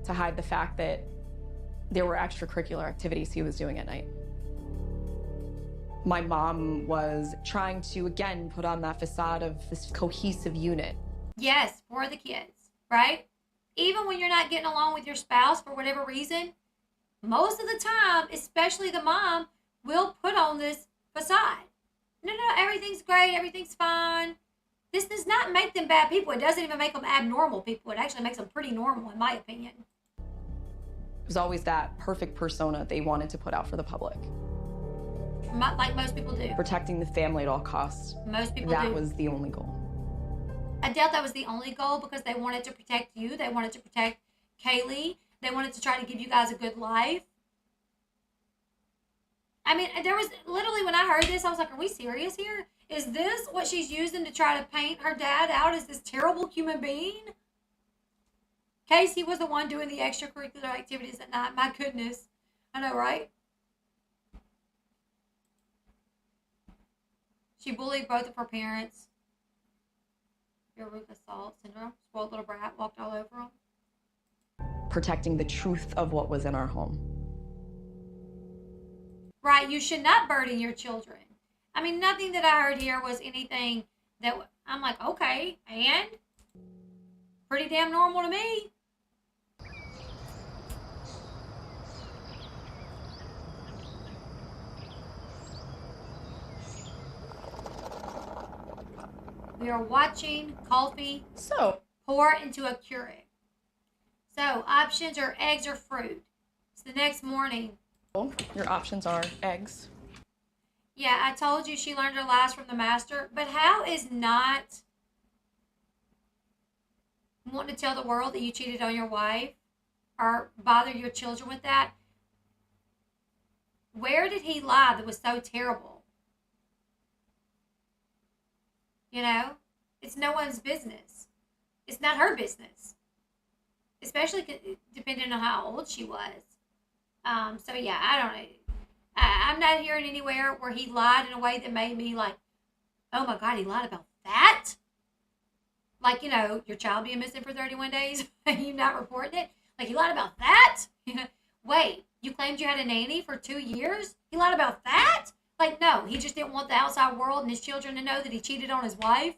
To hide the fact that there were extracurricular activities he was doing at night. My mom was trying to, again, put on that facade of this cohesive unit. Yes, for the kids, right? Even when you're not getting along with your spouse for whatever reason, most of the time, especially the mom, will put on this facade. No, everything's great, everything's fine. This does not make them bad people. It doesn't even make them abnormal people. It actually makes them pretty normal, in my opinion. It was always that perfect persona they wanted to put out for the public. Like most people do. Protecting the family at all costs. Most people do. That was the only goal. I doubt that was the only goal because they wanted to protect you. They wanted to protect Kaylee. They wanted to try to give you guys a good life. I mean, there was literally, when I heard this, I was like, are we serious here? Is this what she's using to try to paint her dad out as this terrible human being? Casey was the one doing the extracurricular activities at night. My goodness. I know, right? She bullied both of her parents. Your root assault syndrome. Spoiled little brat. Walked all over them. Protecting the truth of what was in our home. Right. You should not burden your children. I mean, nothing that I heard here was anything that I'm like, okay, and pretty damn normal to me. We are watching coffee pour into a Keurig. So options are eggs or fruit. It's the next morning. Your options are eggs. Yeah, I told you she learned her lies from the master. But how is not wanting to tell the world that you cheated on your wife or bother your children with that? Where did he lie that was so terrible? You know, it's no one's business. It's not her business, especially depending on how old she was. So yeah, I don't know. I'm not hearing anywhere where he lied in a way that made me like, oh my God, he lied about that? Like, you know, your child being missing for 31 days and you not reporting it? Like, he lied about that? Wait, you claimed you had a nanny for 2 years? He lied about that? Like, no, he just didn't want the outside world and his children to know that he cheated on his wife.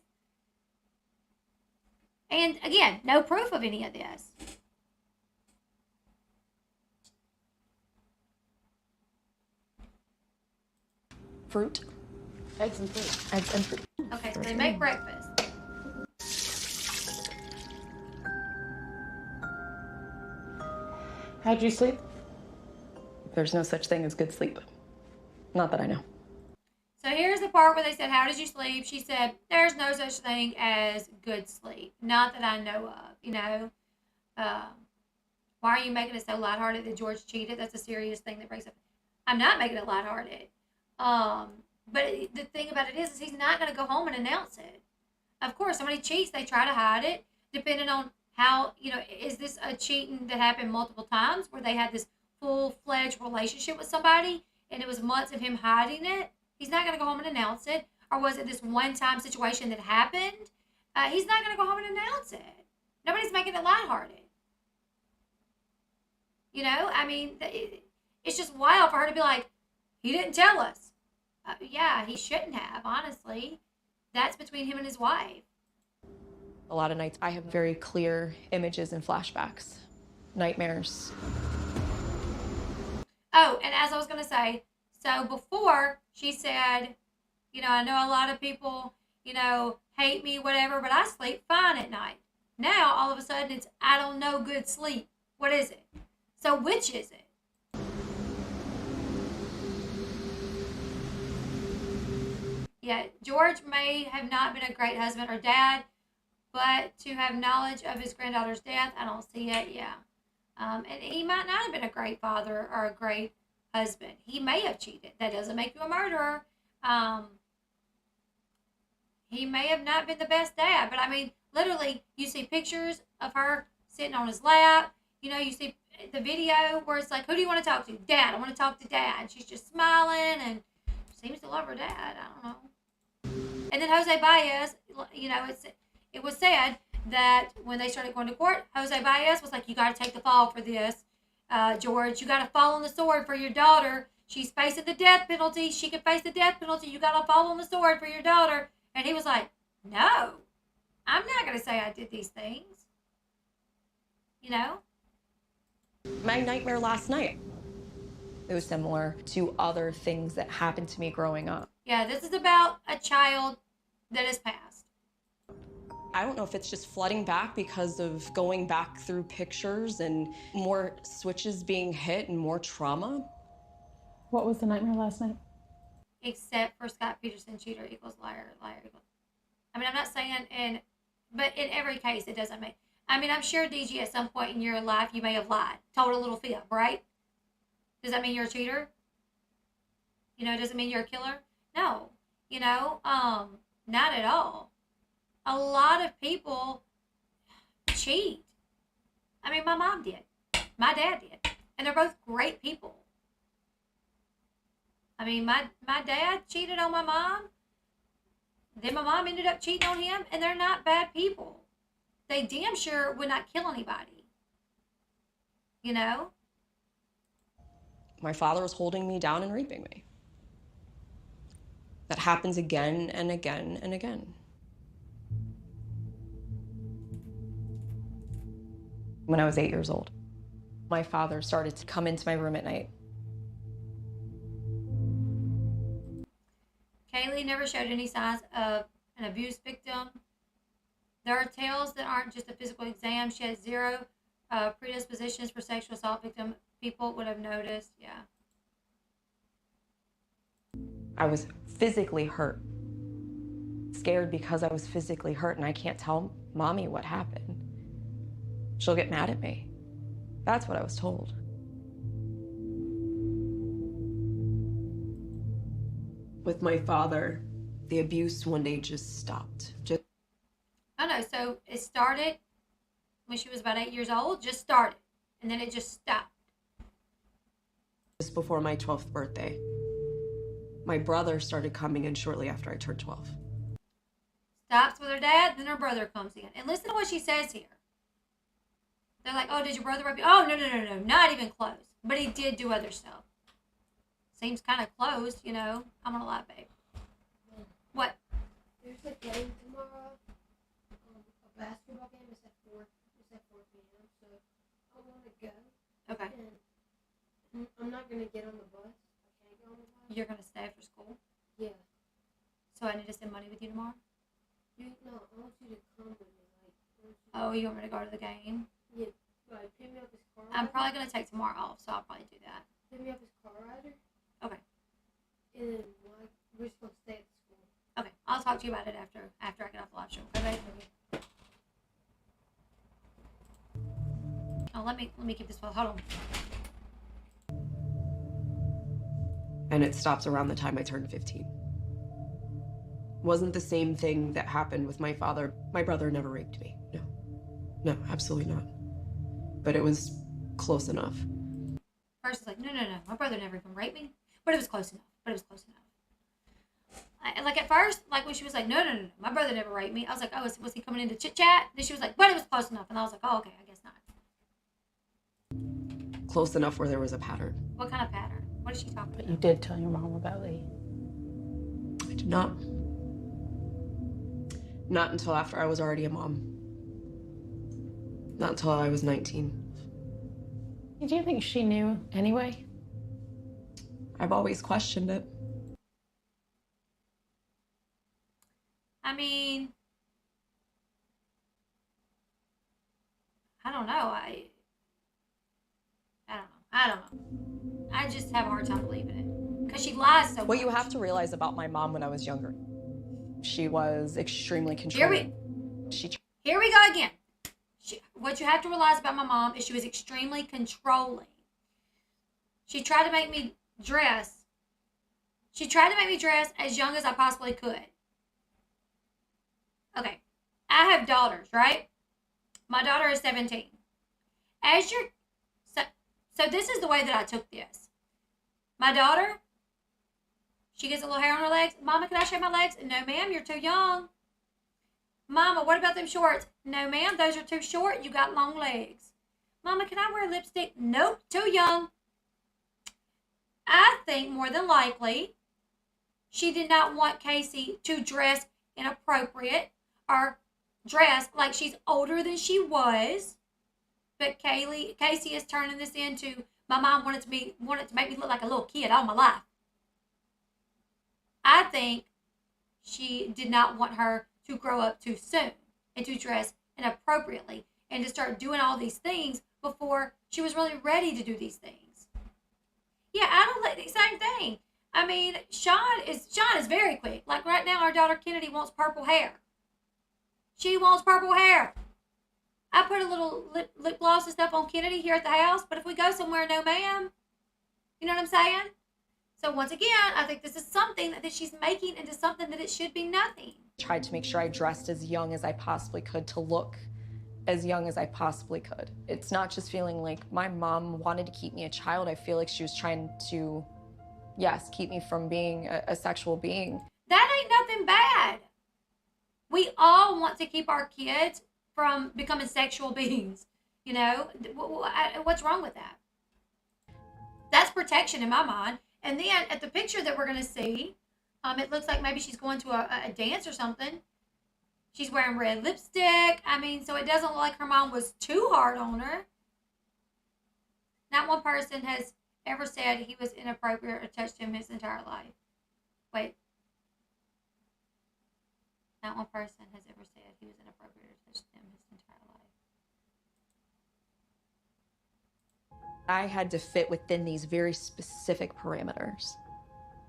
And again, no proof of any of this. Fruit. Eggs and fruit. Eggs and fruit. Okay, so they make breakfast. How'd you sleep? There's no such thing as good sleep. Not that I know. So here's the part where they said, how did you sleep? She said, there's no such thing as good sleep. Not that I know of, you know. Why are you making it so lighthearted that George cheated? That's a serious thing that breaks up. I'm not making it lighthearted. But the thing about it is he's not going to go home and announce it. Of course, somebody cheats, they try to hide it, depending on how, you know, is this a cheating that happened multiple times where they had this full-fledged relationship with somebody and it was months of him hiding it, he's not going to go home and announce it. Or was it this one-time situation that happened? He's not going to go home and announce it. Nobody's making it lighthearted. You know, I mean, it's just wild for her to be like, he didn't tell us. Yeah, he shouldn't have, honestly. That's between him and his wife. A lot of nights I have very clear images and flashbacks, nightmares. Oh, and as I was going to say, so before she said, you know, I know a lot of people, you know, hate me, whatever, but I sleep fine at night. Now, all of a sudden, it's I don't know good sleep. What is it? So which is it? Yeah, George may have not been a great husband or dad, but to have knowledge of his granddaughter's death, I don't see it, yeah. And he might not have been a great father or a great husband. He may have cheated. That doesn't make you a murderer. He may have not been the best dad, but I mean, literally, you see pictures of her sitting on his lap. You know, you see the video where it's like, who do you want to talk to? Dad, I want to talk to Dad. And she's just smiling and seems to love her dad. I don't know. And then Jose Baez, you know, it was said that when they started going to court, Jose Baez was like, you got to take the fall for this, George. You got to fall on the sword for your daughter. She's facing the death penalty. She can face the death penalty. You got to fall on the sword for your daughter. And he was like, no, I'm not going to say I did these things. You know? My nightmare last night, it was similar to other things that happened to me growing up. Yeah, this is about a child that has passed. I don't know if it's just flooding back because of going back through pictures and more switches being hit and more trauma. What was the nightmare last night? Except for Scott Peterson, cheater equals liar, liar equals. I mean, I'm not saying but in every case, it doesn't make. I mean, I'm sure, DG, at some point in your life, you may have lied, told a little fib, right? Does that mean you're a cheater? You know, does it mean you're a killer? No. You know, not at all. A lot of people cheat. I mean, my mom did. My dad did. And they're both great people. I mean, my dad cheated on my mom. Then my mom ended up cheating on him, and they're not bad people. They damn sure would not kill anybody. You know? My father was holding me down and raping me. That happens again and again and again. When I was 8 years old, my father started to come into my room at night. Kaylee never showed any signs of an abuse victim. There are tales that aren't just a physical exam. She had zero predispositions for sexual assault victim. People would have noticed, yeah. I was physically hurt. Scared because I was physically hurt and I can't tell mommy what happened. She'll get mad at me. That's what I was told. With my father, the abuse one day just stopped. I know, so it started when she was about 8 years old, just started, and then it just stopped. Just before my 12th birthday. My brother started coming in shortly after I turned 12. Stops with her dad, then her brother comes in. And listen to what she says here. They're like, oh, did your brother rape you? Oh, no, not even close. But he did do other stuff. Seems kind of close, you know. I'm gonna lie, babe. What? There's a game tomorrow. A basketball game. It's at 4 p.m. So I want to go. Okay. And I'm not gonna get on the bus. I can't get on the bus. You're gonna stay after school? Yeah. So I need to send money with you tomorrow? No, I want you to come with me. Oh, you want me to go to the game? Yeah. Like, pick me up this car. I'm probably gonna take tomorrow off, so I'll probably do that. Pick me up this car rider. Okay. And then we're just gonna stay at the school. Okay. I'll talk to you about it after I get off the live show. Okay, babe? Oh, let me keep this. Hold on. And it stops around the time I turned 15. Wasn't the same thing that happened with my father. My brother never raped me. No, absolutely not. But it was close enough. first was like, no, my brother never even raped me. But it was close enough. Like at first, like when she was like, no, my brother never raped me. I was like, oh, was he coming in to chit chat? Then she was like, but it was close enough. And I was like, oh, okay, I guess not. Close enough where there was a pattern. What kind of pattern? What is she talking about? But you did tell your mom about Lee. I did not. Not until after I was already a mom. Not until I was 19. Do you think she knew anyway? I've always questioned it. I mean, I don't know. I don't know. I just have a hard time believing it. Because she lies so much. What you have to realize about my mom when I was younger, she was extremely controlling. Here we go again. What you have to realize about my mom is she was extremely controlling. She tried to make me dress. She tried to make me dress as young as I possibly could. Okay, I have daughters, right? My daughter is 17. So this is the way that I took this. My daughter, she gets a little hair on her legs. Mama, can I shave my legs? No, ma'am, you're too young. Mama, what about them shorts? No, ma'am, those are too short. You got long legs. Mama, can I wear lipstick? Nope, too young. I think more than likely, she did not want Casey to dress inappropriate or dress like she's older than she was. But Casey is turning this into, my mom wanted to make me look like a little kid all my life. I think she did not want her to grow up too soon and to dress inappropriately and to start doing all these things before she was really ready to do these things. Yeah, I don't like the same thing. I mean, Sean is very quick. Like right now, our daughter Kennedy wants purple hair. She wants purple hair. I put a little lip gloss and stuff on Kennedy here at the house, but if we go somewhere, no ma'am. You know what I'm saying? So once again, I think this is something that she's making into something that it should be nothing. Tried to make sure I dressed as young as I possibly could to look as young as I possibly could. It's not just feeling like my mom wanted to keep me a child. I feel like she was trying to, yes, keep me from being a sexual being. That ain't nothing bad. We all want to keep our kids from becoming sexual beings. You know, what's wrong with that? That's protection in my mind. And then at the picture that we're going to see, it looks like maybe she's going to a dance or something. She's wearing red lipstick. I mean, so it doesn't look like her mom was too hard on her. Not one person has ever said he was inappropriate or touched him his entire life. Wait. Not one person has ever said he was inappropriate or touched him his entire life. I had to fit within these very specific parameters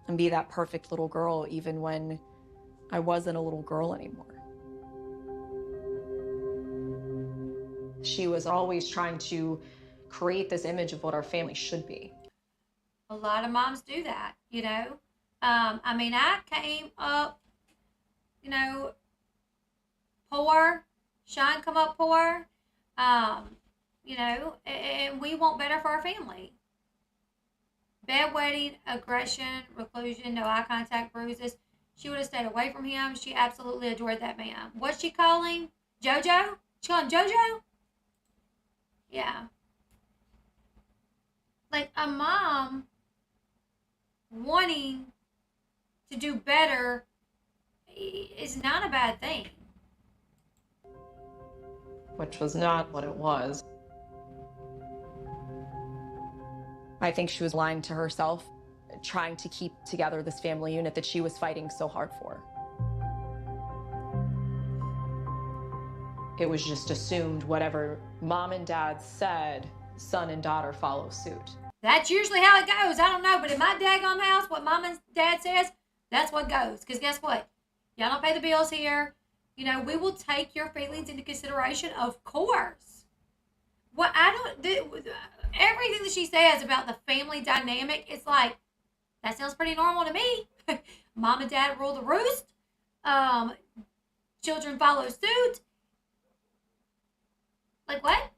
and be that perfect little girl even when I wasn't a little girl anymore. She was always trying to create this image of what our family should be. A lot of moms do that, you know. I mean, I came up, you know, poor. Sean come up poor. You know, and we want better for our family. Bedwetting, aggression, reclusion, no eye contact, bruises. She would have stayed away from him. She absolutely adored that man. What's she call him? JoJo? She call him JoJo? Yeah. Like a mom wanting to do better is not a bad thing. Which was not what it was. I think she was lying to herself, trying to keep together this family unit that she was fighting so hard for. It was just assumed whatever mom and dad said, son and daughter follow suit. That's usually how it goes. I don't know, but in my daggone house, what mom and dad says, that's what goes. Because guess what? Y'all don't pay the bills here. You know, we will take your feelings into consideration, of course. What everything that she says about the family dynamic, it's like, that sounds pretty normal to me. Mom and dad rule the roost. Children follow suit. Like what?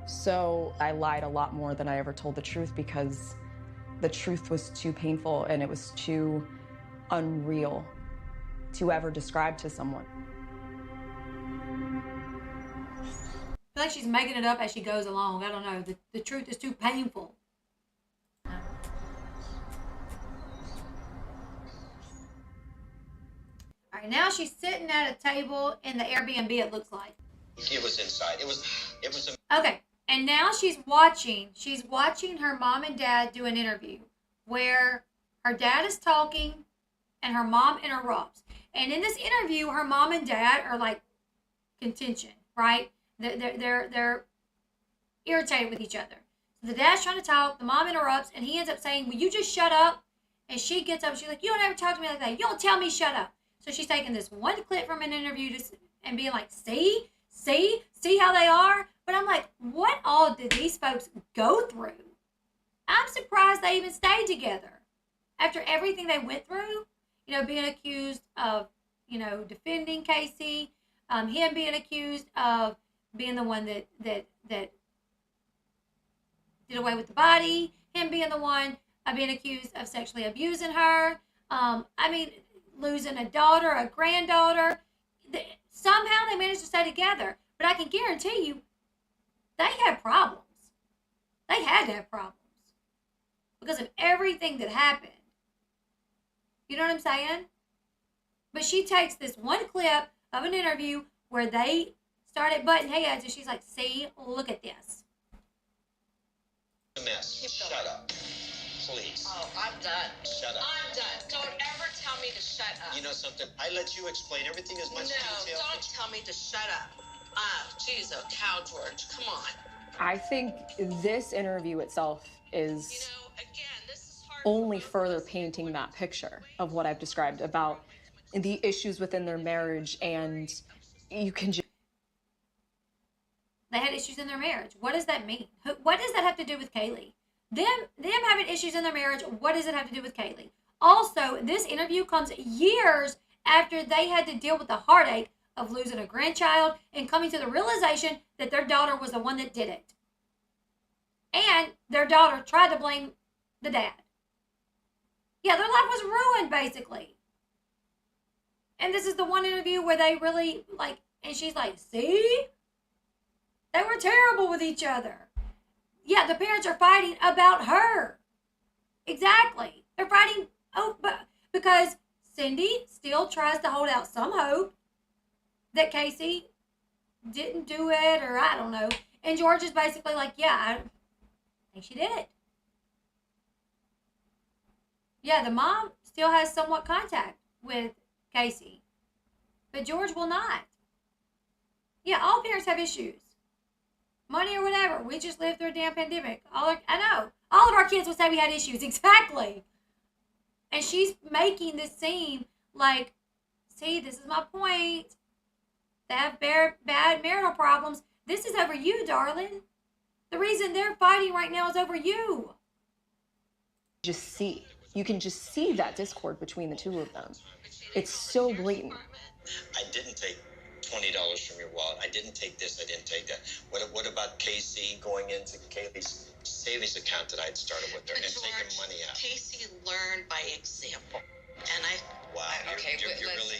So I lied a lot more than I ever told the truth because the truth was too painful and it was too unreal to ever describe to someone. I feel like she's making it up as she goes along. I don't know. The truth is too painful. All right, now she's sitting at a table in the Airbnb, it looks like. It was inside. It was Okay, and now she's watching her mom and dad do an interview where her dad is talking and her mom interrupts. And in this interview, her mom and dad are like contention, right? They're irritated with each other. So the dad's trying to talk, the mom interrupts, and he ends up saying, "Will you just shut up?" And she gets up, she's like, "You don't ever talk to me like that. You don't tell me shut up." So she's taking this one clip from an interview and being like, see how they are? But I'm like, what all did these folks go through? I'm surprised they even stayed together after everything they went through. You know, being accused of, you know, defending Casey, him being accused of being the one that did away with the body, him being the one being accused of sexually abusing her. I mean, losing a daughter, a granddaughter. Somehow they managed to stay together. But I can guarantee you, they had problems. They had to have problems because of everything that happened. You know what I'm saying? But she takes this one clip of an interview where they started butting heads, and she's like, "See, look at this." a mess. Shut up. Please. Oh, I'm done. Shut up. I'm done. Don't ever tell me to shut up. You know something? I let you explain everything as much detail. No, don't tell me to shut up. Oh, jeez, oh, cow George, come on. I think this interview itself is only further painting that picture of what I've described about the issues within their marriage, and you can just... They had issues in their marriage. What does that mean? What does that have to do with Kaylee? Them having issues in their marriage, what does it have to do with Kaylee? Also, this interview comes years after they had to deal with the heartache of losing a grandchild and coming to the realization that their daughter was the one that did it. And their daughter tried to blame the dad. Yeah, their life was ruined, basically. And this is the one interview where they really, like, and she's like, see? They were terrible with each other. Yeah, the parents are fighting about her. Exactly. They're fighting because Cindy still tries to hold out some hope that Casey didn't do it, or I don't know. And George is basically like, yeah, I think she did it. Yeah, the mom still has somewhat contact with Casey, but George will not. Yeah, all parents have issues. Money or whatever. We just lived through a damn pandemic. I know. All of our kids would say we had issues. Exactly. And she's making this seem like, see, this is my point. They have bad marital problems. This is over you, darling. The reason they're fighting right now is over you. You can just see that discord between the two of them. It's so blatant. I didn't take $20 from your wallet. I didn't take this. I didn't take that. What about Casey going into Kaylee's savings account that I'd started with her and taking money out? Casey learned by example. And Wow, okay, you're wait, really...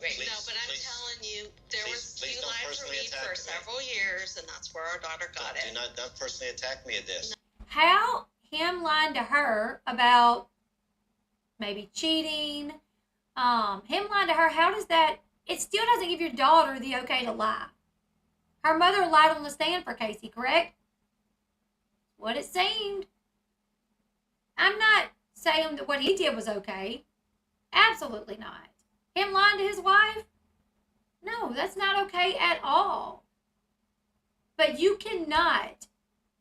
Wait. No, but I'm telling you, there was two lives to read for several years, and that's where our daughter got it. Do not personally attack me at this. How him lying to her about maybe cheating, him lying to her, how does that... It still doesn't give your daughter the okay to lie. Her mother lied on the stand for Casey, correct? What it seemed. I'm not saying that what he did was okay. Absolutely not. Him lying to his wife? No, that's not okay at all. But you cannot.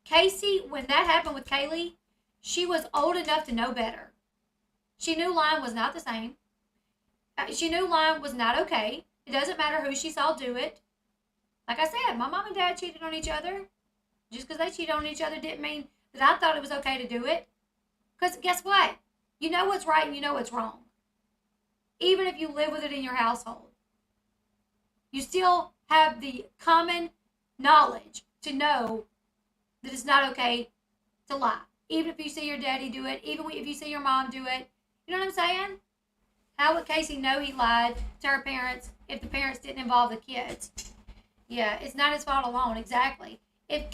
Casey, when that happened with Kaylee, she was old enough to know better. She knew lying was not the same. She knew lying was not okay. It doesn't matter who she saw do it. Like I said, my mom and dad cheated on each other. Just because they cheated on each other didn't mean that I thought it was okay to do it. Because guess what? You know what's right and you know what's wrong. Even if you live with it in your household. You still have the common knowledge to know that it's not okay to lie. Even if you see your daddy do it, even if you see your mom do it. You know what I'm saying? How would Casey know he lied to her parents if the parents didn't involve the kids? Yeah, it's not his fault alone, exactly. If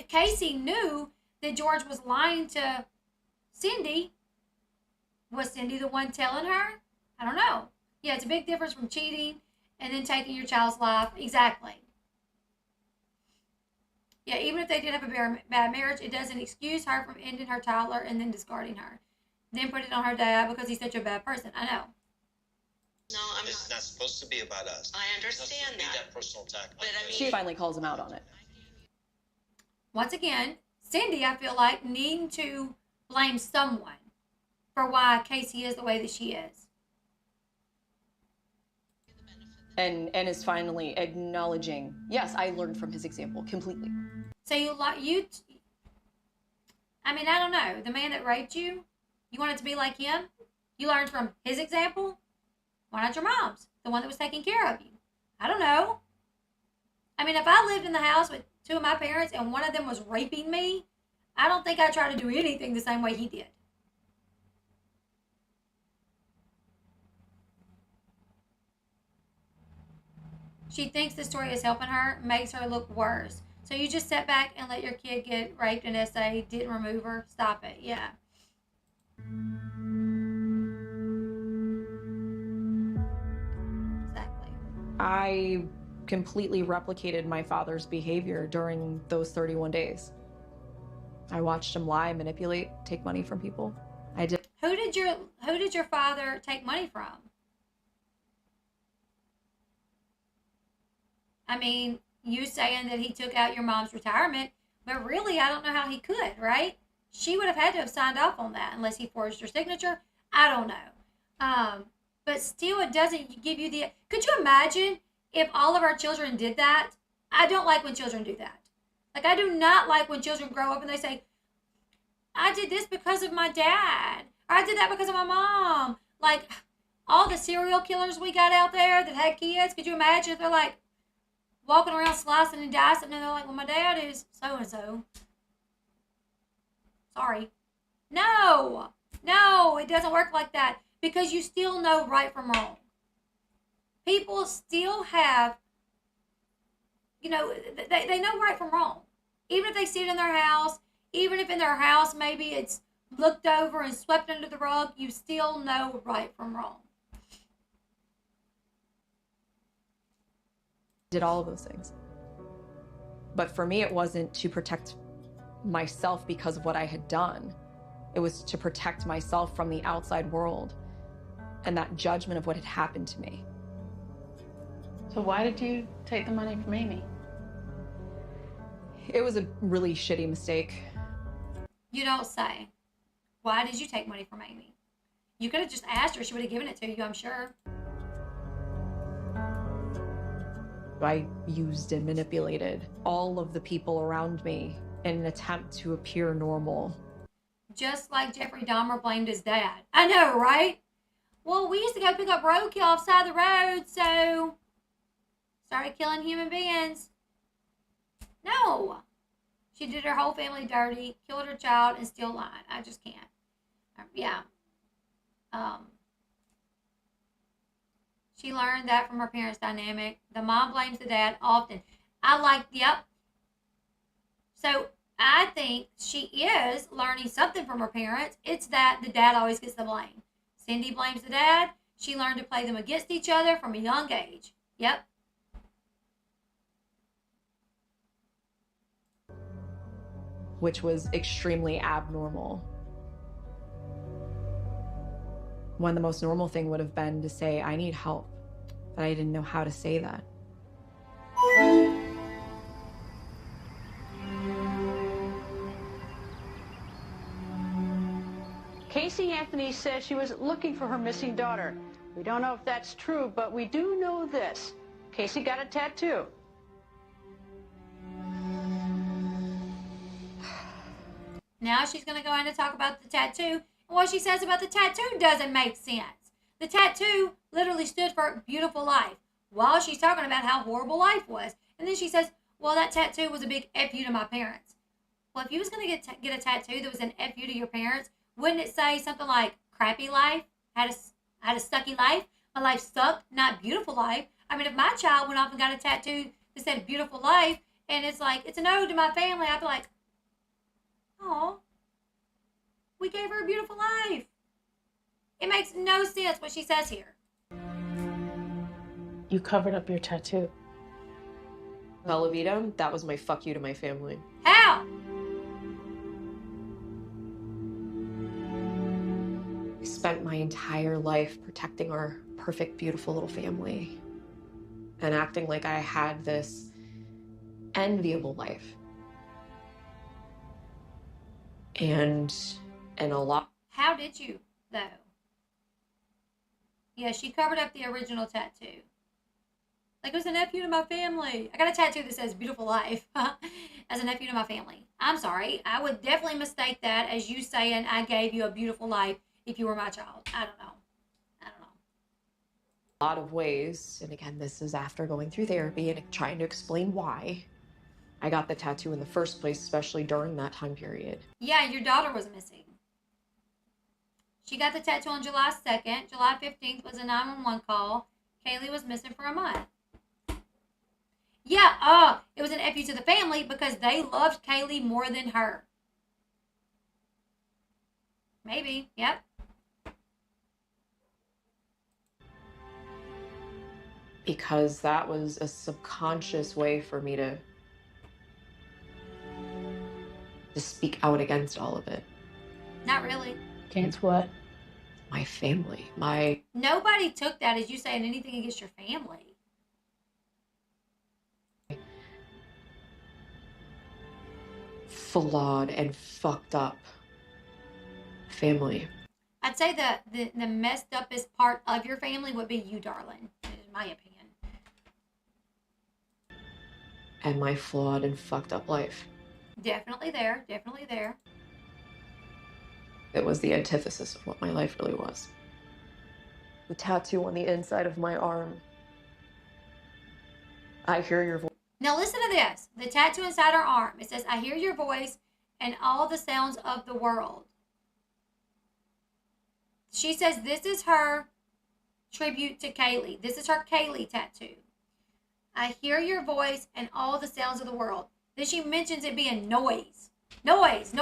Casey knew that George was lying to Cindy, was Cindy the one telling her? I don't know. Yeah, it's a big difference from cheating and then taking your child's life. Exactly. Yeah, even if they did have a bad marriage, it doesn't excuse her from ending her toddler and then discarding her. Then put it on her dad because he's such a bad person. I know. No, It's not supposed to be about us. I understand Be that personal attack. But I mean, She finally calls him out on it. Once again, Cindy, I feel like, needing to blame someone for why Casey is the way that she is. And is finally acknowledging, yes, I learned from his example completely. So I mean, I don't know. The man that raped you, you want it to be like him? You learned from his example? Why not your mom's? The one that was taking care of you? I don't know. I mean, if I lived in the house with two of my parents and one of them was raping me, I don't think I'd try to do anything the same way he did. She thinks the story is helping her, makes her look worse. So you just sat back and let your kid get raped in SA, didn't remove her? Stop it, yeah. Exactly. I completely replicated my father's behavior during those 31 days. I watched him lie, manipulate, take money from people. I did. Who did your father take money from? I mean, you saying that he took out your mom's retirement, but really, I don't know how he could, right? She would have had to have signed off on that unless he forged her signature. I don't know. But still, it doesn't give you the... Could you imagine if all of our children did that? I don't like when children do that. Like, I do not like when children grow up and they say, I did this because of my dad. Or I did that because of my mom. Like, all the serial killers we got out there that had kids, could you imagine if they're like, walking around slicing and dicing, and they're like, well, my dad is so-and-so. Sorry. No, it doesn't work like that because you still know right from wrong. People still have, they know right from wrong. Even if they see it in their house, even if in their house maybe it's looked over and swept under the rug, you still know right from wrong. Did all of those things. But for me, it wasn't to protect myself because of what I had done. It was to protect myself from the outside world and that judgment of what had happened to me. So why did you take the money from Amy? It was a really shitty mistake. You don't say. Why did you take money from Amy? You could have just asked her. She would have given it to you, I'm sure. I used and manipulated all of the people around me in an attempt to appear normal. Just like Jeffrey Dahmer blamed his dad. I know, right? Well, we used to go pick up roadkill offside the road, so started killing human beings. No. She did her whole family dirty, killed her child, and still lied. I just can't. Yeah. She learned that from her parents' dynamic. The mom blames the dad often. Yep. So I think she is learning something from her parents. It's that the dad always gets the blame. Cindy blames the dad. She learned to play them against each other from a young age. Yep. Which was extremely abnormal. When the most normal thing would have been to say, I need help. But I didn't know how to say that. Casey Anthony says she was looking for her missing daughter. We don't know if that's true, but we do know this. Casey got a tattoo. Now she's going to go in and talk about the tattoo. And what she says about the tattoo doesn't make sense. The tattoo literally stood for beautiful life while she's talking about how horrible life was. And then she says, well, that tattoo was a big F you to my parents. Well, if you was going to get a tattoo that was an F you to your parents, wouldn't it say something like crappy life, had a sucky life, my life sucked, not beautiful life? I mean, if my child went off and got a tattoo that said beautiful life, and it's like, it's an ode to my family, I'd be like, oh, we gave her a beautiful life. It makes no sense what she says here. You covered up your tattoo. Bella Vita, that was my fuck you to my family. How? I spent my entire life protecting our perfect, beautiful little family and acting like I had this enviable life. And a lot. How did you, though? Yeah, she covered up the original tattoo. Like, it was a nephew to my family. I got a tattoo that says beautiful life as a nephew to my family. I'm sorry. I would definitely mistake that as you saying I gave you a beautiful life if you were my child. I don't know. A lot of ways, and again, this is after going through therapy and trying to explain why I got the tattoo in the first place, especially during that time period. Yeah, your daughter was missing. She got the tattoo on July 2nd. July 15th was a 911 call. Kaylee was missing for a month. Yeah, it was an F you to the family because they loved Kaylee more than her. Maybe, yep. Because that was a subconscious way for me to speak out against all of it. Not really. Against what? My family. Nobody took that as you saying anything against your family. Flawed and fucked up family. I'd say the messed upest part of your family would be you, darling, in my opinion. And my flawed and fucked up life. Definitely there. Definitely there. It was the antithesis of what my life really was. The tattoo on the inside of my arm. I hear your voice. Now listen to this. The tattoo inside her arm. It says, I hear your voice and all the sounds of the world. She says this is her tribute to Kaylee. This is her Kaylee tattoo. I hear your voice and all the sounds of the world. Then she mentions it being noise. Noise.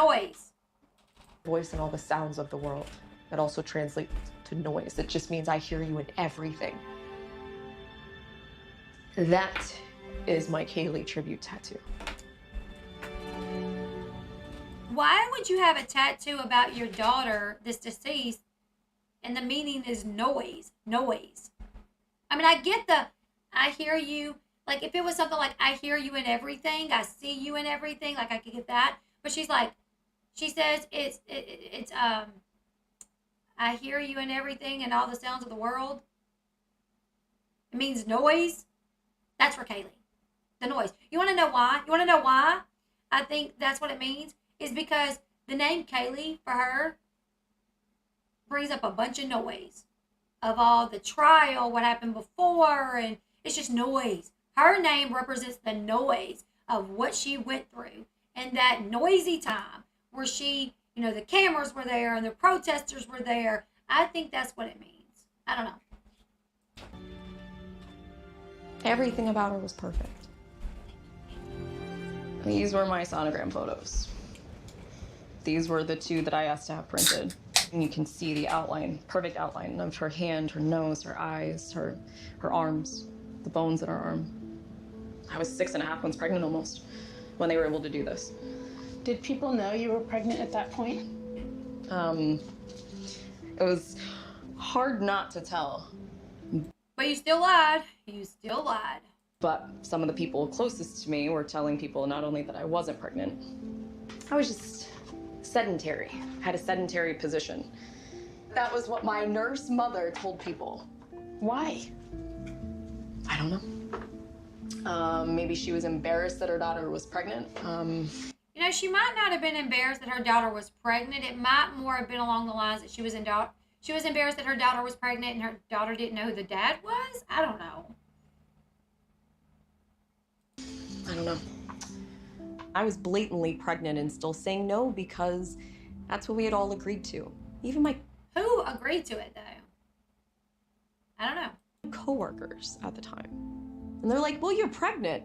Voice and all the sounds of the world. That also translates to noise. It just means I hear you in everything. That is my Kaylee tribute tattoo. Why would you have a tattoo about your daughter that's deceased and the meaning is noise? Noise. I mean, I get I hear you. Like, if it was something like, I hear you in everything, I see you in everything, like, I could get that. But she says it's I hear you in everything and all the sounds of the world. It means noise. That's for Kaylee. The noise. You want to know why? I think that's what it means? Is because the name Kaylee for her brings up a bunch of noise of all the trial, what happened before, and it's just noise. Her name represents the noise of what she went through and that noisy time where she, the cameras were there and the protesters were there. I think that's what it means. I don't know. Everything about her was perfect. These were my sonogram photos. These were the two that I asked to have printed. And you can see the outline, perfect outline of her hand, her nose, her eyes, her arms, the bones in her arm. I was 6.5 months pregnant almost when they were able to do this. Did people know you were pregnant at that point? It was hard not to tell. But you still lied. But some of the people closest to me were telling people not only that I wasn't pregnant, I was just sedentary, had a sedentary position. That was what my nurse mother told people. Why? I don't know. Maybe she was embarrassed that her daughter was pregnant. She might not have been embarrassed that her daughter was pregnant. It might more have been along the lines that she was embarrassed that her daughter was pregnant and her daughter didn't know who the dad was. I don't know. I was blatantly pregnant and still saying no because that's what we had all agreed to. Even my Who agreed to it, though? I don't know. coworkers at the time. And they're like, well, you're pregnant.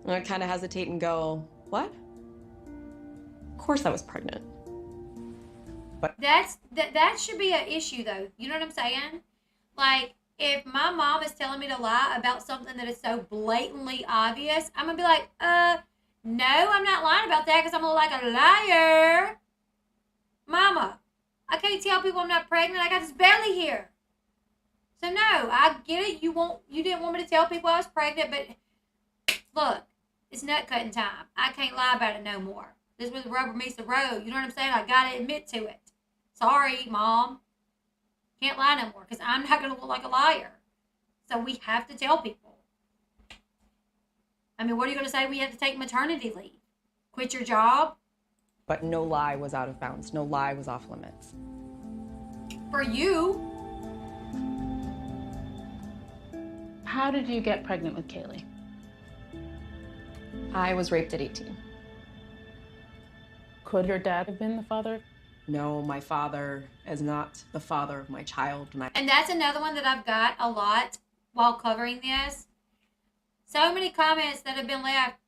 And I kind of hesitate and go, what? Of course I was pregnant. But That should be an issue, though. You know what I'm saying? Like, if my mom is telling me to lie about something that is so blatantly obvious, I'm going to be like, no, I'm not lying about that because I'm going to look like a liar. Mama, I can't tell people I'm not pregnant. I got this belly here. So, no, I get it. You didn't want me to tell people I was pregnant, but look, it's nut cutting time. I can't lie about it no more. This is where the rubber meets the road. You know what I'm saying? I got to admit to it. Sorry, Mom. Can't lie no more because I'm not going to look like a liar. So we have to tell people. I mean, what are you going to say? We have to take maternity leave. Quit your job? But no lie was out of bounds. No lie was off limits. For you. How did you get pregnant with Kaylee? I was raped at 18. Could your dad have been the father? No, my father is not the father of my child. And that's another one that I've got a lot while covering this. So many comments that have been left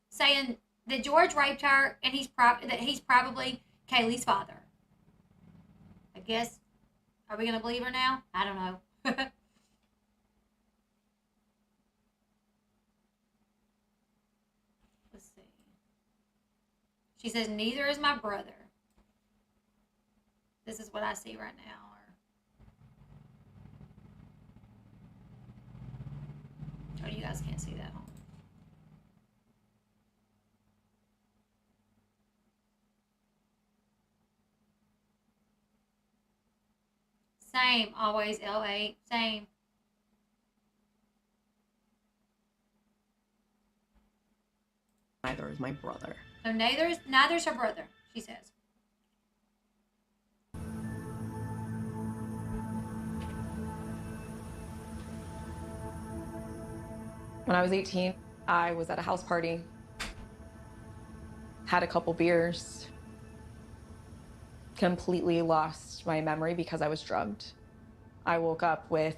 saying that George raped her and that he's probably Kaylee's father. I guess, are we going to believe her now? I don't know. Let's see. She says, neither is my brother. This is what I see right now. Oh, you guys can't see that one. Same, always L8, same. Neither is my brother. So neither's her brother, she says. When I was 18, I was at a house party, had a couple beers, completely lost my memory because I was drugged. I woke up with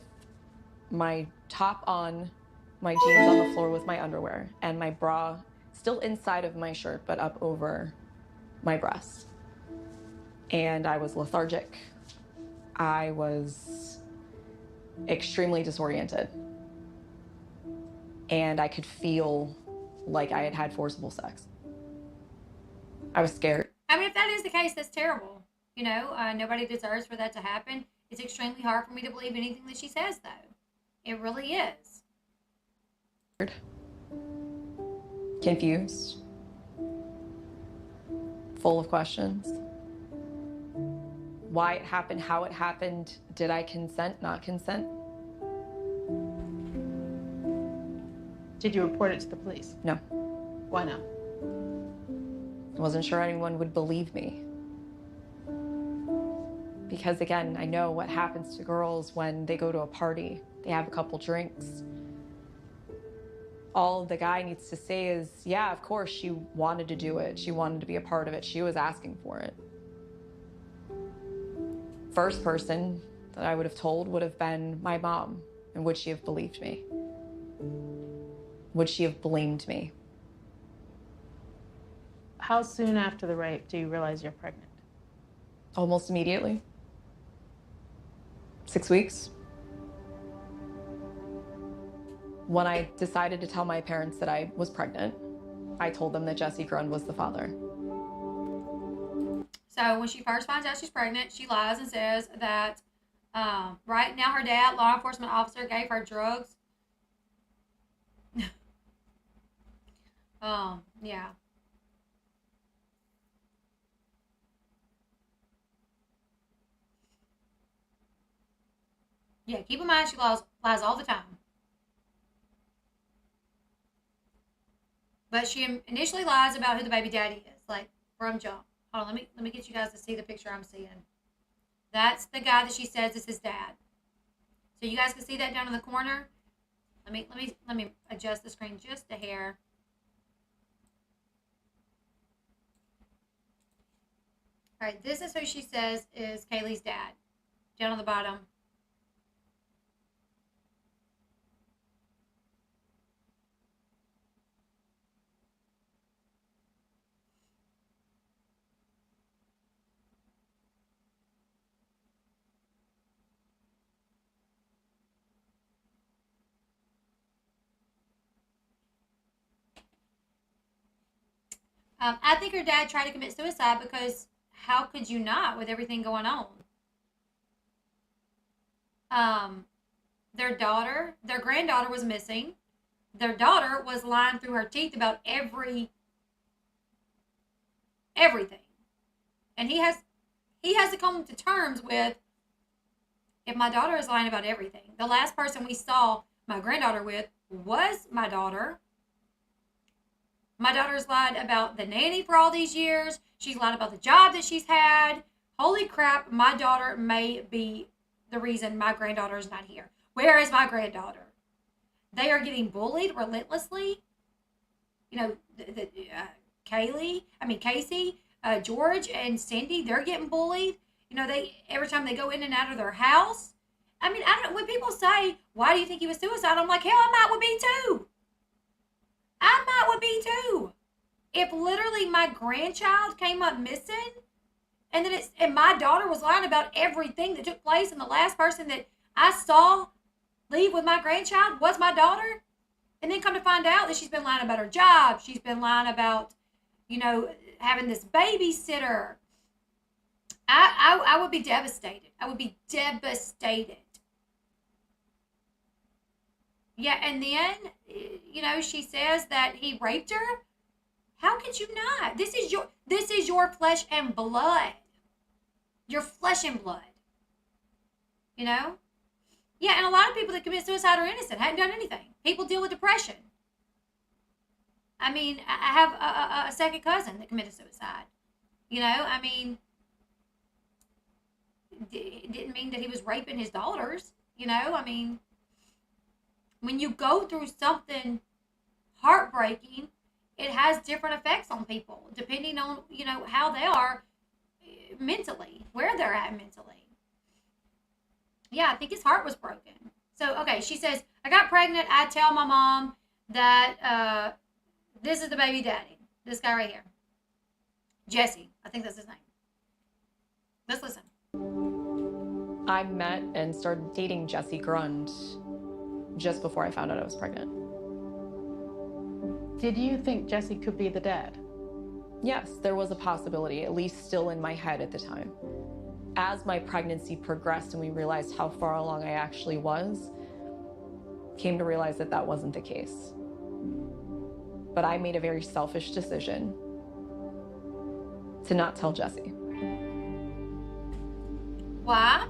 my top on, my jeans on the floor with my underwear, and my bra still inside of my shirt, but up over my breasts. And I was lethargic. I was extremely disoriented. And I could feel like I had had forcible sex. I was scared. I mean, if that is the case, that's terrible. You know, nobody deserves for that to happen. It's extremely hard for me to believe anything that she says, though. It really is. Confused. Full of questions. Why it happened, how it happened, did I consent, not consent? Did you report it to the police? No. Why not? I wasn't sure anyone would believe me. Because again, I know what happens to girls when they go to a party. They have a couple drinks. All the guy needs to say is, yeah, of course, she wanted to do it. She wanted to be a part of it. She was asking for it. First person that I would have told would have been my mom. And would she have believed me? Would she have blamed me? How soon after the rape do you realize you're pregnant? Almost immediately. 6 weeks. When I decided to tell my parents that I was pregnant, I told them that Jesse Grund was the father. So when she first finds out she's pregnant, she lies and says that right now her dad, law enforcement officer, gave her drugs. Yeah. Yeah, keep in mind she lies all the time. But she initially lies about who the baby daddy is, like from jump. Hold on, let me get you guys to see the picture I'm seeing. That's the guy that she says is his dad. So you guys can see that down in the corner. Let me adjust the screen just a hair. All right, this is who she says is Kaylee's dad. Down on the bottom. I think her dad tried to commit suicide because how could you not with everything going on? Their granddaughter was missing. Their daughter was lying through her teeth about everything. And he has to come to terms with, if my daughter is lying about everything. The last person we saw my granddaughter with was my daughter. My daughter's lied about the nanny for all these years. She's lied about the job that she's had. Holy crap, my daughter may be the reason my granddaughter is not here. Where is my granddaughter? They are getting bullied relentlessly. You know, Casey, George, and Cindy, they're getting bullied. You know, every time they go in and out of their house. I mean, I don't know. When people say, why do you think he was suicidal? I'm like, hell, I might would be too. I might would be too. If literally my grandchild came up missing, and my daughter was lying about everything that took place, and the last person that I saw leave with my grandchild was my daughter, and then come to find out that she's been lying about her job, she's been lying about, you know, having this babysitter, I would be devastated. I would be devastated. Yeah, and then, you know, she says that he raped her. How could you not? This is your flesh and blood. Your flesh and blood. You know? Yeah, and a lot of people that commit suicide are innocent, hadn't done anything. People deal with depression. I mean, I have a second cousin that committed suicide. You know, I mean, it didn't mean that he was raping his daughters. You know, I mean, when you go through something heartbreaking, it has different effects on people, depending on, you know, how they are mentally, where they're at mentally. Yeah, I think his heart was broken. So, okay, she says, I got pregnant. I tell my mom that this is the baby daddy. This guy right here. Jesse. I think that's his name. Let's listen. I met and started dating Jesse Grund just before I found out I was pregnant. Did you think Jesse could be the dad? Yes, there was a possibility, at least still in my head at the time. As my pregnancy progressed and we realized how far along I actually was, came to realize that that wasn't the case. But I made a very selfish decision to not tell Jesse. Why?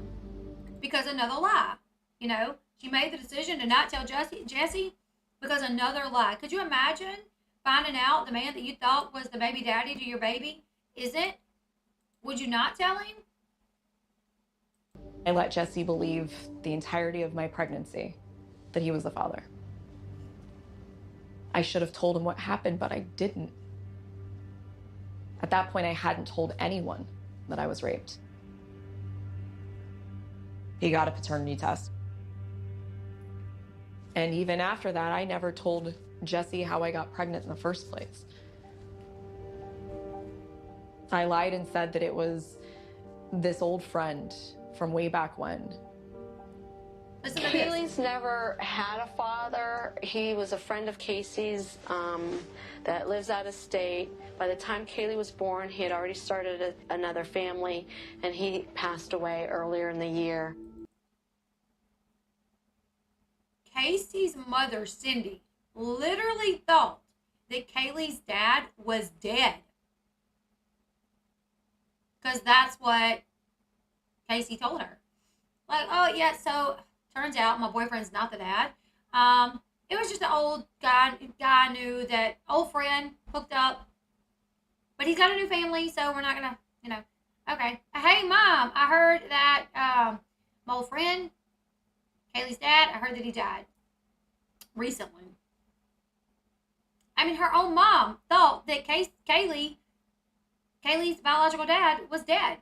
Because another lie. You know, she made the decision to not tell Jesse because another lie. Could you imagine finding out the man that you thought was the baby daddy to your baby isn't? Would you not tell him? I let Jesse believe the entirety of my pregnancy that he was the father. I should have told him what happened, but I didn't. At that point, I hadn't told anyone that I was raped. He got a paternity test. And even after that, I never told Jesse how I got pregnant in the first place. I lied and said that it was this old friend from way back when. Kaylee's never had a father. He was a friend of Casey's that lives out of state. By the time Kaylee was born, he had already started another family, and he passed away earlier in the year. Casey's mother, Cindy, literally thought that Kaylee's dad was dead. Because that's what Casey told her. Like, oh, yeah, so turns out my boyfriend's not the dad. It was just an old guy knew that old friend hooked up. But he's got a new family, so we're not going to, you know. Okay. Hey, Mom, I heard that my old friend, Kaylee's dad, I heard that he died recently. I mean, her own mom thought that Kaylee Kaylee's biological dad was dead.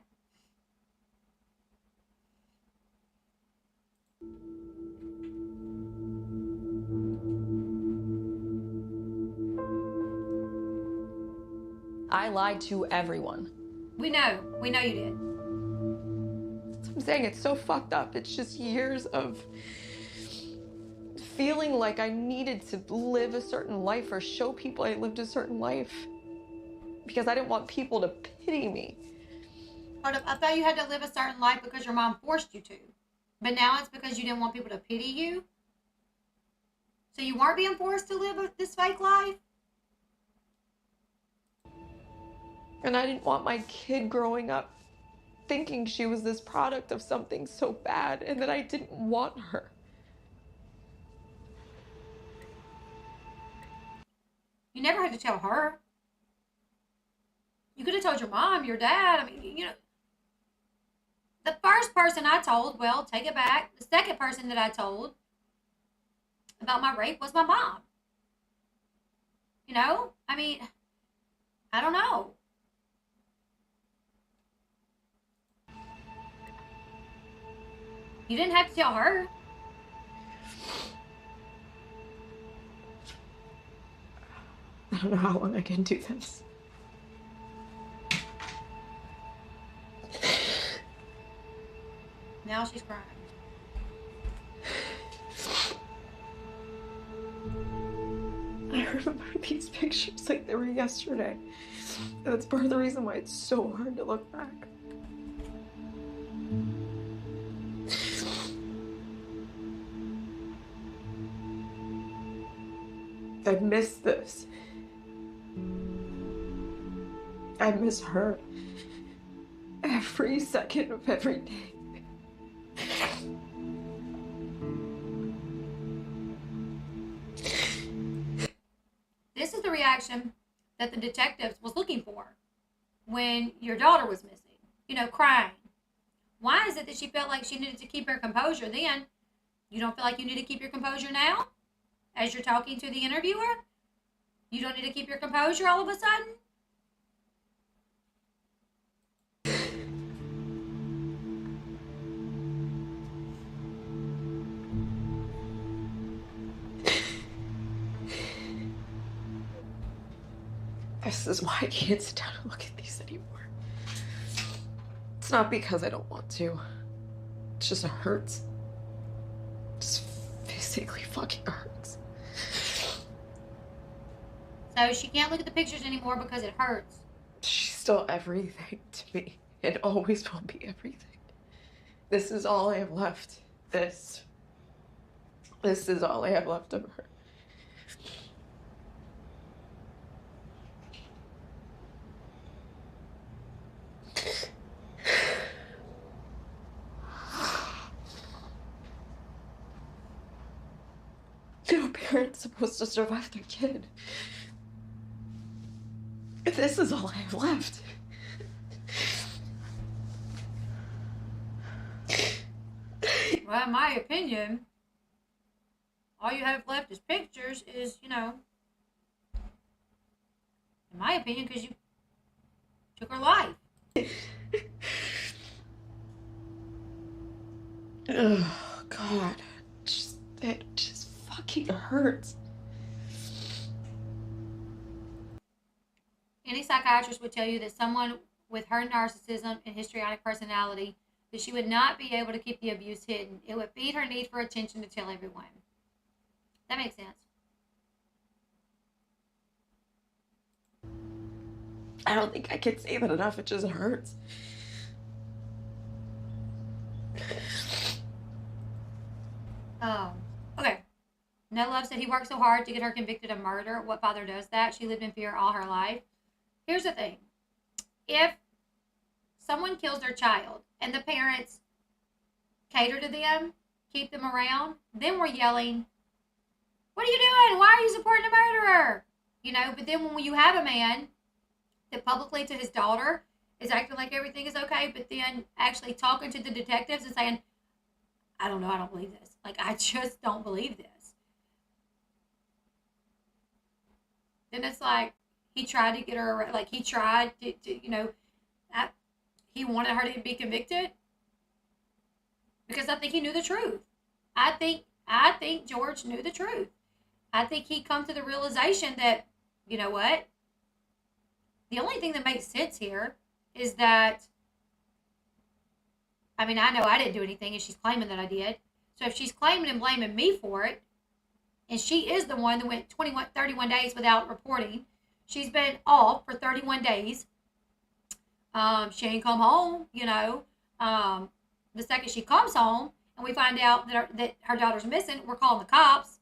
I lied to everyone. We know you did. I'm saying it's so fucked up. It's just years of feeling like I needed to live a certain life or show people I lived a certain life because I didn't want people to pity me. Hold up, I thought you had to live a certain life because your mom forced you to. But now it's because you didn't want people to pity you? So you weren't being forced to live this fake life? And I didn't want my kid growing up thinking she was this product of something so bad and that I didn't want her. You never had to tell her. You could have told your mom, your dad. I mean, you know. The first person I told, well, take it back. The second person that I told about my rape was my mom. You know? I mean, I don't know. You didn't have to tell her. I don't know how long I can do this. Now she's crying. I remember these pictures like they were yesterday. And that's part of the reason why it's so hard to look back. I miss this. I miss her. Every second of every day. This is the reaction that the detectives was looking for when your daughter was missing. You know, crying. Why is it that she felt like she needed to keep her composure then? You don't feel like you need to keep your composure now? As you're talking to the interviewer? You don't need to keep your composure all of a sudden? This is why I can't sit down and look at these anymore. It's not because I don't want to. It's just it hurts. It just physically fucking hurts. So she can't look at the pictures anymore because it hurts. She's still everything to me. It always will be everything. This is all I have left. This is all I have left of her. No parent's supposed to survive their kid. This is all I have left. Well, in my opinion, all you have left is pictures is, you know, in my opinion, because you took her life. Oh, God. It just fucking hurts. Any psychiatrist would tell you that someone with her narcissism and histrionic personality, that she would not be able to keep the abuse hidden. It would feed her need for attention to tell everyone. That makes sense. I don't think I can say that enough. It just hurts. Okay. No Love said he worked so hard to get her convicted of murder. What father does that? She lived in fear all her life. Here's the thing. If someone kills their child and the parents cater to them, keep them around, then we're yelling, what are you doing? Why are you supporting a murderer? You know, but then when you have a man that publicly to his daughter is acting like everything is okay, but then actually talking to the detectives and saying, I don't know, I don't believe this. Like, I just don't believe this. Then it's like, He tried to get her, like, he tried to you know, he wanted her to be convicted because I think he knew the truth. I think George knew the truth. I think he come to the realization that, you know what? The only thing that makes sense here is that, I mean, I know I didn't do anything and she's claiming that I did. So if she's claiming and blaming me for it, and she is the one that went 31 days without reporting, she's been off for 31 days. She ain't come home, you know. The second she comes home and we find out that her daughter's missing, we're calling the cops.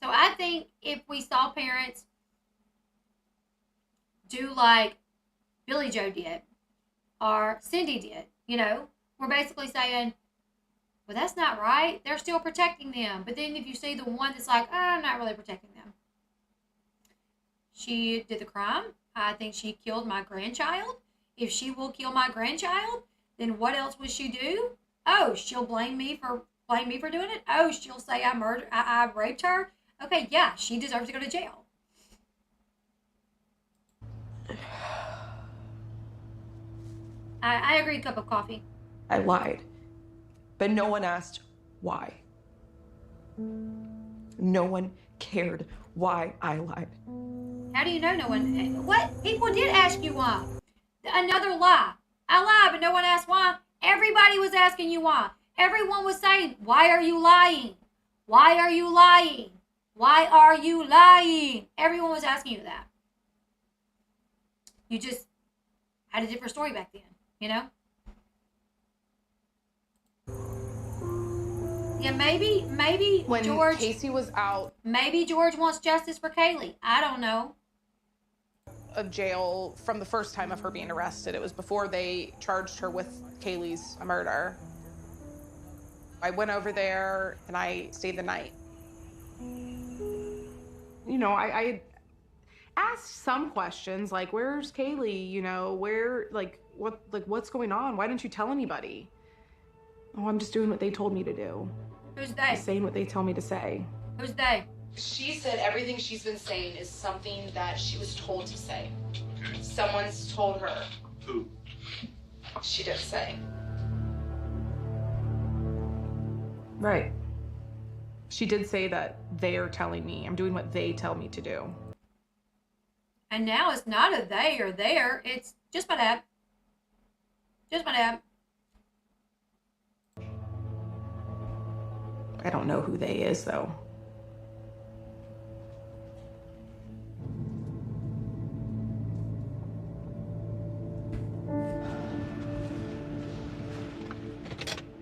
So I think if we saw parents do like Billy Joe did or Cindy did, you know, we're basically saying, well, that's not right. They're still protecting them. But then if you see the one that's like, oh, I'm not really protecting them. She did the crime. I think she killed my grandchild. If she will kill my grandchild, then what else would she do? Oh, she'll blame me for doing it. Oh, she'll say I raped her. Okay, yeah, she deserves to go to jail. I agree, cup of coffee. I lied. But no one asked why. No one cared why I lied. How do you know no one? What? People did ask you why. Another lie. I lied, but no one asked why. Everybody was asking you why. Everyone was saying, why are you lying? Why are you lying? Why are you lying? Everyone was asking you that. You just had a different story back then, you know? Yeah, maybe when George... Casey was out... Maybe George wants justice for Kaylee. I don't know. Of jail from the first time of her being arrested. It was before they charged her with Kaylee's murder. I went over there and I stayed the night. You know, I asked some questions like, where's Kaylee? You know, what's going on? Why didn't you tell anybody? Oh, I'm just doing what they told me to do. Who's they? Just saying what they tell me to say. Who's they? She said everything she's been saying is something that she was told to say. Okay. Someone's told her. Who? She didn't say. Right. She did say that they're telling me. I'm doing what they tell me to do. And now it's not a they or there. It's just my dad. Just my dad. I don't know who they is, though.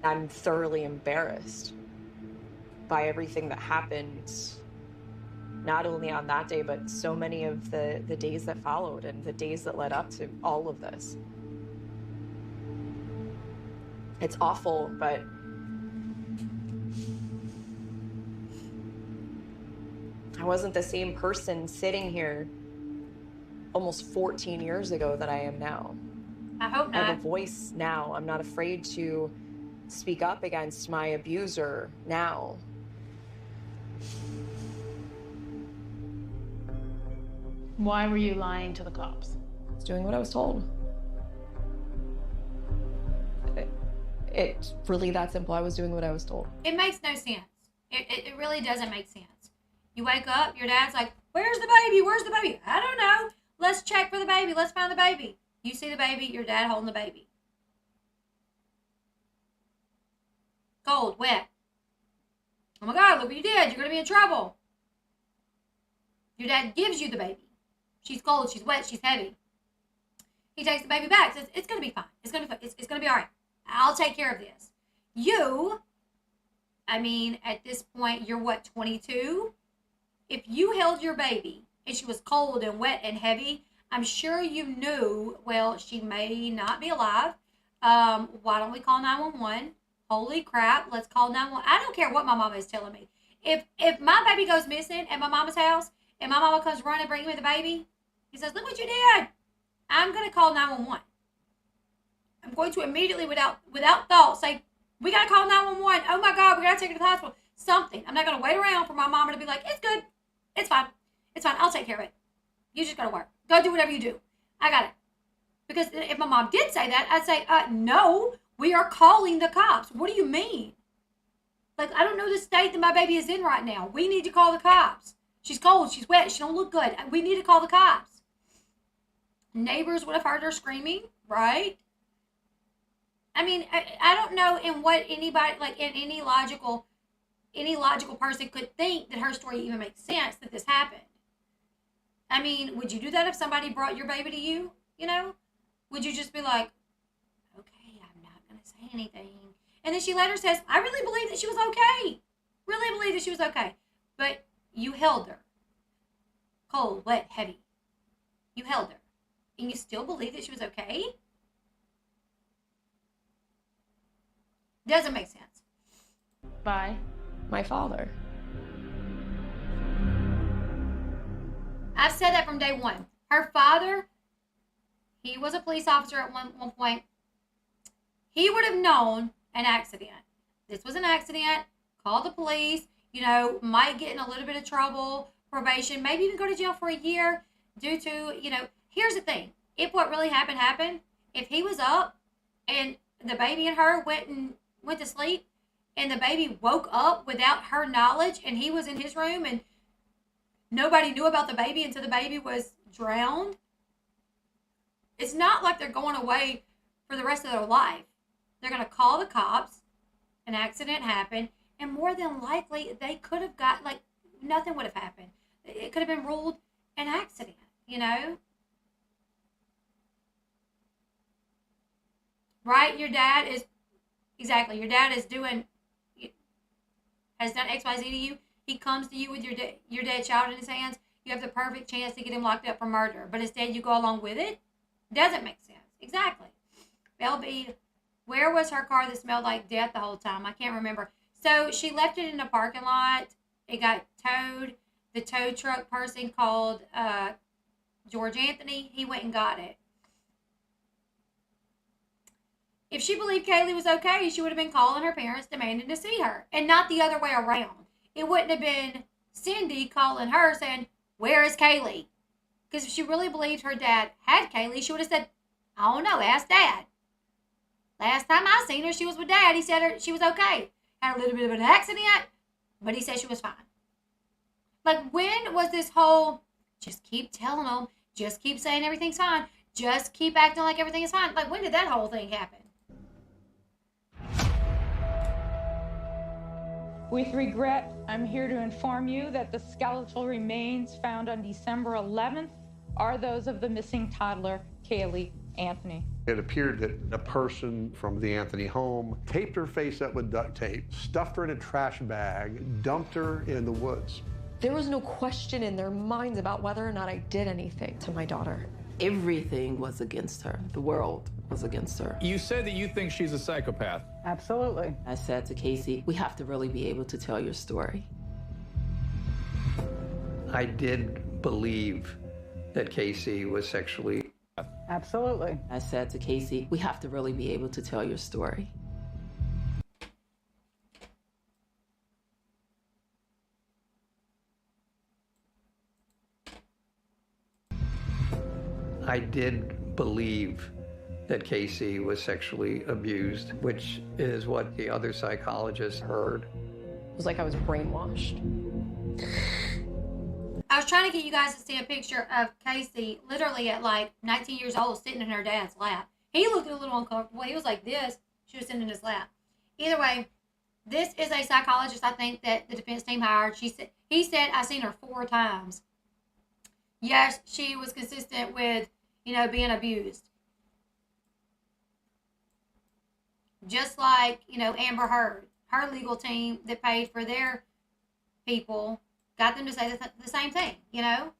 I'm thoroughly embarrassed by everything that happened, not only on that day, but so many of the days that followed and the days that led up to all of this. It's awful, but I wasn't the same person sitting here almost 14 years ago that I am now. I hope not. I have a voice now. I'm not afraid to speak up against my abuser now. Why were you lying to the cops? I was doing what I was told. It's really that simple. I was doing what I was told. It makes no sense. It really doesn't make sense. You wake up, your dad's like, where's the baby? Where's the baby? I don't know. Let's check for the baby. Let's find the baby. You see the baby, your dad holding the baby. Cold, wet. Oh my God, look what you did. You're going to be in trouble. Your dad gives you the baby. She's cold, she's wet, she's heavy. He takes the baby back, says, it's going to be fine. It's going to be fine. It's going to be all right. I'll take care of this. You, I mean, at this point, you're what, 22? If you held your baby and she was cold and wet and heavy, I'm sure you knew, well, she may not be alive. Why don't we call 911? Holy crap, let's call 911. I don't care what my mama is telling me. If my baby goes missing at my mama's house and my mama comes running bringing me the baby, he says, look what you did. I'm going to call 911. I'm going to immediately, without thought, say, We got to call 911. Oh my God, we got to take her to the hospital. Something. I'm not going to wait around for my mama to be like, it's good. It's fine. It's fine. I'll take care of it. You just got to work. Go do whatever you do. I got it. Because if my mom did say that, I'd say, no, we are calling the cops. What do you mean? Like, I don't know the state that my baby is in right now. We need to call the cops. She's cold. She's wet. She don't look good. We need to call the cops. Neighbors would have heard her screaming, right? I mean, I don't know in what anybody, like in any logical person could think that her story even makes sense that this happened. I mean, would you do that if somebody brought your baby to you? You know? Would you just be like, okay, I'm not going to say anything. And then she later says, I really believe that she was okay. Really believe that she was okay. But you held her. Cold, wet, heavy. You held her. And you still believe that she was okay? Doesn't make sense. By my father. I've said that from day one. Her father, he was a police officer at one point. He would have known an accident. This was an accident. Call the police. You know, might get in a little bit of trouble, probation, maybe even go to jail for a year due to, you know, here's the thing. If what really happened, if he was up and the baby and her went to sleep and the baby woke up without her knowledge and he was in his room and nobody knew about the baby until the baby was drowned, it's not like they're going away for the rest of their life. They're going to call the cops, an accident happened, and more than likely they could have got, like, nothing would have happened. It could have been ruled an accident, you know? Right? Your dad is has done XYZ to you. He comes to you with your dead child in his hands. You have the perfect chance to get him locked up for murder. But instead you go along with it? Doesn't make sense. Exactly. Elle Bee, where was her car that smelled like death the whole time? I can't remember. So she left it in the parking lot. It got towed. The tow truck person called George Anthony. He went and got it. If she believed Kaylee was okay, she would have been calling her parents demanding to see her. And not the other way around. It wouldn't have been Cindy calling her saying, where is Kaylee? Because if she really believed her dad had Kaylee, she would have said, I don't know, ask Dad. Last time I seen her, she was with Dad. He said she was okay. Had a little bit of an accident, but he said she was fine. Like, when was this whole, just keep telling them, just keep saying everything's fine, just keep acting like everything is fine? Like, when did that whole thing happen? With regret, I'm here to inform you that the skeletal remains found on December 11th are those of the missing toddler, Kaylee Anthony. It appeared that a person from the Anthony home taped her face up with duct tape, stuffed her in a trash bag, dumped her in the woods. There was no question in their minds about whether or not I did anything to my daughter. Everything was against her. The world was against her. You said that you think she's a psychopath. Absolutely. I said to Casey, we have to really be able to tell your story. I did believe that Casey was sexually. Absolutely. I said to Casey, we have to really be able to tell your story. I did believe that Casey was sexually abused, which is what the other psychologists heard. It was like I was brainwashed. I was trying to get you guys to see a picture of Casey literally at like 19 years old sitting in her dad's lap. He looked a little uncomfortable. He was like this. She was sitting in his lap. Either way, this is a psychologist, I think, that the defense team hired. He said, I've seen her 4 times. Yes, she was consistent with, you know, being abused. Just like, you know, Amber Heard, her legal team that paid for their people got them to say the same thing, you know?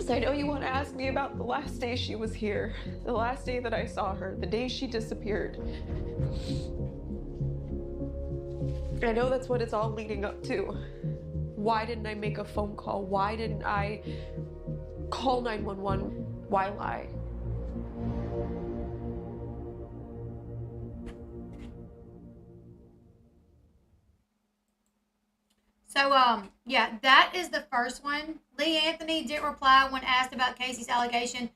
I know you want to ask me about the last day she was here, the last day that I saw her, the day she disappeared. I know that's what it's all leading up to. Why didn't I make a phone call? Why didn't I call 911? Why lie? So, yeah, that is the first one. Lee Anthony did reply when asked about Casey's allegations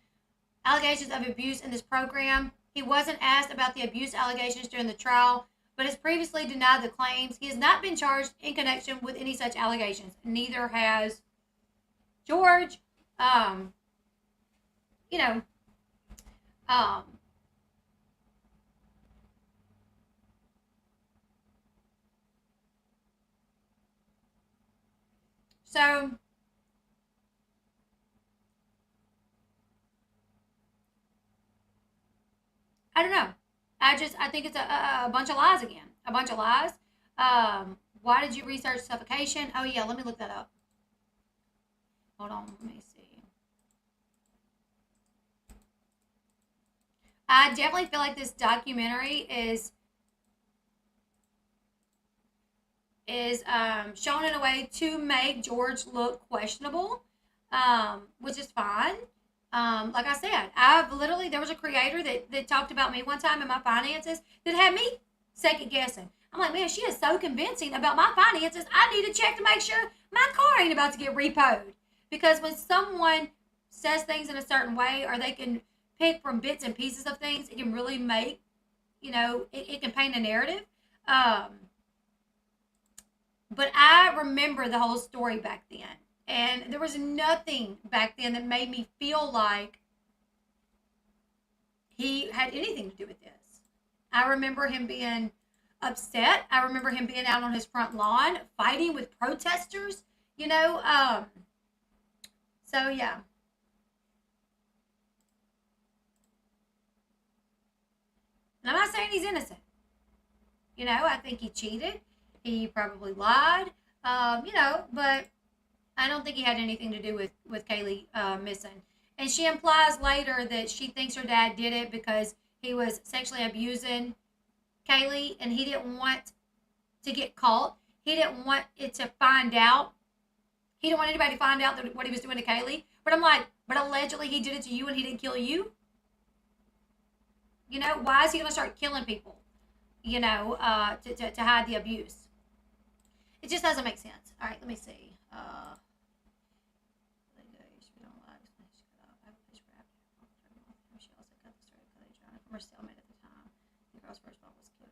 of abuse in this program. He wasn't asked about the abuse allegations during the trial, but has previously denied the claims. He has not been charged in connection with any such allegations. Neither has George. You know, so I don't know. I think it's a bunch of lies again. A bunch of lies. Why did you research suffocation? Oh yeah, let me look that up. Hold on, let me see. I definitely feel like this documentary is shown in a way to make George look questionable, which is fine. Like I said, there was a creator that talked about me one time in my finances that had me second guessing. I'm like, man, she is so convincing about my finances. I need to check to make sure my car ain't about to get repoed. Because when someone says things in a certain way, or they can pick from bits and pieces of things, it can really make, it can paint a narrative. But I remember the whole story back then. And there was nothing back then that made me feel like he had anything to do with this. I remember him being upset. I remember him being out on his front lawn fighting with protesters, So, yeah. And I'm not saying he's innocent. I think he cheated. He probably lied, but I don't think he had anything to do with Kaylee missing. And she implies later that she thinks her dad did it because he was sexually abusing Kaylee, and he didn't want to get caught. He didn't want it to find out. He didn't want anybody to find out what he was doing to Kaylee. But I'm like, but allegedly he did it to you and he didn't kill you? Why is he going to start killing people? To hide the abuse. It just doesn't make sense. All right, let me see. From her cellmate at the time. The girl's first ball was killed.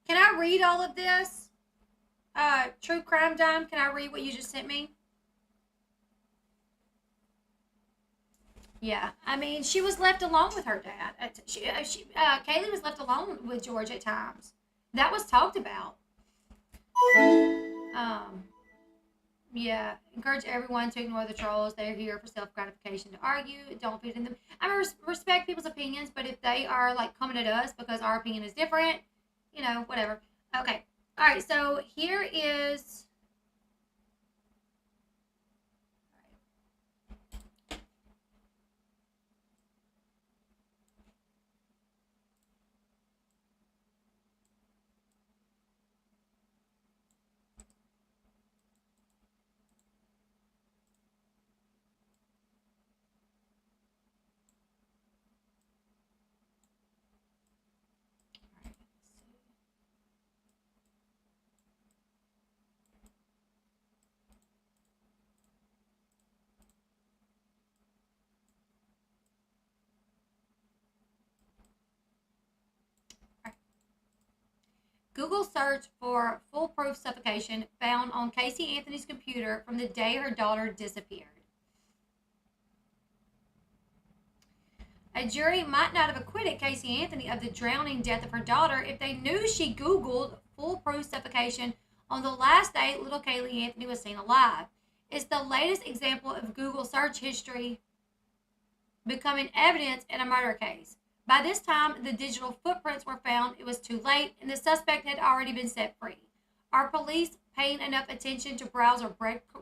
Can I read all of this? True Crime Dime, can I read what you just sent me? Yeah, I mean, she was left alone with her dad. Kaylee was left alone with George at times. That was talked about. Yeah, encourage everyone to ignore the trolls. They're here for self-gratification to argue. Don't feed in them. I mean, respect people's opinions, but if they are like coming at us because our opinion is different, whatever. Okay. All right, so here is... Google search for foolproof suffocation found on Casey Anthony's computer from the day her daughter disappeared. A jury might not have acquitted Casey Anthony of the drowning death of her daughter if they knew she Googled foolproof suffocation on the last day little Kaylee Anthony was seen alive. It's the latest example of Google search history becoming evidence in a murder case. By this time, the digital footprints were found. It was too late, and the suspect had already been set free. Are police paying enough attention to browser breadcrumbs?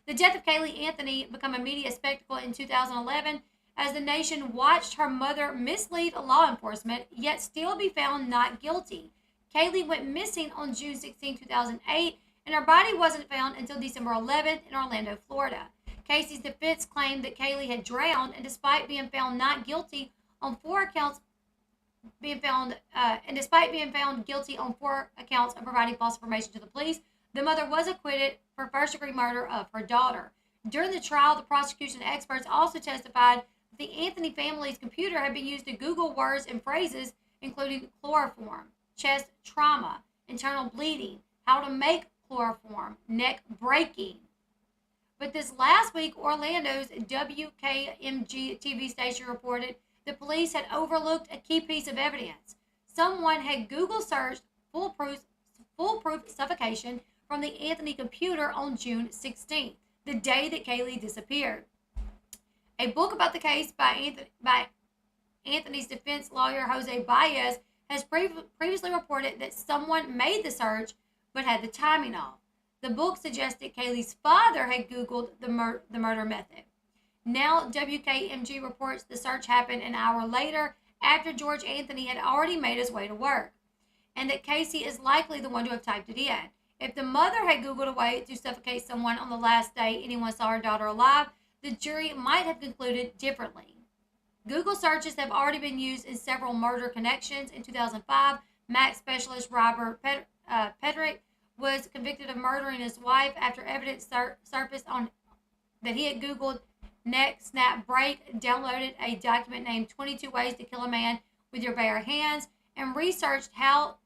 The death of Kaylee Anthony became a media spectacle in 2011 as the nation watched her mother mislead law enforcement, yet still be found not guilty. Kaylee went missing on June 16, 2008, and her body wasn't found until December 11th in Orlando, Florida. Casey's defense claimed that Kaylee had drowned, and despite being found not guilty on 4 accounts, despite being found guilty on 4 accounts of providing false information to the police, the mother was acquitted for first-degree murder of her daughter. During the trial, the prosecution experts also testified that the Anthony family's computer had been used to Google words and phrases including chloroform, chest trauma, internal bleeding, how to make chloroform, neck breaking. But this last week, Orlando's WKMG TV station reported the police had overlooked a key piece of evidence. Someone had Google searched foolproof suffocation from the Anthony computer on June 16th, the day that Kaylee disappeared. A book about the case by Anthony's defense lawyer, Jose Baez, has previously reported that someone made the search but had the timing off. The book suggested Kaylee's father had Googled the murder method. Now, WKMG reports the search happened an hour later after George Anthony had already made his way to work, and that Casey is likely the one to have typed it in. If the mother had Googled a way to suffocate someone on the last day anyone saw her daughter alive, the jury might have concluded differently. Google searches have already been used in several murder connections. In 2005, Mac specialist Robert Pedrick was convicted of murdering his wife after evidence surfaced on that he had Googled neck snap break, downloaded a document named 22 Ways to Kill a Man with Your Bare Hands, and researched how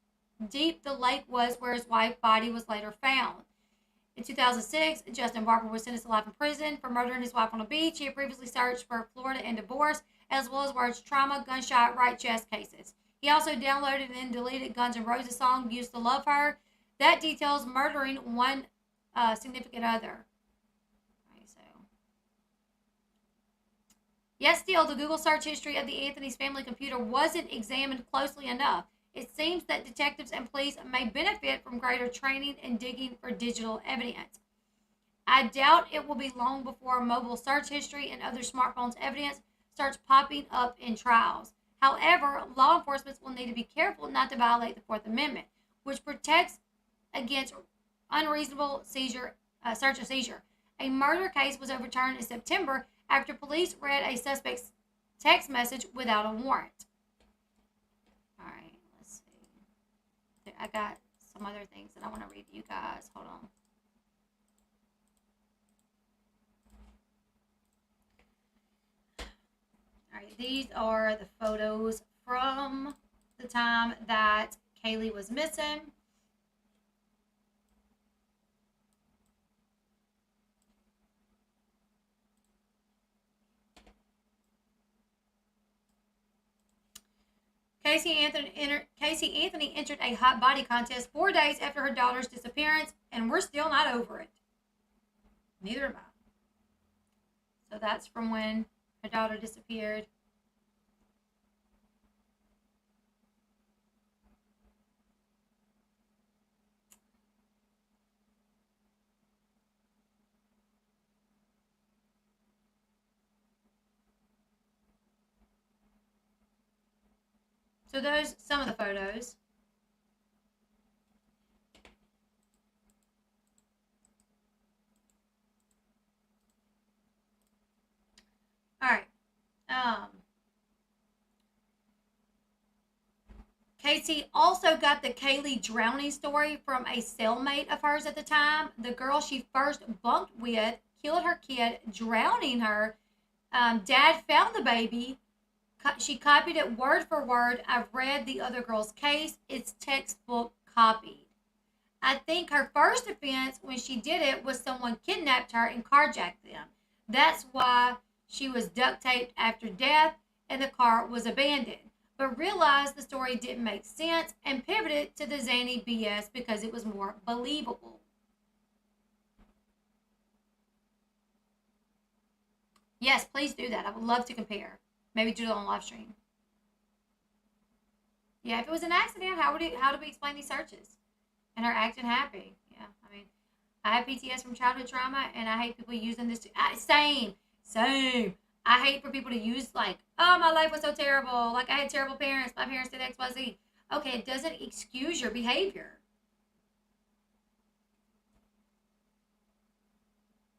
deep the lake was where his wife's body was later found. In 2006, Justin Barber was sentenced to life in prison for murdering his wife on a beach. He had previously searched for Florida and divorce, as well as words trauma, gunshot, right chest cases. He also downloaded and then deleted Guns N' Roses song, Used to Love Her. That details murdering one significant other. Right, so. Yet still, the Google search history of the Anthony's family computer wasn't examined closely enough. It seems that detectives and police may benefit from greater training and digging for digital evidence. I doubt it will be long before mobile search history and other smartphones evidence starts popping up in trials. However, law enforcement will need to be careful not to violate the Fourth Amendment, which protects against unreasonable search and seizure. A murder case was overturned in September after police read a suspect's text message without a warrant. All right, let's see. I got some other things that I want to read to you guys. Hold on. All right, these are the photos from the time that Kaylee was missing. Casey Anthony entered a hot body contest 4 days after her daughter's disappearance, and we're still not over it. Neither am I. So that's from when her daughter disappeared. So those some of the photos. All right. Casey also got the Kaylee drowning story from a cellmate of hers at the time. The girl she first bunked with killed her kid, drowning her. Dad found the baby. She copied it word for word. I've read the other girl's case. It's textbook copied. I think her first offense when she did it was someone kidnapped her and carjacked them. That's why she was duct taped after death and the car was abandoned. But realized the story didn't make sense and pivoted to the zany BS because it was more believable. Yes, please do that. I would love to compare. Maybe do it on live stream. Yeah, if it was an accident, how do we explain these searches? And her acting happy. Yeah, I mean, I have PTS from childhood trauma, and I hate people using this. Same. I hate for people to use like, oh, my life was so terrible. Like I had terrible parents. My parents did X, Y, Z. Okay, it doesn't excuse your behavior.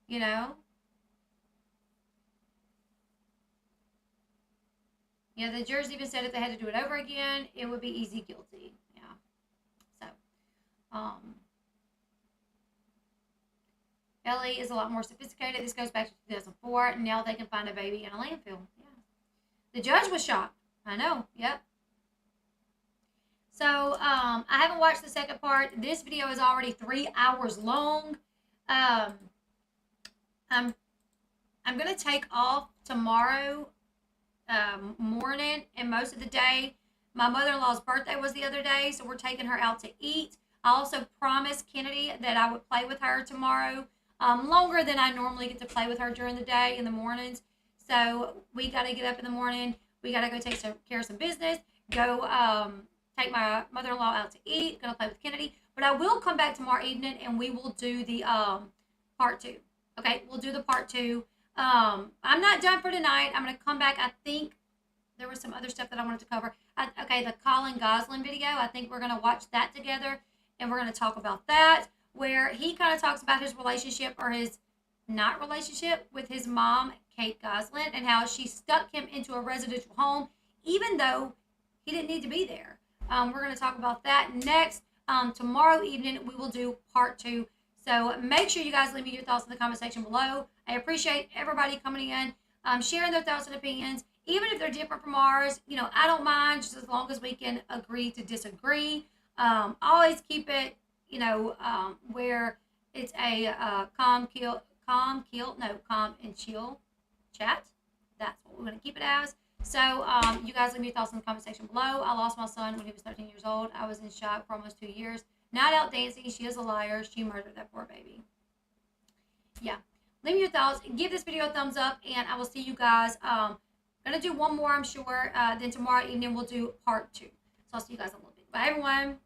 you know? Yeah, the jurors even said if they had to do it over again, it would be easy guilty. Yeah. So, Ellie is a lot more sophisticated. This goes back to 2004. Now they can find a baby in a landfill. Yeah. The judge was shocked. I know. Yep. So, I haven't watched the second part. This video is already 3 hours long. I'm going to take off tomorrow morning and most of the day. My mother-in-law's birthday was the other day, so we're taking her out to eat. I also promised Kennedy that I would play with her tomorrow, longer than I normally get to play with her during the day in the mornings. So we got to get up in the morning. We got to go take care of some business, go take my mother-in-law out to eat, gonna play with Kennedy. But I will come back tomorrow evening and we will do the part 2. Okay, we'll do the part 2. I'm not done for tonight. I'm gonna come back. I think there was some other stuff that I wanted to cover. Okay, the Colin Gosling video. I think we're gonna watch that together and we're gonna talk about that, where he kind of talks about his relationship, or his not relationship, with his mom, Kate Gosling, and how she stuck him into a residential home even though he didn't need to be there. We're going to talk about that next. Tomorrow evening, we will do part 2. So make sure you guys leave me your thoughts in the comment section below. I appreciate everybody coming in, sharing their thoughts and opinions. Even if they're different from ours, you know, I don't mind, just as long as we can agree to disagree. Always keep it, you know, where it's a calm and chill chat. That's what we're going to keep it as. So, you guys leave me your thoughts in the comment section below. I lost my son when he was 13 years old. I was in shock for almost 2 years. Not out dancing. She is a liar. She murdered that poor baby. Yeah. Leave me your thoughts. Give this video a thumbs up, and I will see you guys. Gonna do one more, I'm sure. Then tomorrow evening, we'll do part 2. So, I'll see you guys in a little bit. Bye, everyone.